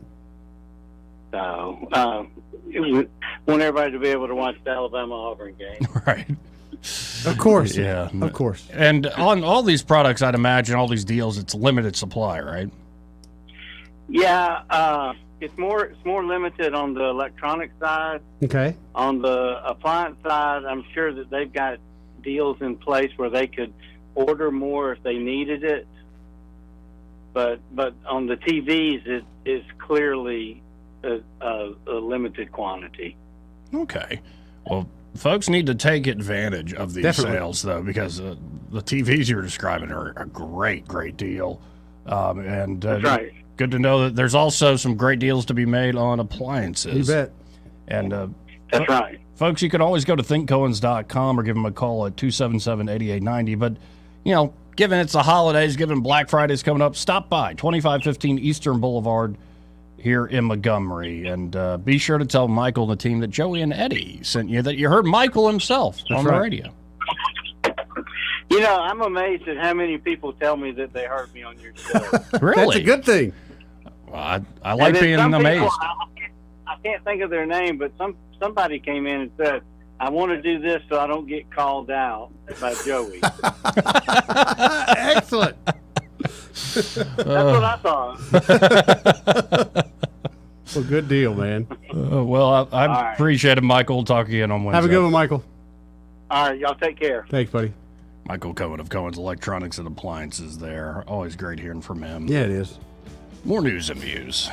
So we want everybody to be able to watch the Alabama-Auburn game. Right. Of course. Yeah. Of course. And on all these products, I'd imagine, all these deals, it's limited supply, right? Yeah. It's more limited on the electronic side. Okay. On the appliance side, I'm sure that they've got deals in place where they could order more if they needed it. But on the TVs, it is clearly a limited quantity. Okay. Well, folks need to take advantage of these sales, though, because the TVs you're describing are a great, great deal. And That's right. Good to know that there's also some great deals to be made on appliances. You bet. And That's right. Folks, you can always go to thinkcohens.com or give them a call at 277-8890. But, you know, given it's the holidays, given Black Friday's coming up, stop by 2515 Eastern Boulevard here in Montgomery. And be sure to tell Michael and the team that Joey and Eddie sent you, that you heard Michael himself on the radio. You know, I'm amazed at how many people tell me that they heard me on your show. Really? That's a good thing. Well, I like being amazed. I can't think of their name, but somebody came in and said, I want to do this so I don't get called out by Joey. Excellent. That's what I thought. Well, good deal, man. Well, I right. appreciate it, Michael. We'll talk again on Wednesday. Have a good one, Michael. All right, y'all take care. Thanks, buddy. Michael Cohen of Cohen's Electronics and Appliances there. Always great hearing from him. Yeah, it is. More news and views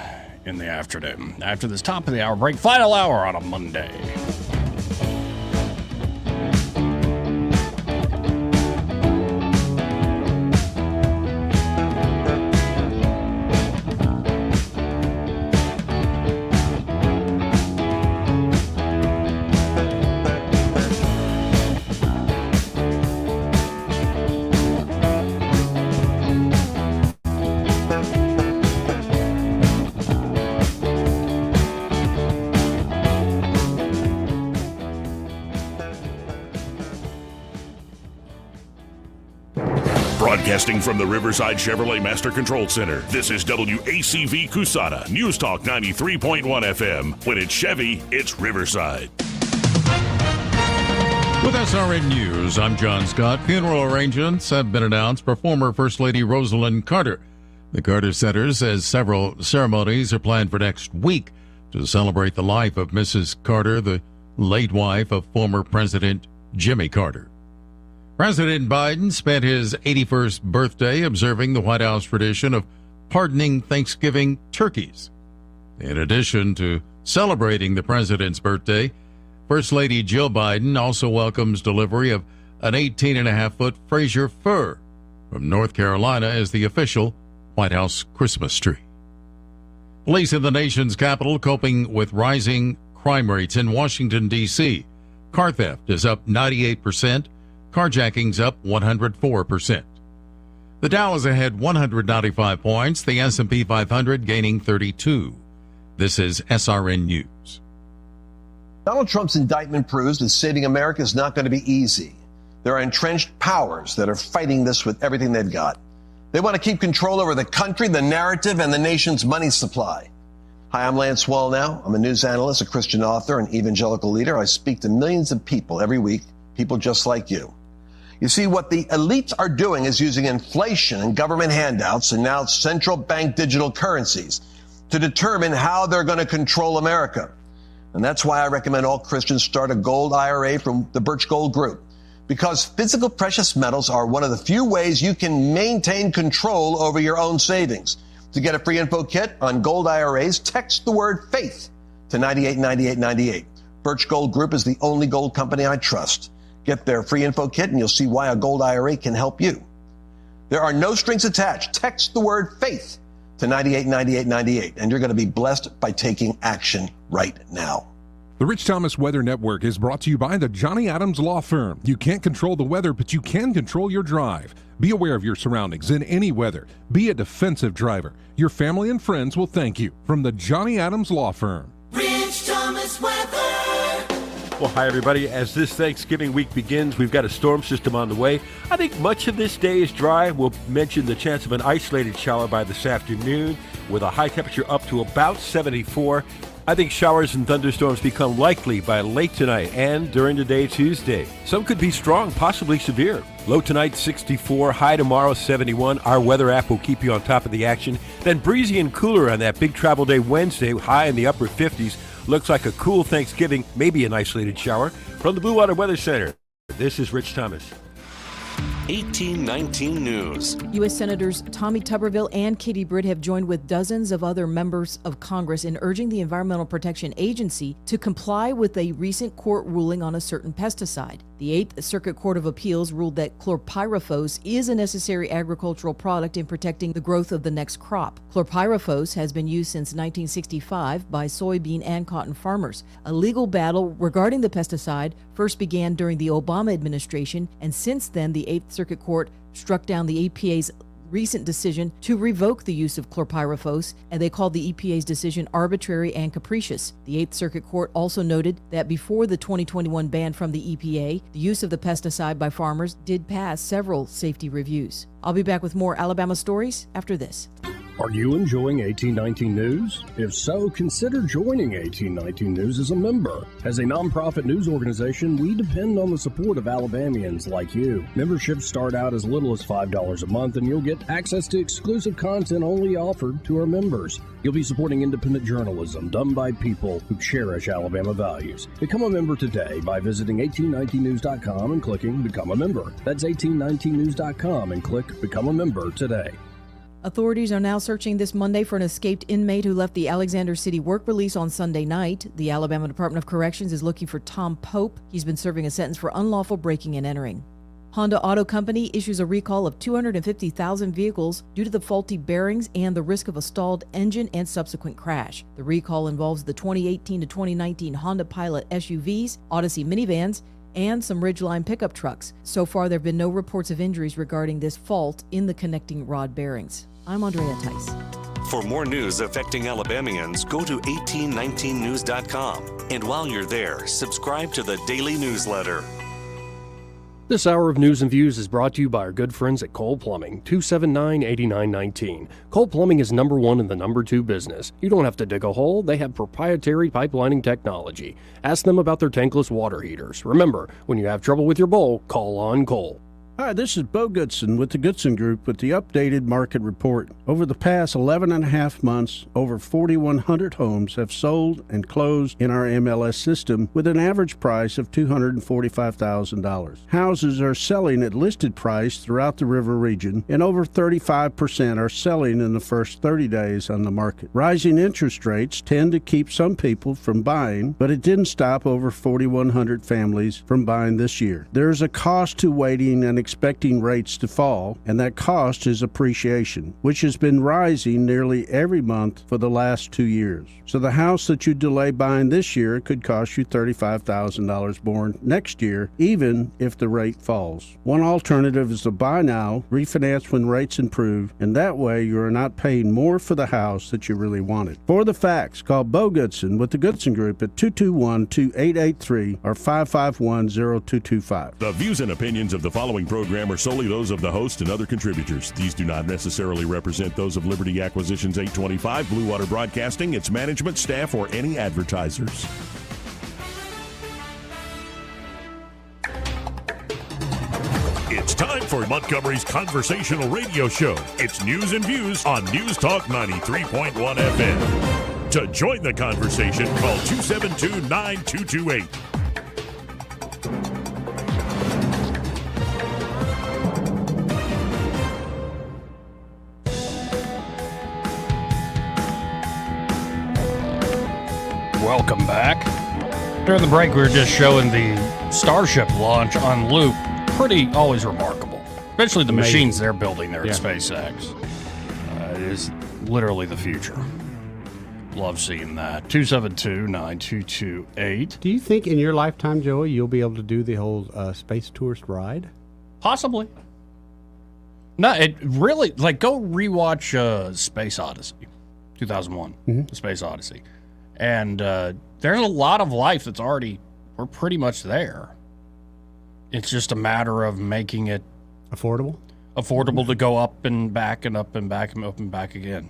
in the afternoon. After this top of the hour break, final hour on a Monday. Broadcasting from the Riverside Chevrolet Master Control Center, this is WACV Cusada, News Talk 93.1 FM. When it's Chevy, it's Riverside. With SRN News, I'm John Scott. Funeral arrangements have been announced for former First Lady Rosalind Carter. The Carter Center says several ceremonies are planned for next week to celebrate the life of Mrs. Carter, the late wife of former President Jimmy Carter. President Biden spent his 81st birthday observing the White House tradition of pardoning Thanksgiving turkeys. In addition to celebrating the president's birthday, First Lady Jill Biden also welcomes delivery of an 18.5-foot Fraser fir from North Carolina as the official White House Christmas tree. Police in the nation's capital coping with rising crime rates in Washington, D.C. Car theft is up 98%. Carjacking's up 104%. The Dow is ahead 195 points, the S&P 500 gaining 32. This is SRN News. Donald Trump's indictment proves that saving America is not going to be easy. There are entrenched powers that are fighting this with everything they've got. They want to keep control over the country, the narrative, and the nation's money supply. Hi, I'm Lance Wallnau. I'm a news analyst, a Christian author, an evangelical leader. I speak to millions of people every week, people just like you. You see, what the elites are doing is using inflation and government handouts and now central bank digital currencies to determine how they're going to control America. And that's why I recommend all Christians start a gold IRA from the Birch Gold Group. Because physical precious metals are one of the few ways you can maintain control over your own savings. To get a free info kit on gold IRAs, text the word FAITH to 989898. Birch Gold Group is the only gold company I trust. Get their free info kit and you'll see why a gold IRA can help you. There are no strings attached. Text the word FAITH to 989898 and you're going to be blessed by taking action right now. The Rich Thomas Weather Network is brought to you by the Johnny Adams Law Firm. You can't control the weather, but you can control your drive. Be aware of your surroundings in any weather. Be a defensive driver. Your family and friends will thank you. From the Johnny Adams Law Firm. Rich Thomas Weather. Well, hi, everybody. As this Thanksgiving week begins, we've got a storm system on the way. I think much of this day is dry. We'll mention the chance of an isolated shower by this afternoon with a high temperature up to about 74. I think showers and thunderstorms become likely by late tonight and during the day Tuesday. Some could be strong, possibly severe. Low tonight, 64. High tomorrow, 71. Our weather app will keep you on top of the action. Then breezy and cooler on that big travel day Wednesday, high in the upper 50s. Looks like a cool Thanksgiving, maybe an isolated shower. From the Blue Water Weather Center, this is Rich Thomas. 1819 News. U.S. Senators Tommy Tuberville and Katie Britt have joined with dozens of other members of Congress in urging the Environmental Protection Agency to comply with a recent court ruling on a certain pesticide. The 8th Circuit Court of Appeals ruled that chlorpyrifos is a necessary agricultural product in protecting the growth of the next crop. Chlorpyrifos has been used since 1965 by soybean and cotton farmers. A legal battle regarding the pesticide first began during the Obama administration, and since then the 8th Circuit Court struck down the EPA's recent decision to revoke the use of chlorpyrifos, and they called the EPA's decision arbitrary and capricious. The Eighth Circuit Court also noted that before the 2021 ban from the EPA, the use of the pesticide by farmers did pass several safety reviews. I'll be back with more Alabama stories after this. Are you enjoying 1819 News? If so, consider joining 1819 News as a member. As a nonprofit news organization, we depend on the support of Alabamians like you. Memberships start out as little as $5 a month, and you'll get access to exclusive content only offered to our members. You'll be supporting independent journalism done by people who cherish Alabama values. Become a member today by visiting 1819news.com and clicking Become a Member. That's 1819news.com and click Become a Member today. Authorities are now searching this Monday for an escaped inmate who left the Alexander City work release on Sunday night. The Alabama Department of Corrections is looking for Tom Pope. He's been serving a sentence for unlawful breaking and entering. Honda Auto Company issues a recall of 250,000 vehicles due to the faulty bearings and the risk of a stalled engine and subsequent crash. The recall involves the 2018 to 2019 Honda Pilot SUVs, Odyssey minivans, and some Ridgeline pickup trucks. So far, there have been no reports of injuries regarding this fault in the connecting rod bearings. I'm Andrea Tice. For more news affecting Alabamians, go to 1819news.com. And while you're there, subscribe to the daily newsletter. This hour of news and views is brought to you by our good friends at Cole Plumbing, 279-8919. Cole Plumbing is number one in the number two business. You don't have to dig a hole. They have proprietary pipelining technology. Ask them about their tankless water heaters. Remember, when you have trouble with your bowl, call on Cole. Hi, this is Bo Goodson with the Goodson Group with the updated market report. Over the past 11 and a half months, over 4,100 homes have sold and closed in our MLS system with an average price of $245,000. Houses are selling at listed price throughout the river region, and over 35% are selling in the first 30 days on the market. Rising interest rates tend to keep some people from buying, but it didn't stop over 4,100 families from buying this year. There is a cost to waiting and expecting rates to fall, and that cost is appreciation, which has been rising nearly every month for the last 2 years. So the house that you delay buying this year could cost you $35,000 more next year, even if the rate falls. One alternative is to buy now, refinance when rates improve, and that way you are not paying more for the house that you really wanted. For the facts, call Bo Goodson with the Goodson Group at 221-2883 or 551-0225. The views and opinions of the following program are solely those of the host and other contributors. These do not necessarily represent those of Liberty Acquisitions 825, Blue Water Broadcasting, its management, staff, or any advertisers. It's time for Montgomery's conversational radio show. It's News and Views on News Talk 93.1 FM. To join the conversation, call 272-9228. Welcome back. During the break, we were just showing the Starship launch on loop. Pretty always remarkable, especially the machines they're building there at SpaceX. It is literally the future. Love seeing that. 272-9228. Do you think in your lifetime, Joey, you'll be able to do the whole space tourist ride? Possibly. No, it really, like, go rewatch Space Odyssey, 2001, The Space Odyssey. And there's a lot of life that's already, we're pretty much there. It's just a matter of making it affordable to go up and back and up and back and up and back again.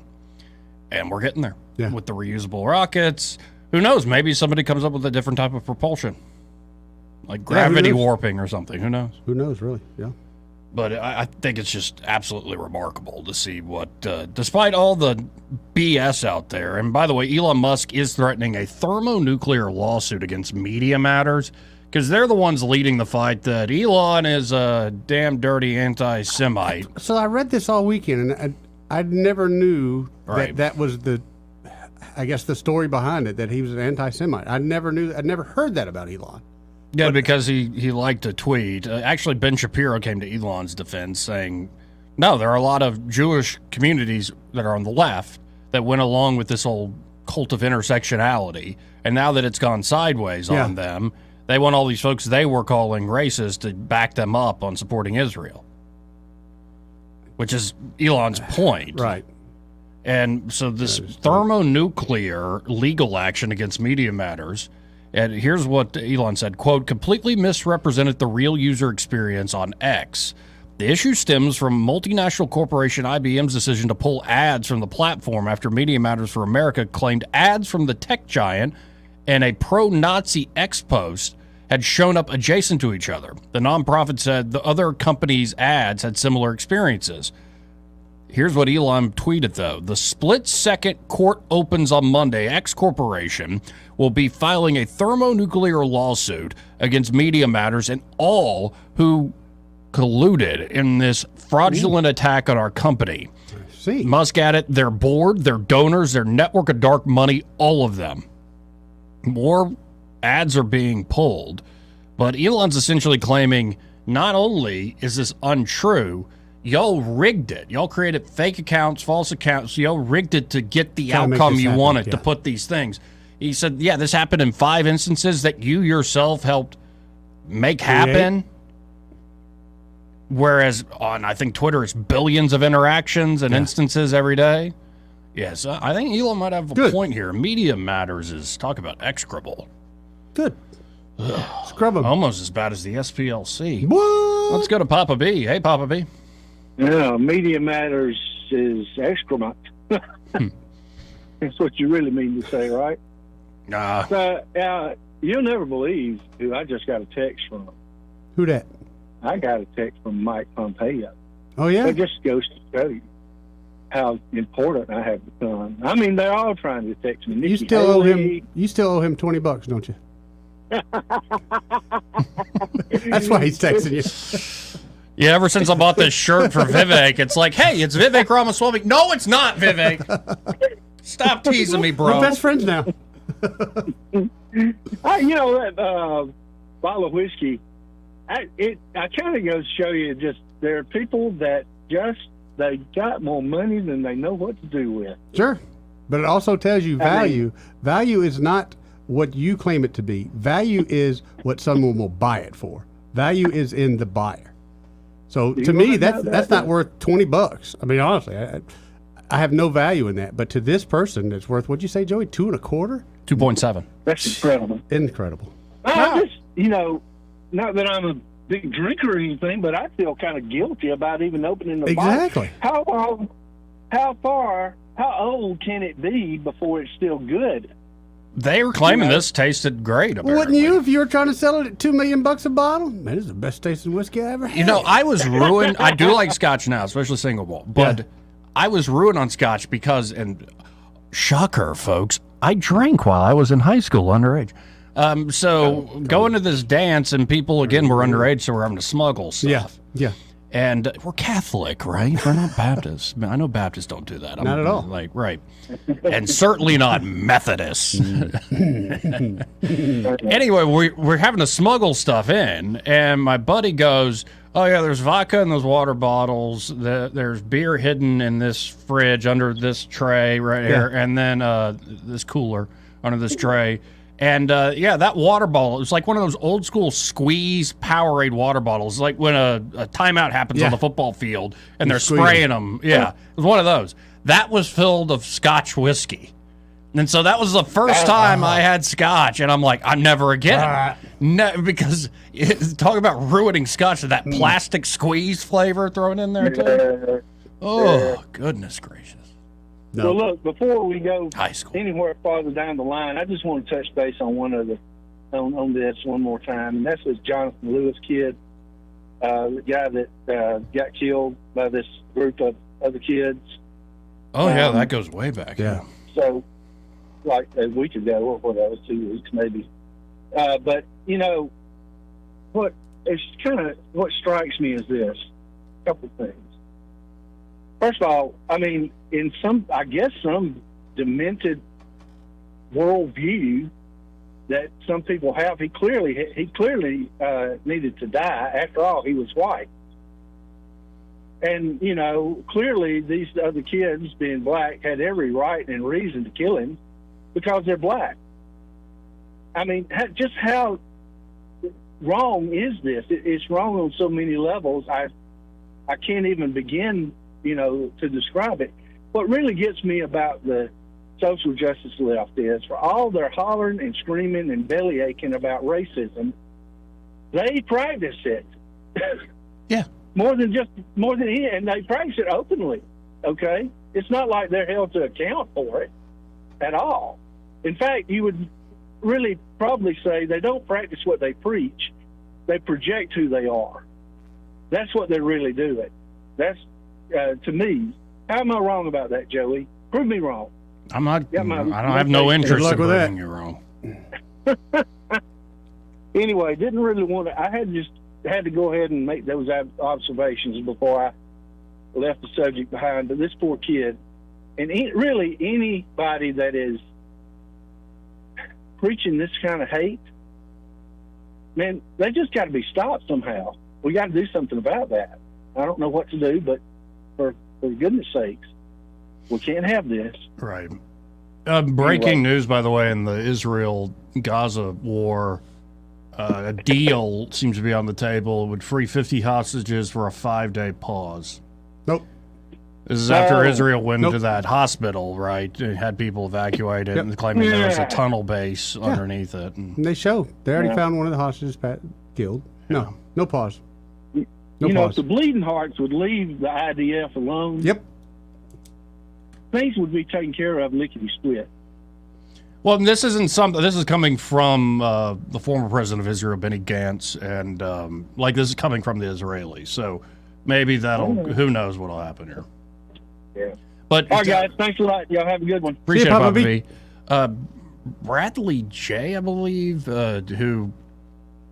And we're getting there with the reusable rockets. Who knows? Maybe somebody comes up with a different type of propulsion, like gravity warping or something. Who knows? Who knows, really? Yeah. But I think it's just absolutely remarkable to see what, despite all the BS out there, and by the way, Elon Musk is threatening a thermonuclear lawsuit against Media Matters, because they're the ones leading the fight that Elon is a damn dirty anti-Semite. So I read this all weekend, and I never knew that was the story behind it, that he was an anti-Semite. I'd never heard that about Elon. Yeah, because he liked to tweet. Actually, Ben Shapiro came to Elon's defense saying, no, there are a lot of Jewish communities that are on the left that went along with this whole cult of intersectionality. And now that it's gone sideways on them, they want all these folks they were calling racist to back them up on supporting Israel. which is Elon's point. Right. And so this thermonuclear legal action against Media Matters, and here's what Elon said, quote, completely misrepresented the real user experience on X. The issue stems from multinational corporation IBM's decision to pull ads from the platform after Media Matters for America claimed ads from the tech giant and a pro-Nazi X post had shown up adjacent to each other. The nonprofit said the other companies' ads had similar experiences. Here's what Elon tweeted, though. The split-second court opens on Monday. X Corporation will be filing a thermonuclear lawsuit against Media Matters and all who colluded in this fraudulent attack on our company. See. Musk added their board, their donors, their network of dark money, all of them. More ads are being pulled, but Elon's essentially claiming not only is this untrue, y'all rigged it. Y'all created fake accounts, false accounts. Y'all rigged it to get the outcome you wanted to put these things. He said, yeah, this happened in 5 instances that you yourself helped make happen. Whereas on, I think, Twitter, it's billions of interactions and instances every day. Yes, I think Elon might have a point here. Media Matters is, talk about execrable. Good. Scrub them. Almost as bad as the SPLC. What? Let's go to Papa B. Hey, Papa B. Yeah, Media Matters is excrement. That's what you really mean to say, right? You'll never believe who I just got a text from. Who that? I got a text from Mike Pompeo. Oh, yeah? It just goes to show you how important I have become. I mean, they're all trying to text me. Nikki You still owe Haley. him. You still owe him $20, don't you? That's why he's texting you. Yeah, ever since I bought this shirt for Vivek, it's like, hey, it's Vivek Ramaswamy. No, it's not Vivek. Stop teasing me, bro. We're best friends now. You know, that bottle of whiskey, I kind of goes to show you just there are people that just, they got more money than they know what to do with. Sure. But it also tells you value. Value is not what you claim it to be. Value is what someone will buy it for. Value is in the buyer. So to me, that's not worth $20. I mean, honestly, I have no value in that. But to this person, it's worth, what'd you say, Joey? 2.25? 2.7. That's incredible. Incredible. I just, you know, not that I'm a big drinker or anything, but I feel kind of guilty about even opening the Exactly. bottle. How old can it be before it's still good? They were claiming this tasted great. Apparently. Wouldn't you if you were trying to sell it at $2 million a bottle? Man, this is the best tasting whiskey I ever had. You know, I was ruined. I do like Scotch now, especially single malt, but I was ruined on Scotch because, and shocker, folks, I drank while I was in high school underage. So going to this dance and people again were underage, so we're having to smuggle stuff. Yeah. And we're Catholic, right? We're not Baptists. I know Baptists don't do that. Not at all. Like, right. And certainly not Methodists. Anyway, we're having to smuggle stuff in, and my buddy goes, oh, yeah, there's vodka in those water bottles. There's beer hidden in this fridge under this tray right here, and then this cooler under this tray. And, that water bottle, it was like one of those old school squeeze Powerade water bottles, like when a timeout happens on the football field and they're spraying them. Yeah, it was one of those. That was filled of Scotch whiskey. And so that was the first time I had Scotch, and I'm like, I'm never again. No, because talk about ruining Scotch, that plastic squeeze flavor thrown in there, too. Oh, goodness gracious. No. So look, before we go anywhere farther down the line, I just want to touch base on on this one more time, and that's this Jonathan Lewis kid, the guy that got killed by this group of other kids. Oh yeah, that goes way back. Yeah. So, like a week ago or whatever, 2 weeks maybe. But you know, what strikes me is this: a couple things. First of all, I mean, in some demented worldview that some people have, he clearly needed to die. After all, he was white. And, you know, clearly these other kids, being black, had every right and reason to kill him because they're black. I mean, just how wrong is this? It's wrong on so many levels. I can't even begin to describe it. What really gets me about the social justice left is, for all their hollering and screaming and belly aching about racism, they practice it. Yeah. More than he, and they practice it openly. Okay, it's not like they're held to account for it at all. In fact, you would really probably say they don't practice what they preach; they project who they are. That's what they're really doing. That's to me. How am I wrong about that, Joey? Prove me wrong. I'm not. I don't have no interest in proving you wrong. Anyway, didn't really want to. I had to go ahead and make those observations before I left the subject behind. But this poor kid, and really anybody that is preaching this kind of hate, man, they just got to be stopped somehow. We got to do something about that. I don't know what to do, but for goodness sakes, we can't have this. Right. Breaking news, by the way, in the Israel-Gaza war, a deal seems to be on the table. It would free 50 hostages for a 5-day pause. Nope. This is after Israel went to that hospital, right? It had people evacuated and claiming there was a tunnel base underneath it. And they already found one of the hostages killed. No pause. No pause. If the bleeding hearts would leave the IDF alone, things would be taken care of lickety-split. Well, this isn't something. This is coming from the former president of Israel, Benny Gantz, and this is coming from the Israelis. So maybe who knows what'll happen here. Yeah. But all right, guys, thanks a lot. Y'all have a good one. Appreciate it, Papa B. Bradley J, I believe, who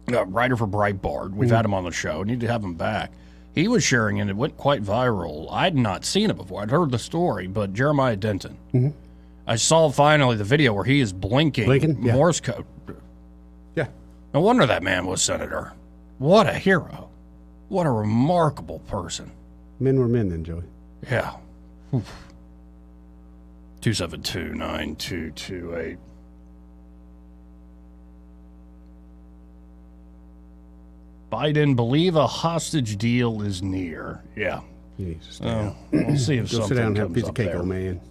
writer for Breitbart. We've had him on the show. Need to have him back. He was sharing it. It went quite viral. I'd not seen it before. I'd heard the story, but Jeremiah Denton. Mm-hmm. I saw finally the video where he is blinking Morse code. Yeah. No wonder that man was senator. What a hero. What a remarkable person. Men were men then, Joey. Yeah. 272-9228. Biden believe a hostage deal is near. Yeah. We'll see if something sit down and have a comes piece of up cake, there. old man.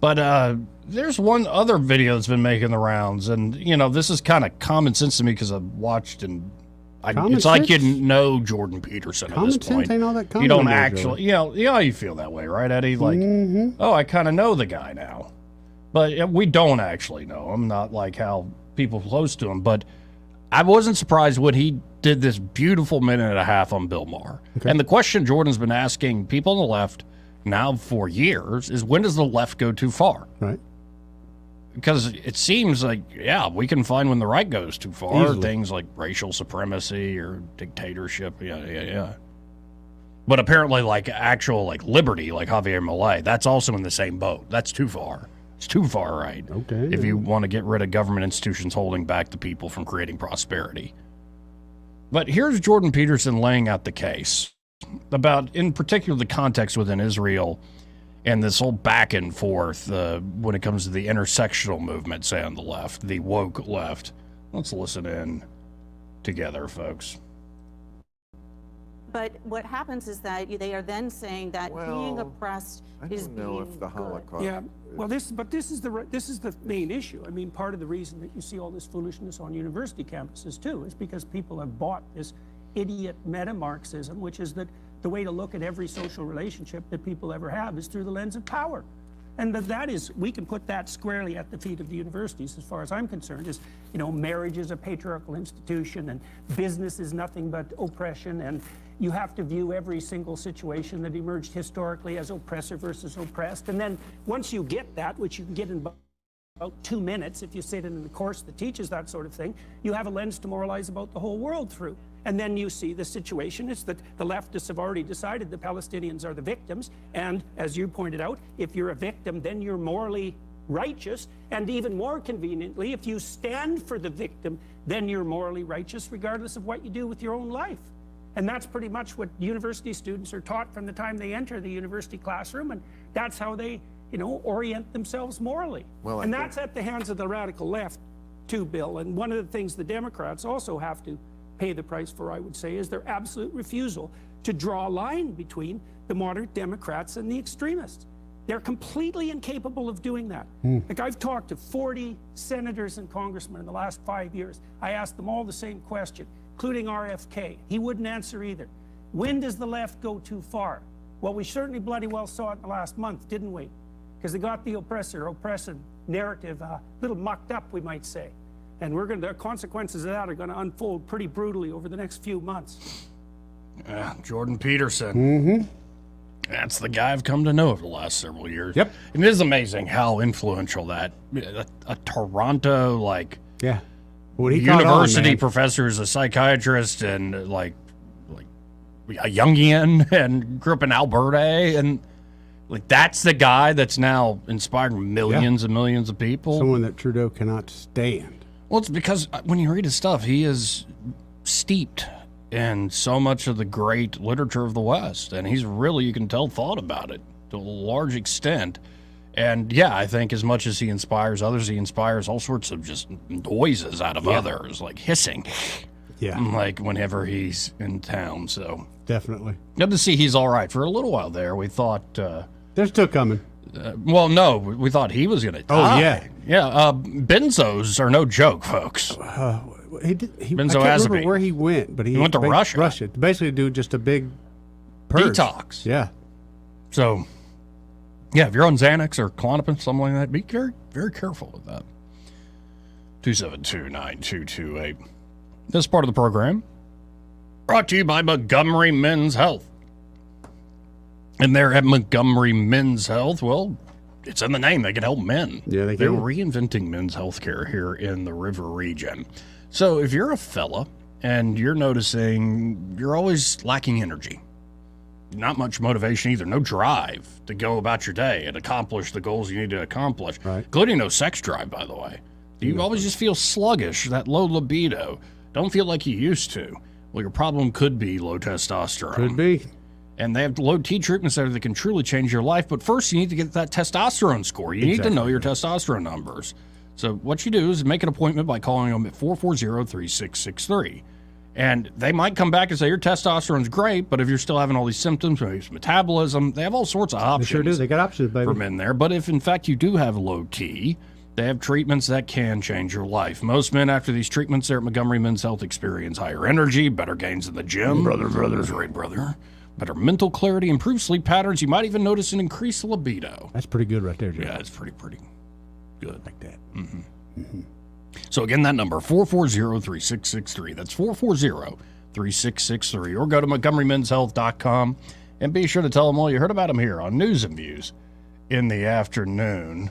But there's one other video that's been making the rounds, and this is kind of common sense to me because I've watched and it's like you know Jordan Peterson at this point. Common sense ain't all that common. You don't anymore, actually, you feel that way, right, Eddie? Like, oh, I kind of know the guy now, but we don't actually know him. Not like how people close to him, but I wasn't surprised when he did this beautiful minute and a half on Bill Maher. Okay. And the question Jordan's been asking people on the left now for years is, when does the left go too far? Right. Because it seems like, we can find when the right goes too far. Easily. Things like racial supremacy or dictatorship. Yeah. But apparently, actual liberty, like Javier Milei, that's also in the same boat. That's too far. It's too far right. Okay. If you want to get rid of government institutions holding back the people from creating prosperity. But here's Jordan Peterson laying out the case about, in particular, the context within Israel and this whole back and forth when it comes to the intersectional movement, say on the left, the woke left. Let's listen in together, folks. But what happens is that they are then saying that being oppressed is being if the Holocaust. Yeah, well, this is the main issue. I mean, part of the reason that you see all this foolishness on university campuses too is because people have bought this idiot meta-Marxism, which is that the way to look at every social relationship that people ever have is through the lens of power. And we can put that squarely at the feet of the universities, as far as I'm concerned, is, marriage is a patriarchal institution and business is nothing but oppression, and you have to view every single situation that emerged historically as oppressor versus oppressed. And then once you get that, which you can get in about 2 minutes if you sit in a course that teaches that sort of thing, you have a lens to moralize about the whole world through. And then you see the situation is that the leftists have already decided the Palestinians are the victims. And as you pointed out, if you're a victim, then you're morally righteous. And even more conveniently, if you stand for the victim, then you're morally righteous, regardless of what you do with your own life. And that's pretty much what university students are taught from the time they enter the university classroom. And that's how they, orient themselves morally. And that's at the hands of the radical left, too, Bill. And one of the things the Democrats also have to pay the price for, I would say, is their absolute refusal to draw a line between the moderate Democrats and the extremists. They're completely incapable of doing that. Like, I've talked to 40 senators and congressmen in the last 5 years. I asked them all the same question, including RFK. He wouldn't answer either. When does the left go too far? Well, we certainly bloody well saw it in the last month, didn't we? Because they got the oppressive narrative a little mucked up, we might say. And the consequences of that are going to unfold pretty brutally over the next few months. Jordan Peterson. Mm-hmm. That's the guy I've come to know over the last several years. Yep. And it is amazing how influential that a Toronto university professor is a psychiatrist and like a Jungian and grew up in Alberta, and like that's the guy that's now inspiring millions and millions of people. Someone that Trudeau cannot stand. Well, it's because when you read his stuff, he is steeped in so much of the great literature of the West, and he's really, you can tell, thought about it to a large extent. And yeah, I think as much as he inspires others, he inspires all sorts of just noises out of others, like hissing. Yeah. Like whenever he's in town. So definitely good to see he's all right. For a little while there, we thought they're still coming. Well, no, we thought he was going to die. Oh yeah, yeah. Benzos are no joke, folks. Benzoazepine. Where he went, but he went to Russia. Russia, basically to do just a big purge. Detox. Yeah. So, yeah, if you're on Xanax or Klonopin, something like that, be very, very careful with that. 272-9228. This part of the program brought to you by Montgomery Men's Health. And they're at Montgomery Men's Health. Well, it's in the name. They can help men. Yeah, they can. They're reinventing men's health care here in the River region. So if you're a fella and you're noticing you're always lacking energy, not much motivation either, no drive to go about your day and accomplish the goals you need to accomplish, including no sex drive, by the way. You always just feel sluggish, that low libido. Don't feel like you used to. Well, your problem could be low testosterone. Could be. And they have low T treatments there that can truly change your life. But first, you need to get that testosterone score. You need to know your testosterone numbers. So what you do is make an appointment by calling them at 440-3663. And they might come back and say, your testosterone's great, but if you're still having all these symptoms, maybe it's metabolism, they have all sorts of options. They sure do. They got options, baby. For men there. But if, in fact, you do have low T, they have treatments that can change your life. Most men, after these treatments there at Montgomery Men's Health, experience higher energy, better gains in the gym. Brother. That's right, brother. Better mental clarity, improved sleep patterns. You might even notice an increased libido. That's pretty good right there, Joe. Yeah, it's pretty good. Like that. Mm-hmm. Mm-hmm. So again, that number, 440-3663. That's 440-3663. Or go to MontgomeryMen'sHealth.com and be sure to tell them all you heard about them here on News and Views in the afternoon.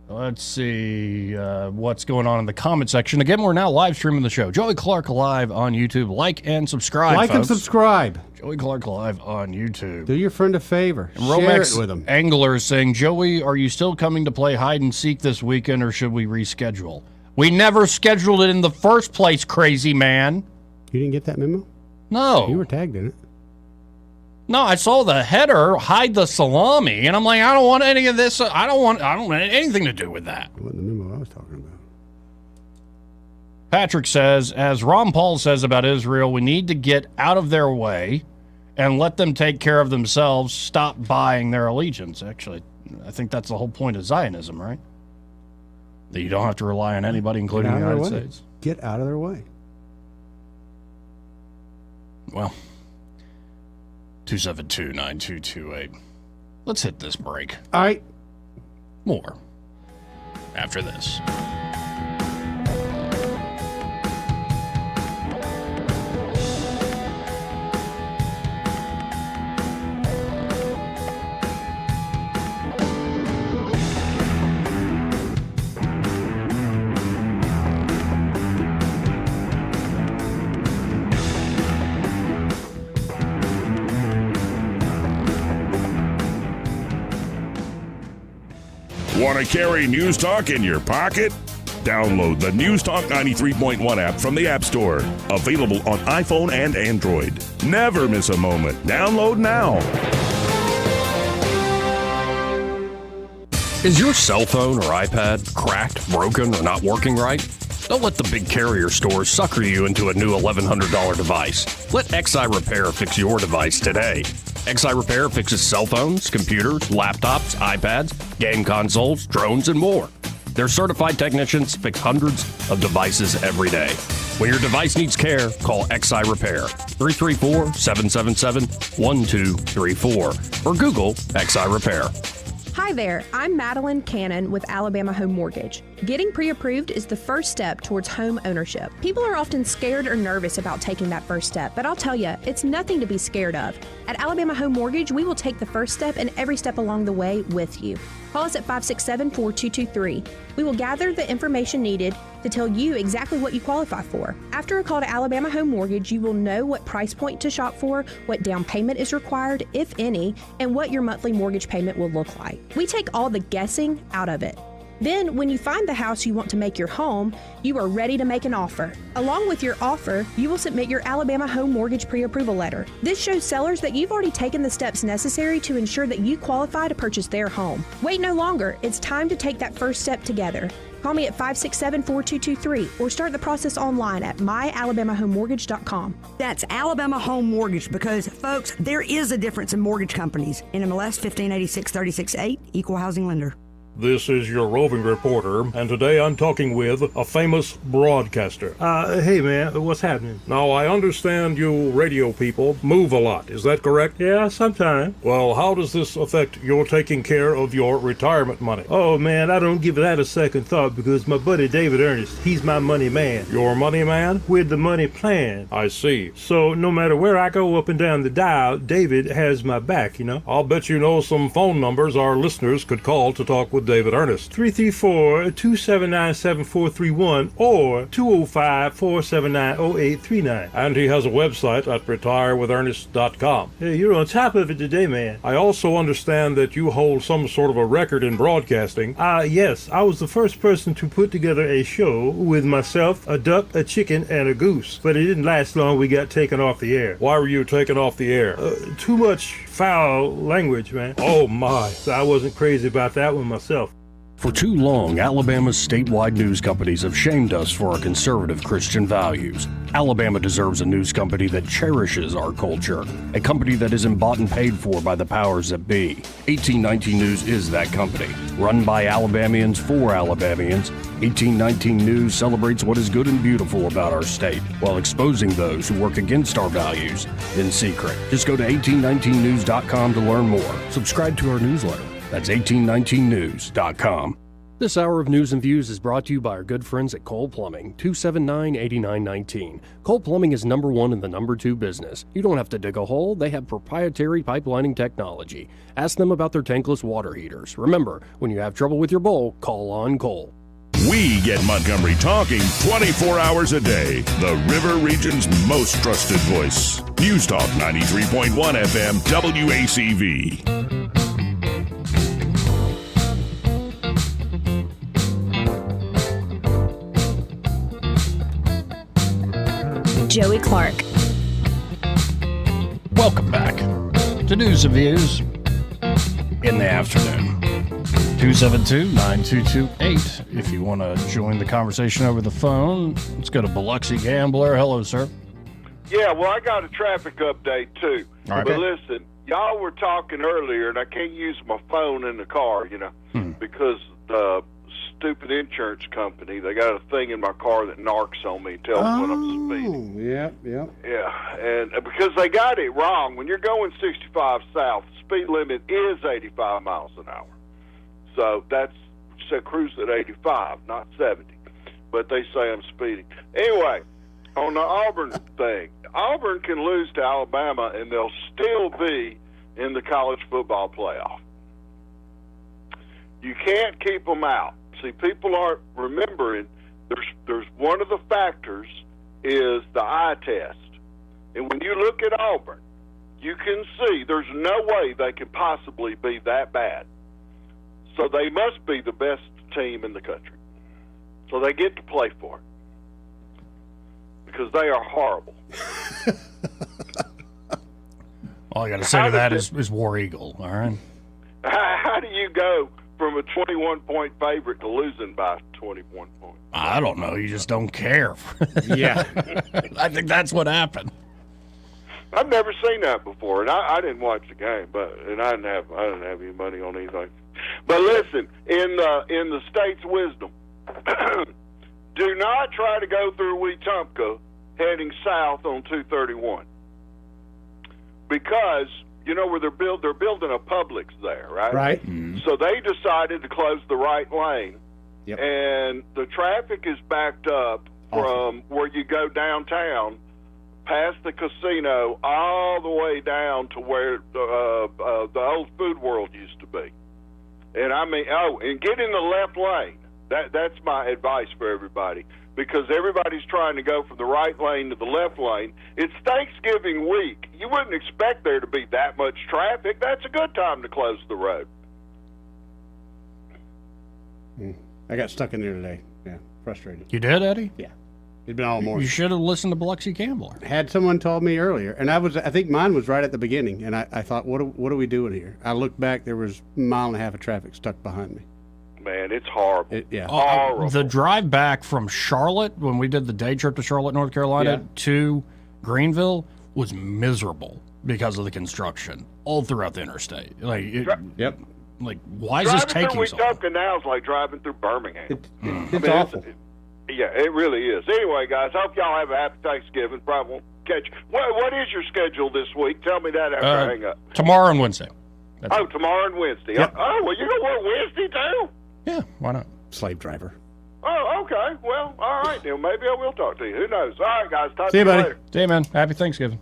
Let's see what's going on in the comment section. Again, we're now live streaming the show. Joey Clark live on YouTube. Like and subscribe, Like folks. and subscribe. Joey Clark live on YouTube. Do your friend a favor. And Share Romex it with them. Angler is saying, Joey, are you still coming to play hide and seek this weekend, or should we reschedule? We never scheduled it in the first place, crazy man. You didn't get that memo? No. You were tagged in it. No, I saw the header, hide the salami, and I'm like, I don't want any of this. I don't want anything to do with that. It wasn't the memo I was talking about. Patrick says, as Ron Paul says about Israel, we need to get out of their way and let them take care of themselves. Stop buying their allegiance. Actually, I think that's the whole point of Zionism, right? That you don't have to rely on anybody, including the United States. Get out of their way. Well, 272-9228. Let's hit this break. All right. More after this. Want to carry News Talk in your pocket? Download the News Talk 93.1 app from the App Store. Available on iPhone and Android. Never miss a moment. Download now. Is your cell phone or iPad cracked, broken, or not working right? Don't let the big carrier stores sucker you into a new $1,100 device. Let XI Repair fix your device today. XI Repair fixes cell phones, computers, laptops, iPads, game consoles, drones, and more. Their certified technicians fix hundreds of devices every day. When your device needs care, call XI Repair, 334-777-1234, or Google XI Repair. Hi there, I'm Madeline Cannon with Alabama Home Mortgage. Getting pre-approved is the first step towards home ownership. People are often scared or nervous about taking that first step, but I'll tell you, it's nothing to be scared of. At Alabama Home Mortgage, we will take the first step and every step along the way with you. Call us at 567-4223. We will gather the information needed to tell you exactly what you qualify for. After a call to Alabama Home Mortgage, you will know what price point to shop for, what down payment is required, if any, and what your monthly mortgage payment will look like. We take all the guessing out of it. Then, when you find the house you want to make your home, you are ready to make an offer. Along with your offer, you will submit your Alabama Home Mortgage pre-approval letter. This shows sellers that you've already taken the steps necessary to ensure that you qualify to purchase their home. Wait no longer. It's time to take that first step together. Call me at 567-4223 or start the process online at myalabamahomemortgage.com. That's Alabama Home Mortgage because, folks, there is a difference in mortgage companies. NMLS 1586-36-8, Equal Housing Lender. This is your roving reporter, and today I'm talking with a famous broadcaster. Hey man, what's happening? Now, I understand you radio people move a lot, is that correct? Yeah, sometimes. Well, how does this affect your taking care of your retirement money? Oh man, I don't give that a second thought because my buddy David Ernest, he's my money man. Your money man? With the money plan. I see. So no matter where I go up and down the dial, David has my back, you know? I'll bet you know some phone numbers our listeners could call to talk with David Ernest. 334-279-7431 or 205-479-0839. And he has a website at retirewithernest.com. Hey, you're on top of it today, man. I also understand that you hold some sort of a record in broadcasting. Yes. I was the first person to put together a show with myself, a duck, a chicken, and a goose. But it didn't last long. We got taken off the air. Why were you taken off the air? Too much foul language, man. Oh, my. So I wasn't crazy about that one myself. For too long, Alabama's statewide news companies have shamed us for our conservative Christian values. Alabama deserves a news company that cherishes our culture, a company that isn't bought and paid for by the powers that be. 1819 News is that company. Run by Alabamians for Alabamians, 1819 News celebrates what is good and beautiful about our state, while exposing those who work against our values in secret. Just go to 1819news.com to learn more. Subscribe to our newsletter. That's 1819news.com. This hour of News and Views is brought to you by our good friends at Cole Plumbing, 279-8919. Cole Plumbing is number one in the number two business. You don't have to dig a hole. They have proprietary pipelining technology. Ask them about their tankless water heaters. Remember, when you have trouble with your bowl, call on Cole. We get Montgomery talking 24 hours a day. The River Region's most trusted voice. News Talk 93.1 FM WACV. Joey Clark. Welcome back to News and Views in the afternoon. 272-9228. If you want to join the conversation over the phone, let's go to Biloxi Gambler. Hello, sir. Yeah, well, I got a traffic update, too. All right. But listen, y'all were talking earlier, and I can't use my phone in the car, because the stupid insurance company, they got a thing in my car that narks on me, tells me when I'm speeding. Yeah. Yeah, and because they got it wrong. When you're going 65 south, the speed limit is 85 miles an hour. So cruise at 85, not 70. But they say I'm speeding. Anyway, on the Auburn thing, Auburn can lose to Alabama and they'll still be in the college football playoff. You can't keep them out. See, people aren't remembering there's one of the factors is the eye test. And when you look at Auburn, you can see there's no way they can possibly be that bad. So they must be the best team in the country. So they get to play for it. Because they are horrible. All I got to say to that is War Eagle, all right? How do you go from a 21-point favorite to losing by 21 points? I don't know. You just don't care. Yeah. I think that's what happened. I've never seen that before, and I didn't watch the game, and I didn't have any money on anything. But listen, in the state's wisdom, do not try to go through Wetumpka heading south on 231, because you know where they're building a Publix there, right? Right. So they decided to close the right lane, and the traffic is backed up from where you go downtown, past the casino, all the way down to where the old Food World used to be. And I mean, and get in the left lane. That's my advice for everybody, because everybody's trying to go from the right lane to the left lane. It's Thanksgiving week. You wouldn't expect there to be that much traffic. That's a good time to close the road. I got stuck in there today. Yeah, frustrated. You did, Eddie? Yeah. It's been all morning. You should have listened to Biloxi Gambler. Had someone told me earlier, and I think mine was right at the beginning, and I thought, what are we doing here? I looked back, there was a mile and a half of traffic stuck behind me. Man, it's horrible. Horrible. The drive back from Charlotte, when we did the day trip to Charlotte, North Carolina, to Greenville, was miserable because of the construction all throughout the interstate. Like, like, why is this taking so long? Driving through Wetumpka now is like driving through Birmingham. It's awful. Yeah, it really is. Anyway, guys, hope y'all have a happy Thanksgiving. Probably won't catch you. What is your schedule this week? Tell me that after I hang up. Tomorrow and Wednesday. Tomorrow and Wednesday. Yep. Oh, well, you know what, Wednesday too? Yeah, why not? Slave driver. Oh, okay. Well, all right, then. Maybe I will talk to you. Who knows? All right, guys. Talk See to you, buddy. later. See you, man. Happy Thanksgiving.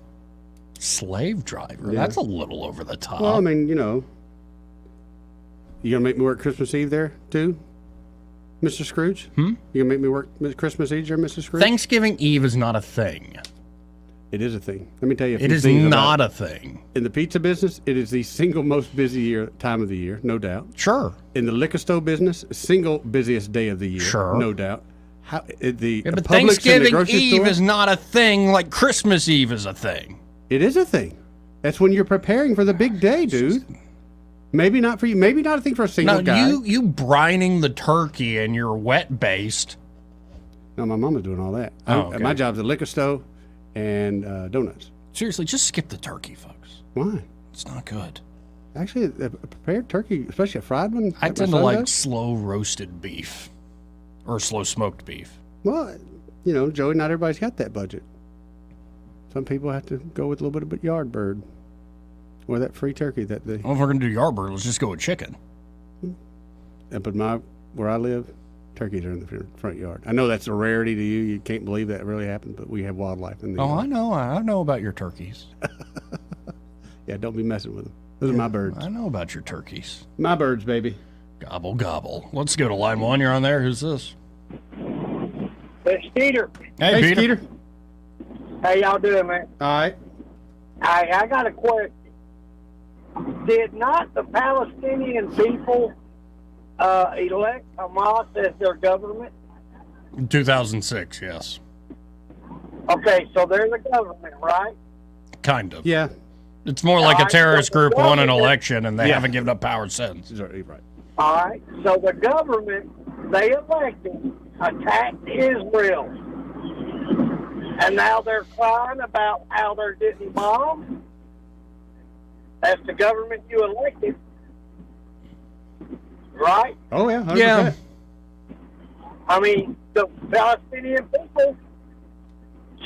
Slave driver? Yeah. That's a little over the top. Well, I mean, you know, you gonna make me work Christmas Eve there too, Mr. Scrooge? You gonna make me work Christmas Eve there, Mr. Scrooge? Thanksgiving Eve is not a thing. It is a thing. Let me tell you. It is not a thing. In the pizza business, it is the single most busy time of the year, no doubt. Sure. In the liquor store business, single busiest day of the year, Sure. no doubt. But But Thanksgiving Eve is not a thing like Christmas Eve is a thing. It is a thing. That's when you're preparing for the big day, dude. Maybe not for you. Maybe not a thing for a single guy. You brining the turkey and you're wet based. No, my mama's doing all that. Okay. My job's a liquor store and donuts. Seriously, just skip the turkey, folks. Why? It's not good. Actually, a prepared turkey, especially a fried one. I like tend my to son like does. slow roasted beef or slow smoked beef. Well, you know, Joey, not everybody's got that budget. Some people have to go with a little bit of yard bird or that free turkey that they. Well, if we're gonna do yard bird, let's just go with chicken. But where I live, turkeys are in the front yard. I know that's a rarity to you. You can't believe that really happened, but we have wildlife in the yard. I know about your turkeys. Yeah, don't be messing with them. Those are my birds. I know about your turkeys. My birds, baby. Gobble gobble. Let's go to line one. You're on there. Who's this? It's Skeeter. Hey, Peter. Skeeter. How y'all doing, man? All right. I got a question. Did not the Palestinian people elect Hamas as their government? 2006. Yes. Okay, so they're the government, right? Kind of. Yeah. It's more like a Alright, terrorist so the group won an government- election and they haven't given up power since. Right. All right, so the government they elected attacked Israel, and now they're crying about how they're getting bombed. That's the government you elected, right? Oh yeah. 100%. Yeah. I mean, the Palestinian people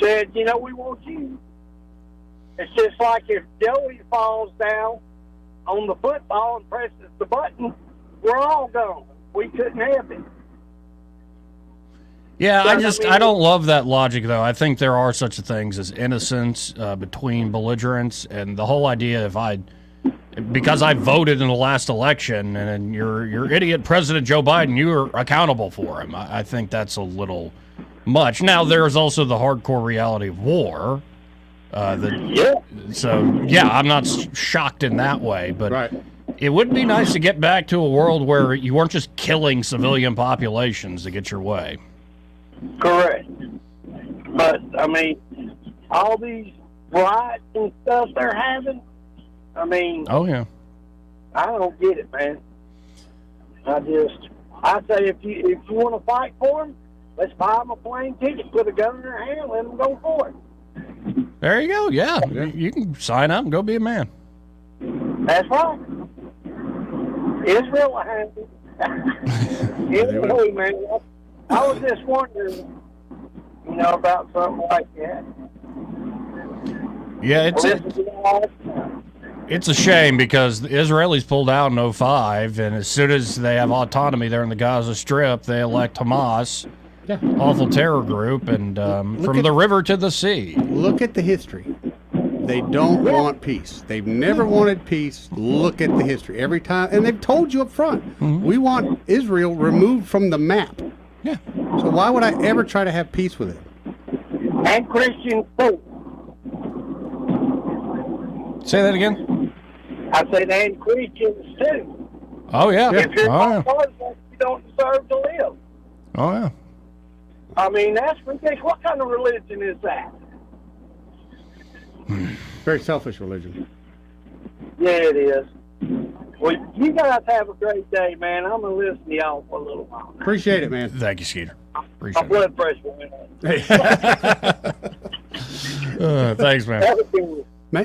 said, you know, we want you. It's just like if Joey falls down on the football and presses the button, we're all gone. We couldn't have it. Yeah, But, I don't love that logic, though. I think there are such things as innocence between belligerents, and the whole idea because I voted in the last election, and your idiot President Joe Biden, you are accountable for him. I think that's a little much. Now, there's also the hardcore reality of war. So, yeah, I'm not shocked in that way, but it would be nice to get back to a world where you weren't just killing civilian populations to get your way. Correct. But, I mean, all these riots and stuff they're having, I mean, Oh, yeah. I don't get it, man. I say if you want to fight for them, let's buy them a plane ticket, put a gun in their hand, let them go for it. There you go. Yeah, you can sign up and go be a man. That's right. Israel happy. Anyway, man, I was just wondering, about something like that. Yeah, it's a shame because the Israelis pulled out in 2005, and as soon as they have autonomy there in the Gaza Strip, they elect Hamas, awful terror group, and from the river to the sea. Look at the history. They don't want peace. They've never wanted peace. Look at the history. Every time, and they've told you up front, we want Israel removed from the map. Yeah. So why would I ever try to have peace with it? And Christians too. Say that again? I said, and Christians too. Oh, yeah. If you're not Muslim, you don't deserve to live. Oh, yeah. I mean, that's ridiculous. What kind of religion is that? Very selfish religion. Yeah, it is. Well, you guys have a great day, man. I'm going to listen to y'all for a little while. Appreciate it, man. Thank you, Skeeter. My blood pressure went up. Thanks, man.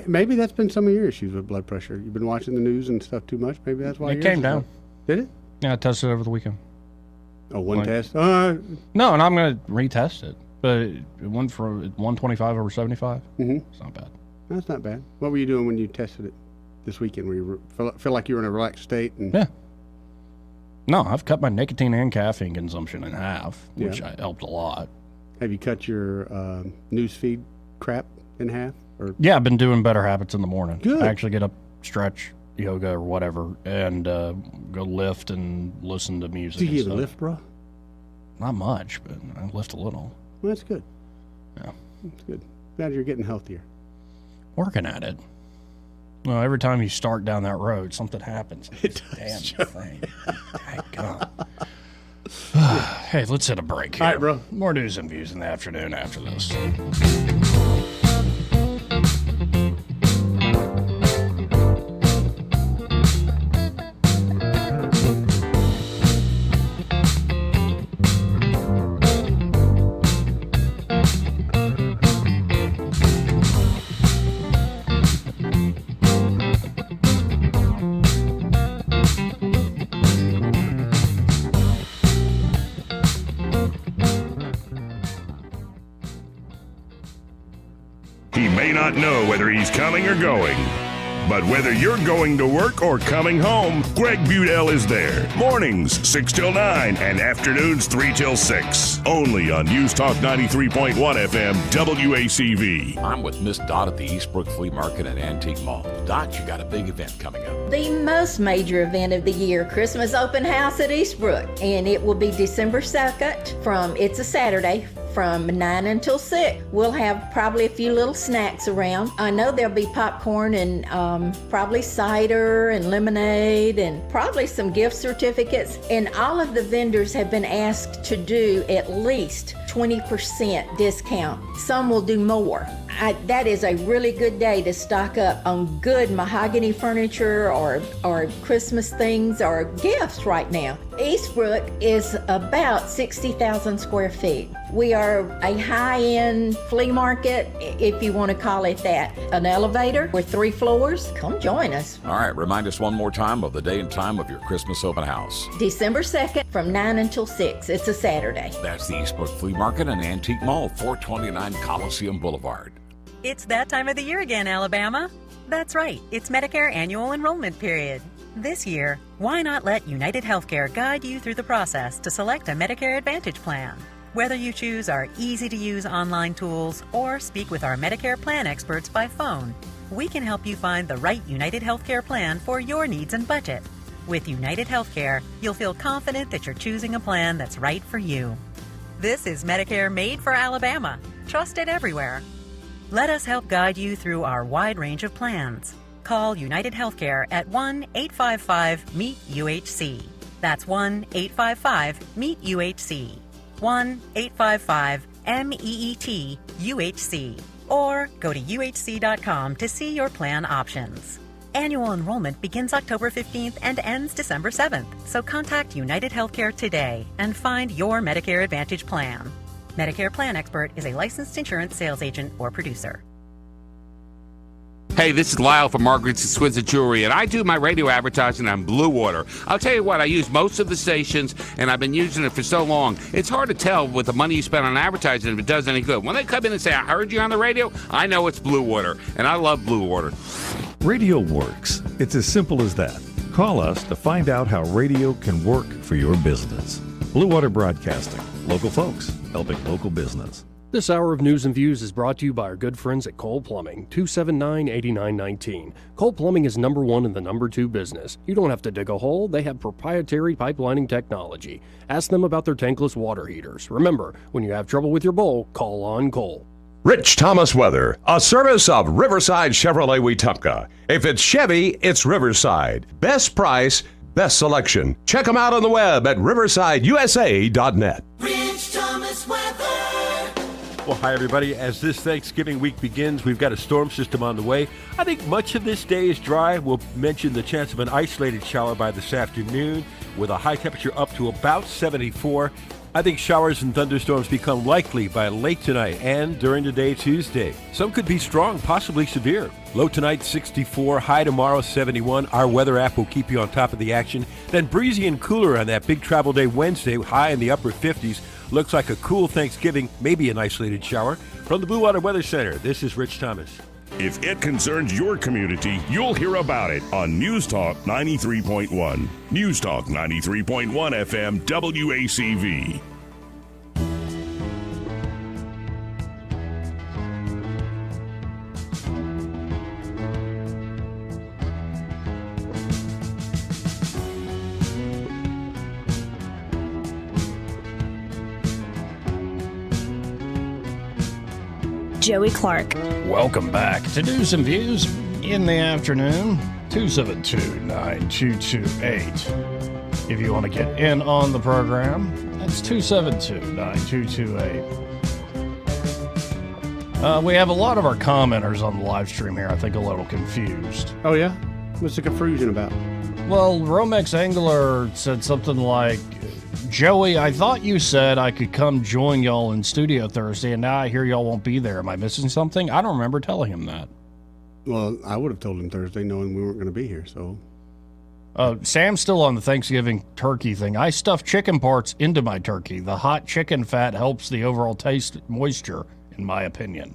Maybe that's been some of your issues with blood pressure. You've been watching the news and stuff too much. Maybe that's why It came down. Did it? Yeah, I tested it over the weekend. Oh, one test? No, and I'm going to retest it. But it went from 125 over 75. Mm-hmm. It's not bad. That's not bad. What were you doing when you tested it this weekend? Were you feel like you were in a relaxed state? And Yeah. No, I've cut my nicotine and caffeine consumption in half, which helped a lot. Have you cut your news feed crap in half? Or Yeah, I've been doing better habits in the morning. Good. I actually get up, stretch, yoga, or whatever, and go lift and listen to music. do you and even stuff. lift, bro? Not much, but I lift a little. Well, that's good. Yeah. That's good. Glad you're getting healthier. Working at it. Well, every time you start down that road, something happens. It Damn does. thing. Thank God. Hey, let's hit a break here. All right, bro. More news and views in the afternoon after this. He may not know whether he's coming or going, but whether you're going to work or coming home, Greg Budell is there. Mornings, 6 till 9, and afternoons, 3 till 6. Only on News Talk 93.1 FM, WACV. I'm with Miss Dot at the Eastbrook Flea Market and Antique Mall. Dot, you got a big event coming up. The most major event of the year, Christmas Open House at Eastbrook. And it will be December 2nd it's a Saturday, from 9 until 6. We'll have probably a few little snacks around. I know there'll be popcorn and probably cider and lemonade and probably some gift certificates. And all of the vendors have been asked to do at least 20% discount. Some will do more. That is a really good day to stock up on good mahogany furniture or Christmas things or gifts right now. Eastbrook is about 60,000 square feet. We are a high-end flea market, if you want to call it that. An elevator with 3 floors. Come join us. All right, remind us one more time of the day and time of your Christmas open house. December 2nd from 9 until 6. It's a Saturday. That's the Eastbrook Flea Market and Antique Mall, 429 Coliseum Boulevard. It's that time of the year again, Alabama. That's right, it's Medicare annual enrollment period. This year, why not let United Healthcare guide you through the process to select a Medicare Advantage plan? Whether you choose our easy-to-use online tools or speak with our Medicare plan experts by phone, we can help you find the right United Healthcare plan for your needs and budget. With United Healthcare, you'll feel confident that you're choosing a plan that's right for you. This is Medicare made for Alabama, trusted everywhere. Let us help guide you through our wide range of plans. Call United Healthcare at 1-855-MEET-UHC. That's 1-855-MEET-UHC. 1-855-MEET-UHC. Or go to UHC.com to see your plan options. Annual enrollment begins October 15th and ends December 7th. So contact United Healthcare today and find your Medicare Advantage plan. Medicare Plan Expert is a licensed insurance sales agent or producer. Hey, this is Lyle from Margaret's Exquisite Jewelry, and I do my radio advertising on Blue Water. I'll tell you what, I use most of the stations, and I've been using it for so long. It's hard to tell with the money you spend on advertising if it does any good. When they come in and say, I heard you on the radio, I know it's Blue Water, and I love Blue Water. Radio works. It's as simple as that. Call us to find out how radio can work for your business. Blue Water Broadcasting. Local folks helping local business. This hour of News and Views is brought to you by our good friends at Cole Plumbing, 279-8919. Cole Plumbing is number one in the number two business. You don't have to dig a hole. They have proprietary pipelining technology. Ask them about their tankless water heaters. Remember, when you have trouble with your bowl, call on Cole. Rich Thomas Weather, a service of Riverside Chevrolet Wetumpka. If it's Chevy, it's Riverside. Best price, best selection. Check them out on the web at riversideusa.net. Rich Thomas Weather. Well, hi, everybody. As this Thanksgiving week begins, we've got a storm system on the way. I think much of this day is dry. We'll mention the chance of an isolated shower by this afternoon with a high temperature up to about 74. I think showers and thunderstorms become likely by late tonight and during the day Tuesday. Some could be strong, possibly severe. Low tonight, 64. High tomorrow, 71. Our weather app will keep you on top of the action. Then breezy and cooler on that big travel day Wednesday, high in the upper 50s. Looks like a cool Thanksgiving, maybe an isolated shower. From the Blue Water Weather Center, this is Rich Thomas. If it concerns your community, you'll hear about it on News Talk 93.1. News Talk 93.1 FM WACV. Joey Clark. Welcome back to News and Views in the afternoon, 272-9228. If you want to get in on the program, that's 272-9228. We have a lot of our commenters on the live stream here, I think a little confused. Oh, yeah? What's the confusion about? Well, Romex Angler said something like, Joey, I thought you said I could come join y'all in studio Thursday, and now I hear y'all won't be there. Am I missing something? I don't remember telling him that. Well, I would have told him Thursday knowing we weren't going to be here, so. Sam's still on the Thanksgiving turkey thing. I stuff chicken parts into my turkey. The hot chicken fat helps the overall taste moisture, in my opinion.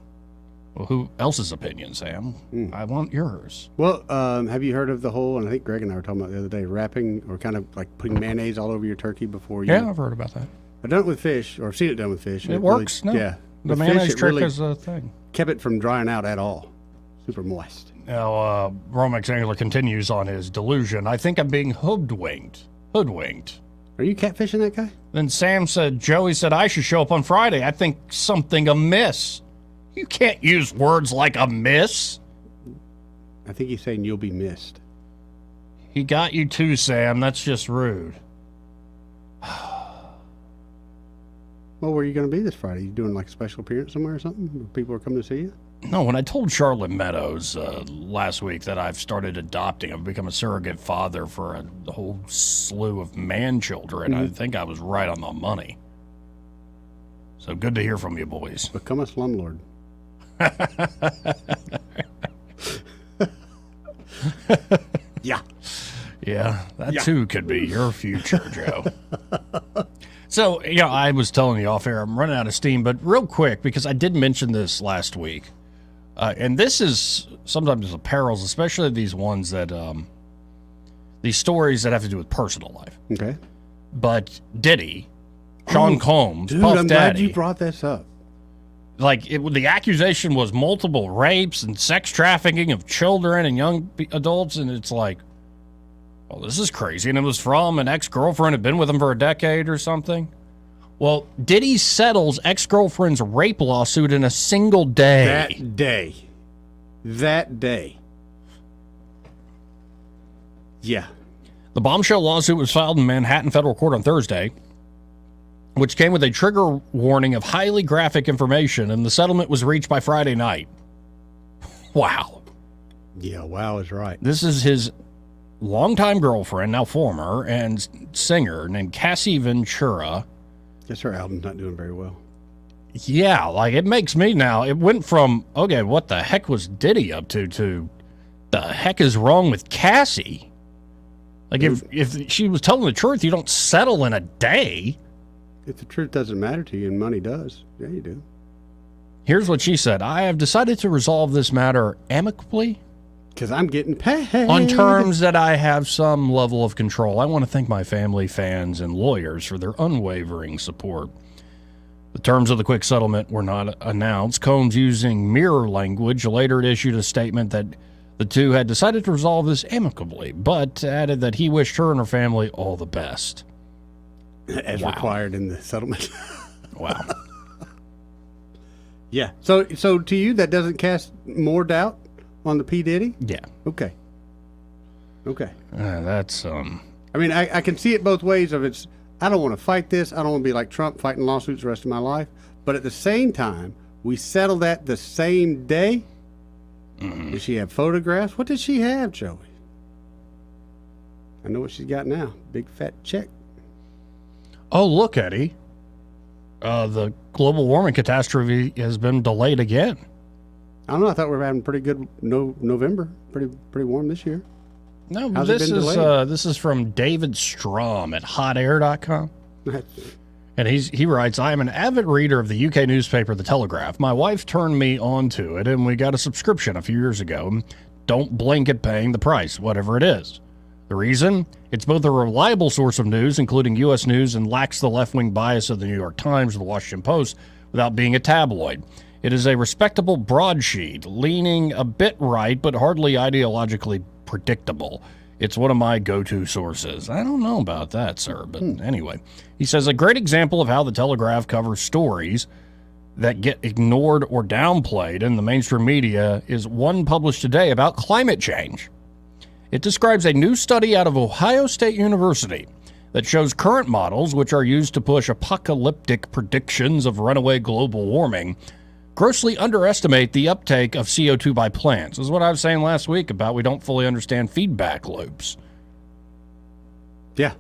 Well, who else's opinion, Sam? I want yours. Well, have you heard of the whole, and I think Greg and I were talking about the other day, wrapping or kind of like putting mayonnaise all over your turkey before you... Yeah, I've heard about that. I've done it with fish, or I've seen it done with fish. It works, really, no. Yeah. The With mayonnaise fish, it trick really is a thing. Kept it from drying out at all. Super moist. Now, Romex Angler continues on his delusion. I think I'm being hoodwinked. Hoodwinked. Are you catfishing that guy? Then Sam said, Joey said I should show up on Friday. I think something amiss. You can't use words like amiss. I think he's saying you'll be missed. He got you too, Sam. That's just rude. Well, where are you going to be this Friday? You doing like a special appearance somewhere or something? Where people are coming to see you? No, when I told Charlotte Meadows last week that I've started adopting, I've become a surrogate father for a whole slew of man-children, I think I was right on the money. So good to hear from you, boys. Become a slumlord. Yeah. Yeah, that too could be your future, Joe. So, I was telling you off air, I'm running out of steam, but real quick, because I did mention this last week, and this is sometimes the perils, especially these ones that, these stories that have to do with personal life. Okay. But Diddy, Sean Combs, dude, Puff I'm Daddy. glad you brought this up. Like, the accusation was multiple rapes and sex trafficking of children and young adults, and it's like, well, this is crazy. And it was from an ex-girlfriend had been with him for a decade or something. Well, Diddy settles ex-girlfriend's rape lawsuit in a single day. That day. Yeah. The bombshell lawsuit was filed in Manhattan federal court on Thursday, which came with a trigger warning of highly graphic information, and the settlement was reached by Friday night. Wow. Yeah, wow is right. This is his longtime girlfriend, now former, and singer named Cassie Ventura. Guess her album's not doing very well. Yeah, like it makes me now. It went from, okay, what the heck was Diddy up to the heck is wrong with Cassie? Like if she was telling the truth, you don't settle in a day. If the truth doesn't matter to you and money does, yeah, you do. Here's what she said. I have decided to resolve this matter amicably. Because I'm getting paid. On terms that I have some level of control. I want to thank my family, fans, and lawyers for their unwavering support. The terms of the quick settlement were not announced. Combs, using mirror language, later issued a statement that the two had decided to resolve this amicably, but added that he wished her and her family all the best. As required in the settlement. Wow. Yeah. So to you, that doesn't cast more doubt on the P. Diddy? Yeah. Okay. That's I mean, I can see it both ways. I don't want to fight this. I don't want to be like Trump fighting lawsuits the rest of my life. But at the same time, we settled that the same day. Mm-hmm. Did she have photographs? What did she have, Joey? I know what she's got now. Big fat check. Oh, look, Eddie. The global warming catastrophe has been delayed again. I don't know. I thought we were having pretty good November. Pretty warm this year. No, How's this it been is delayed? this is from David Strom at hotair.com. And he writes, I am an avid reader of the UK newspaper The Telegraph. My wife turned me on to it, and we got a subscription a few years ago. Don't blink at paying the price, whatever it is. The reason? It's both a reliable source of news, including U.S. news, and lacks the left-wing bias of the New York Times or the Washington Post without being a tabloid. It is a respectable broadsheet, leaning a bit right, but hardly ideologically predictable. It's one of my go-to sources. I don't know about that, sir, but anyway. He says, a great example of how the Telegraph covers stories that get ignored or downplayed in the mainstream media is one published today about climate change. It describes a new study out of Ohio State University that shows current models, which are used to push apocalyptic predictions of runaway global warming, grossly underestimate the uptake of CO2 by plants. This is what I was saying last week about we don't fully understand feedback loops. Yeah.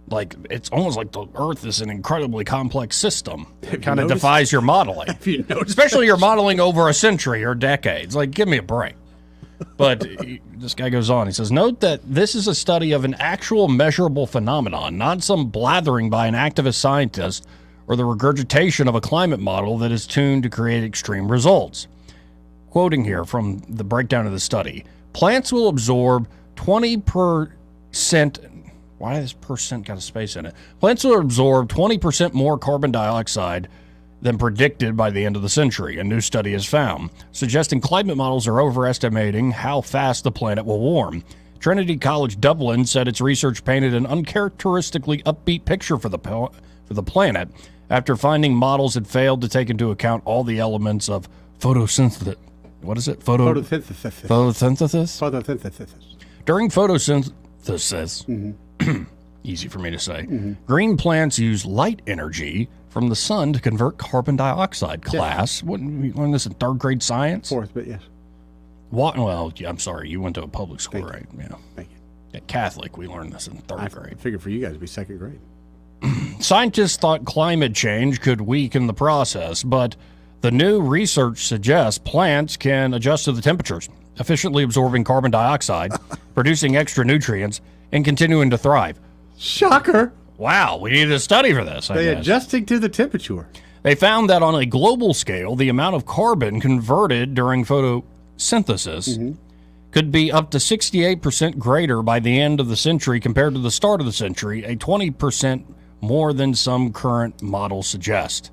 Like, it's almost like the Earth is an incredibly complex system. It kind of noticed? defies your modeling. Have you noticed? Especially your modeling over a century or decades. Like, give me a break. But this guy goes on. He says, note that this is a study of an actual measurable phenomenon, not some blathering by an activist scientist or the regurgitation of a climate model that is tuned to create extreme results. Quoting here from the breakdown of the study, plants will absorb 20%. Why has percent got a space in it? Plants will absorb 20% more carbon dioxide than predicted by the end of the century, a new study has found, suggesting climate models are overestimating how fast the planet will warm. Trinity College Dublin said its research painted an uncharacteristically upbeat picture for the planet after finding models had failed to take into account all the elements of photosynthesis. What is it? Photosynthesis. Photosynthesis. During photosynthesis, easy for me to say, green plants use light energy from the sun to convert carbon dioxide. Class, wouldn't we learn this in third grade science? Fourth, but yes. What? Well, I'm sorry, you went to a public school, right? Yeah. Thank you. At Catholic, we learned this in third grade. I figured for you guys it'd be second grade. Scientists thought climate change could weaken the process, but the new research suggests plants can adjust to the temperatures, efficiently absorbing carbon dioxide, producing extra nutrients, and continuing to thrive. Shocker. Wow, we needed a study for this, I They guess. adjusting to the temperature. They found that on a global scale, the amount of carbon converted during photosynthesis could be up to 68% greater by the end of the century compared to the start of the century, a 20% more than some current models suggest.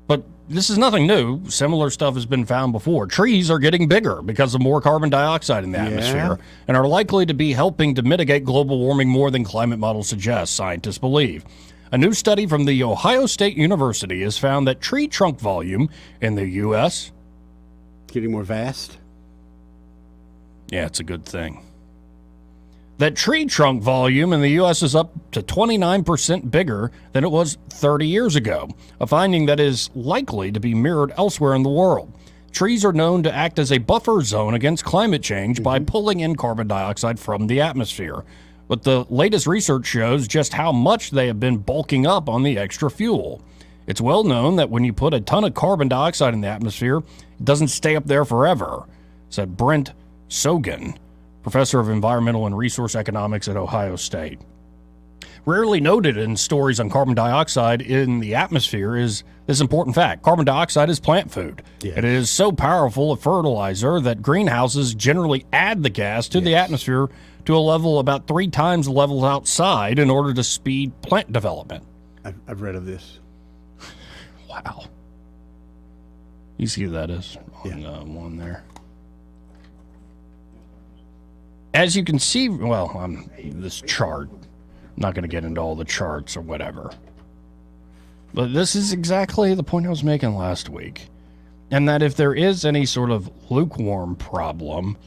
But this is nothing new. Similar stuff has been found before. Trees are getting bigger because of more carbon dioxide in the atmosphere and are likely to be helping to mitigate global warming more than climate models suggest, scientists believe. A new study from the Ohio State University has found that tree trunk volume in the U.S. getting more vast. Yeah, it's a good thing. That tree trunk volume in the U.S. is up to 29% bigger than it was 30 years ago, a finding that is likely to be mirrored elsewhere in the world. Trees are known to act as a buffer zone against climate change by pulling in carbon dioxide from the atmosphere. But the latest research shows just how much they have been bulking up on the extra fuel. It's well known that when you put a ton of carbon dioxide in the atmosphere, it doesn't stay up there forever, said Brent Sogan, professor of environmental and resource economics at Ohio State. Rarely noted in stories on carbon dioxide in the atmosphere is this important fact. Carbon dioxide is plant food. Yes. It is so powerful a fertilizer that greenhouses generally add the gas to the atmosphere to a level about 3 times the level outside in order to speed plant development. I've read of this. Wow. You see who that is on one there. As you can see, this chart, I'm not going to get into all the charts or whatever. But this is exactly the point I was making last week. And that if there is any sort of lukewarm problem,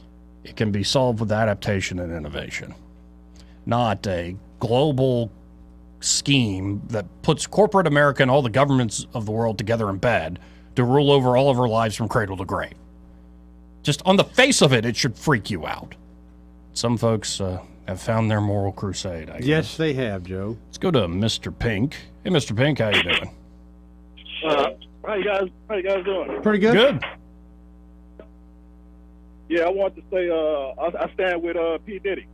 it can be solved with adaptation and innovation. Not a global scheme that puts corporate America and all the governments of the world together in bed to rule over all of our lives from cradle to grave. Just on the face of it, it should freak you out. Some folks have found their moral crusade, I guess. Yes, they have, Joe. Let's go to Mr. Pink. Hey, Mr. Pink, how you doing? How you guys doing? Pretty good. Good. Yeah, I want to say I stand with P. Diddy.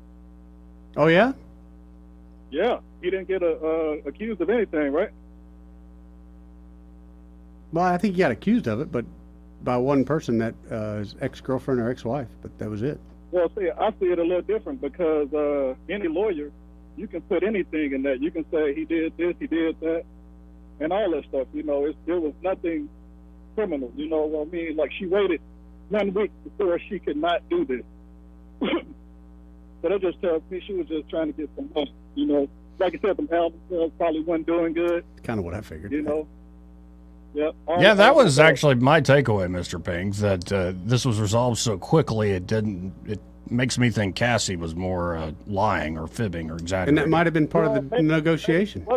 Oh, yeah? Yeah, he didn't get accused of anything, right? Well, I think he got accused of it, but by one person, that his ex-girlfriend or ex-wife, but that was it. Well, see, I see it a little different because any lawyer, you can put anything in that. You can say he did this, he did that, and all that stuff. You know, there was nothing criminal. You know what I mean? Like, she waited 1 week before she could not do this. So that just tells me she was just trying to get some money. You know, like I said, the album sales probably wasn't doing good. Kind of what I figured. You know. Yeah. Yeah, that was actually my takeaway, Mr. Pink, that this was resolved so quickly it makes me think Cassie was more lying or fibbing or exaggerating. And that might have been part of the negotiation.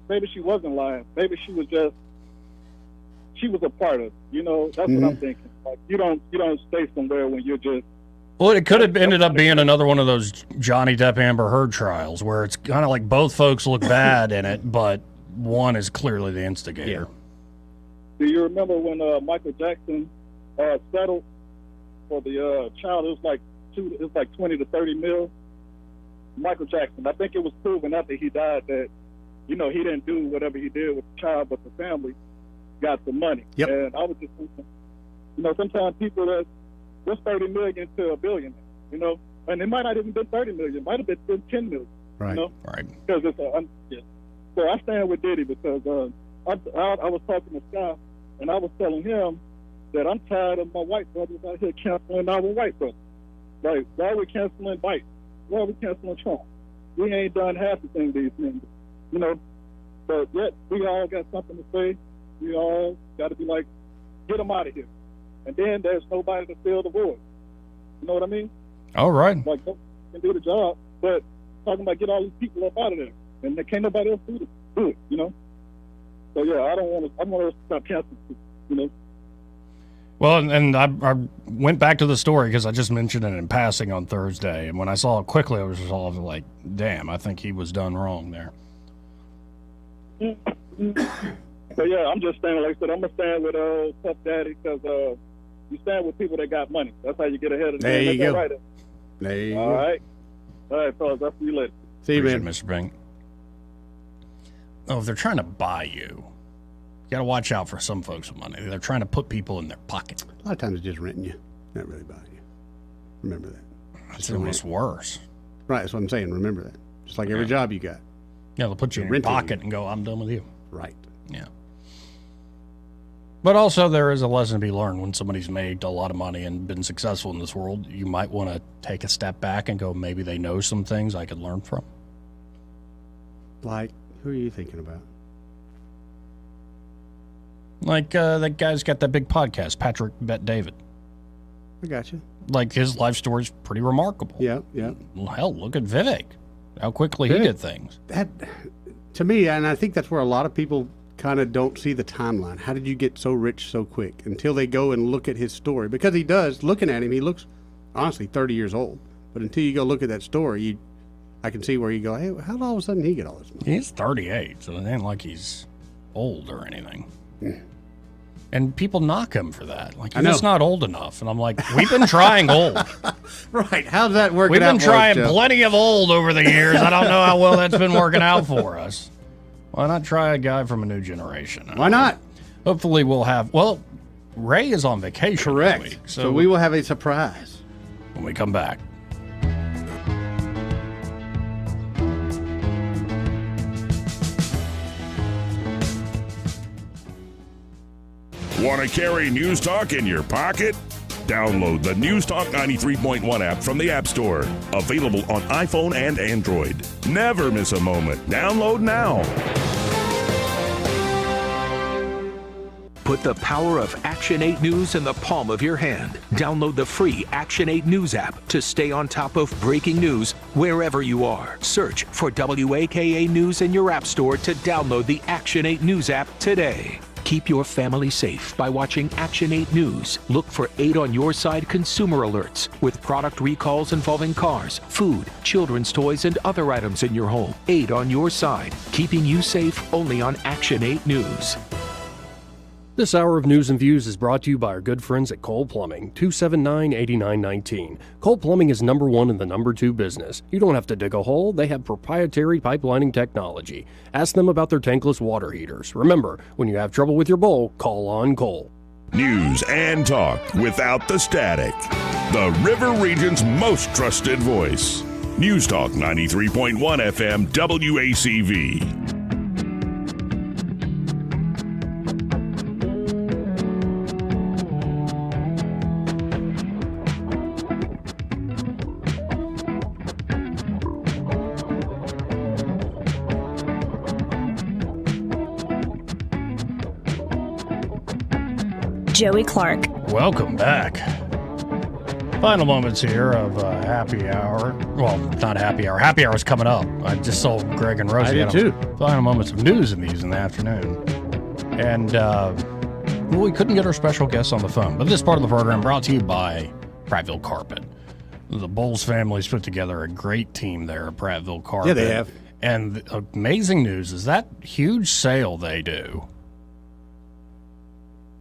Maybe she wasn't lying. Maybe she was a part of it. You know, that's what I'm thinking. Like, you don't stay somewhere when you're just. Well, it could have ended up being another one of those Johnny Depp Amber Heard trials where it's kind of like both folks look bad in it, but one is clearly the instigator. Do you remember when Michael Jackson settled for the child? It was like 20 to 30 mil. Michael Jackson. I think it was proven after he died that, you know, he didn't do whatever he did with the child, but the family got the money. Yep. And I was just thinking, you know, sometimes people what's 30 million to $1 billion, you know, and it might not even been 30 million, it might have been 10 million. Right. You know? Right. Because So I stand with Diddy because I was talking to Scott, and I was telling him that I'm tired of my white brothers out here canceling our white brothers. Like, why are we canceling Biden? Why are we canceling Trump? We ain't done half the thing these men do, you know. But yet, we all got something to say. We all got to be like, get them out of here. And then there's nobody to fill the void. You know what I mean? All right. Like, nobody can do the job, but talking about get all these people up out of there. And there can't nobody else do it, you know? So, yeah, I want to stop canceling people, you know? Well, and I went back to the story because I just mentioned it in passing on Thursday. And when I saw it quickly, I was just all like, damn, I think he was done wrong there. So, yeah, I'm just saying, like I said, I'm going to stand with Puff Daddy because you stand with people that got money. That's how you get ahead of the game. There you go. Right. There you all go. Right. All right, fellas. I'll see you later. See you, man. Mr. Bing. Oh, if they're trying to buy you, you got to watch out for some folks with money. They're trying to put people in their pocket. A lot of times it's just renting you, not really buying you. Remember that. That's almost worse. Right, that's what I'm saying. Remember that. Just like every job you got. Yeah, they'll put you in your pocket and go, I'm done with you. Right. Yeah. But also there is a lesson to be learned when somebody's made a lot of money and been successful in this world. You might want to take a step back and go, maybe they know some things I could learn from. Like, who are you thinking about? Like that guy's got that big podcast, Patrick Bet David. I got you. Like his life story's pretty remarkable. Yeah, yeah. Well, hell, look at Vivek. How quickly he did things. That, to me, and I think that's where a lot of people kind of don't see the timeline. How did you get so rich so quick? Until they go and look at his story. Because he does, looking at him, he looks, honestly, 30 years old. But until you go look at that story, I can see where you go, hey, how all of a sudden he get all this money? He's 38, so it ain't like he's old or anything. And people knock him for that. Like, he's not old enough. And I'm like, we've been trying old. Right. How's that working We've out? been trying plenty of old over the years. I don't know how well that's been working out for us. Why not try a guy from a new generation? Why not? Hopefully we'll have, well, Ray is on vacation. Correct. This week, so we will have a surprise when we come back. Want to carry News Talk in your pocket? Download the News Talk 93.1 app from the App Store. Available on iPhone and Android. Never miss a moment. Download now. Put the power of Action 8 News in the palm of your hand. Download the free Action 8 News app to stay on top of breaking news wherever you are. Search for WAKA News in your App Store to download the Action 8 News app today. Keep your family safe by watching Action 8 News. Look for 8 on Your Side consumer alerts with product recalls involving cars, food, children's toys, and other items in your home. 8 on Your Side, keeping you safe only on Action 8 News. This hour of News and Views is brought to you by our good friends at Cole Plumbing, 279-8919. Cole Plumbing is number 1 in the number 2 business. You don't have to dig a hole. They have proprietary pipelining technology. Ask them about their tankless water heaters. Remember, when you have trouble with your bowl, call on Cole. News and talk without the static. The River Region's most trusted voice. News Talk 93.1 FM WACV. Joey Clark. Welcome back. Final moments here of happy hour. Well, not happy hour. Happy hour's coming up. I just saw Greg and Rosie. I did too. Final moments of news and views in the afternoon. And we couldn't get our special guests on the phone. But this part of the program brought to you by Prattville Carpet. The Bowles family's put together a great team there at Prattville Carpet. Yeah, they have. And the amazing news is that huge sale they do.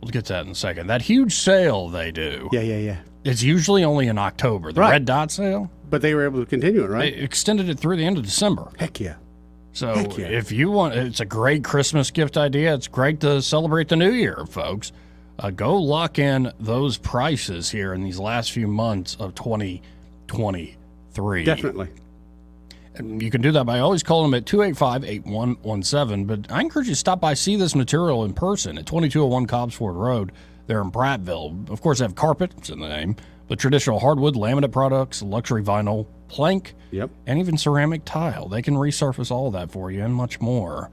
We'll get to that in a second. That huge sale they do. Yeah. It's usually only in October. The Red Dot sale. But they were able to continue it, right? They extended it through the end of December. Heck yeah. So if you want, it's a great Christmas gift idea. It's great to celebrate the new year, folks. Go lock in those prices here in these last few months of 2023. Definitely. And you can do that by always calling them at 285-8117. But I encourage you to stop by, see this material in person at 2201 Cobbsford Road there in Prattville. Of course, they have carpet, it's in the name, but traditional hardwood, laminate products, luxury vinyl, plank, and even ceramic tile. They can resurface all of that for you and much more.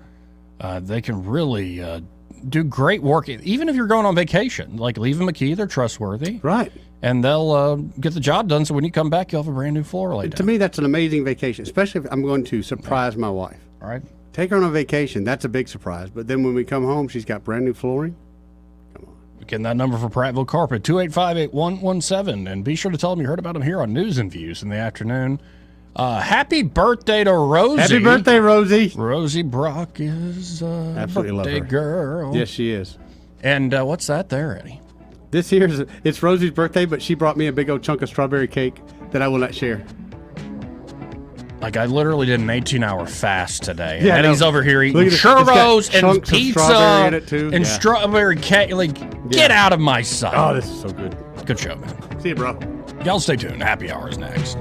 They can really do great work, even if you're going on vacation. Like, leave them a key, they're trustworthy. Right. And they'll get the job done, so when you come back, you'll have a brand new floor laid down. To me, that's an amazing vacation, especially if I'm going to surprise my wife. All right. Take her on a vacation, that's a big surprise. But then when we come home, she's got brand new flooring. Again, that number for Prattville Carpet, 285-8117. And be sure to tell them you heard about them here on News and Views in the afternoon. Happy birthday to Rosie. Happy birthday, Rosie. Rosie Brock is Absolutely birthday love her. girl. Yes, she is. And what's that there, Eddie? This here's, it's Rosie's birthday, but she brought me a big old chunk of strawberry cake that I will not share. Like, I literally did an 18-hour fast today. Yeah, and Eddie's over here eating Look at this. It's got churros and chunks of pizza strawberry in it, too. and Yeah. strawberry cake. Like, get out of my sight. Oh, this is so good. Good show, man. See you, bro. Y'all stay tuned. Happy hour is next.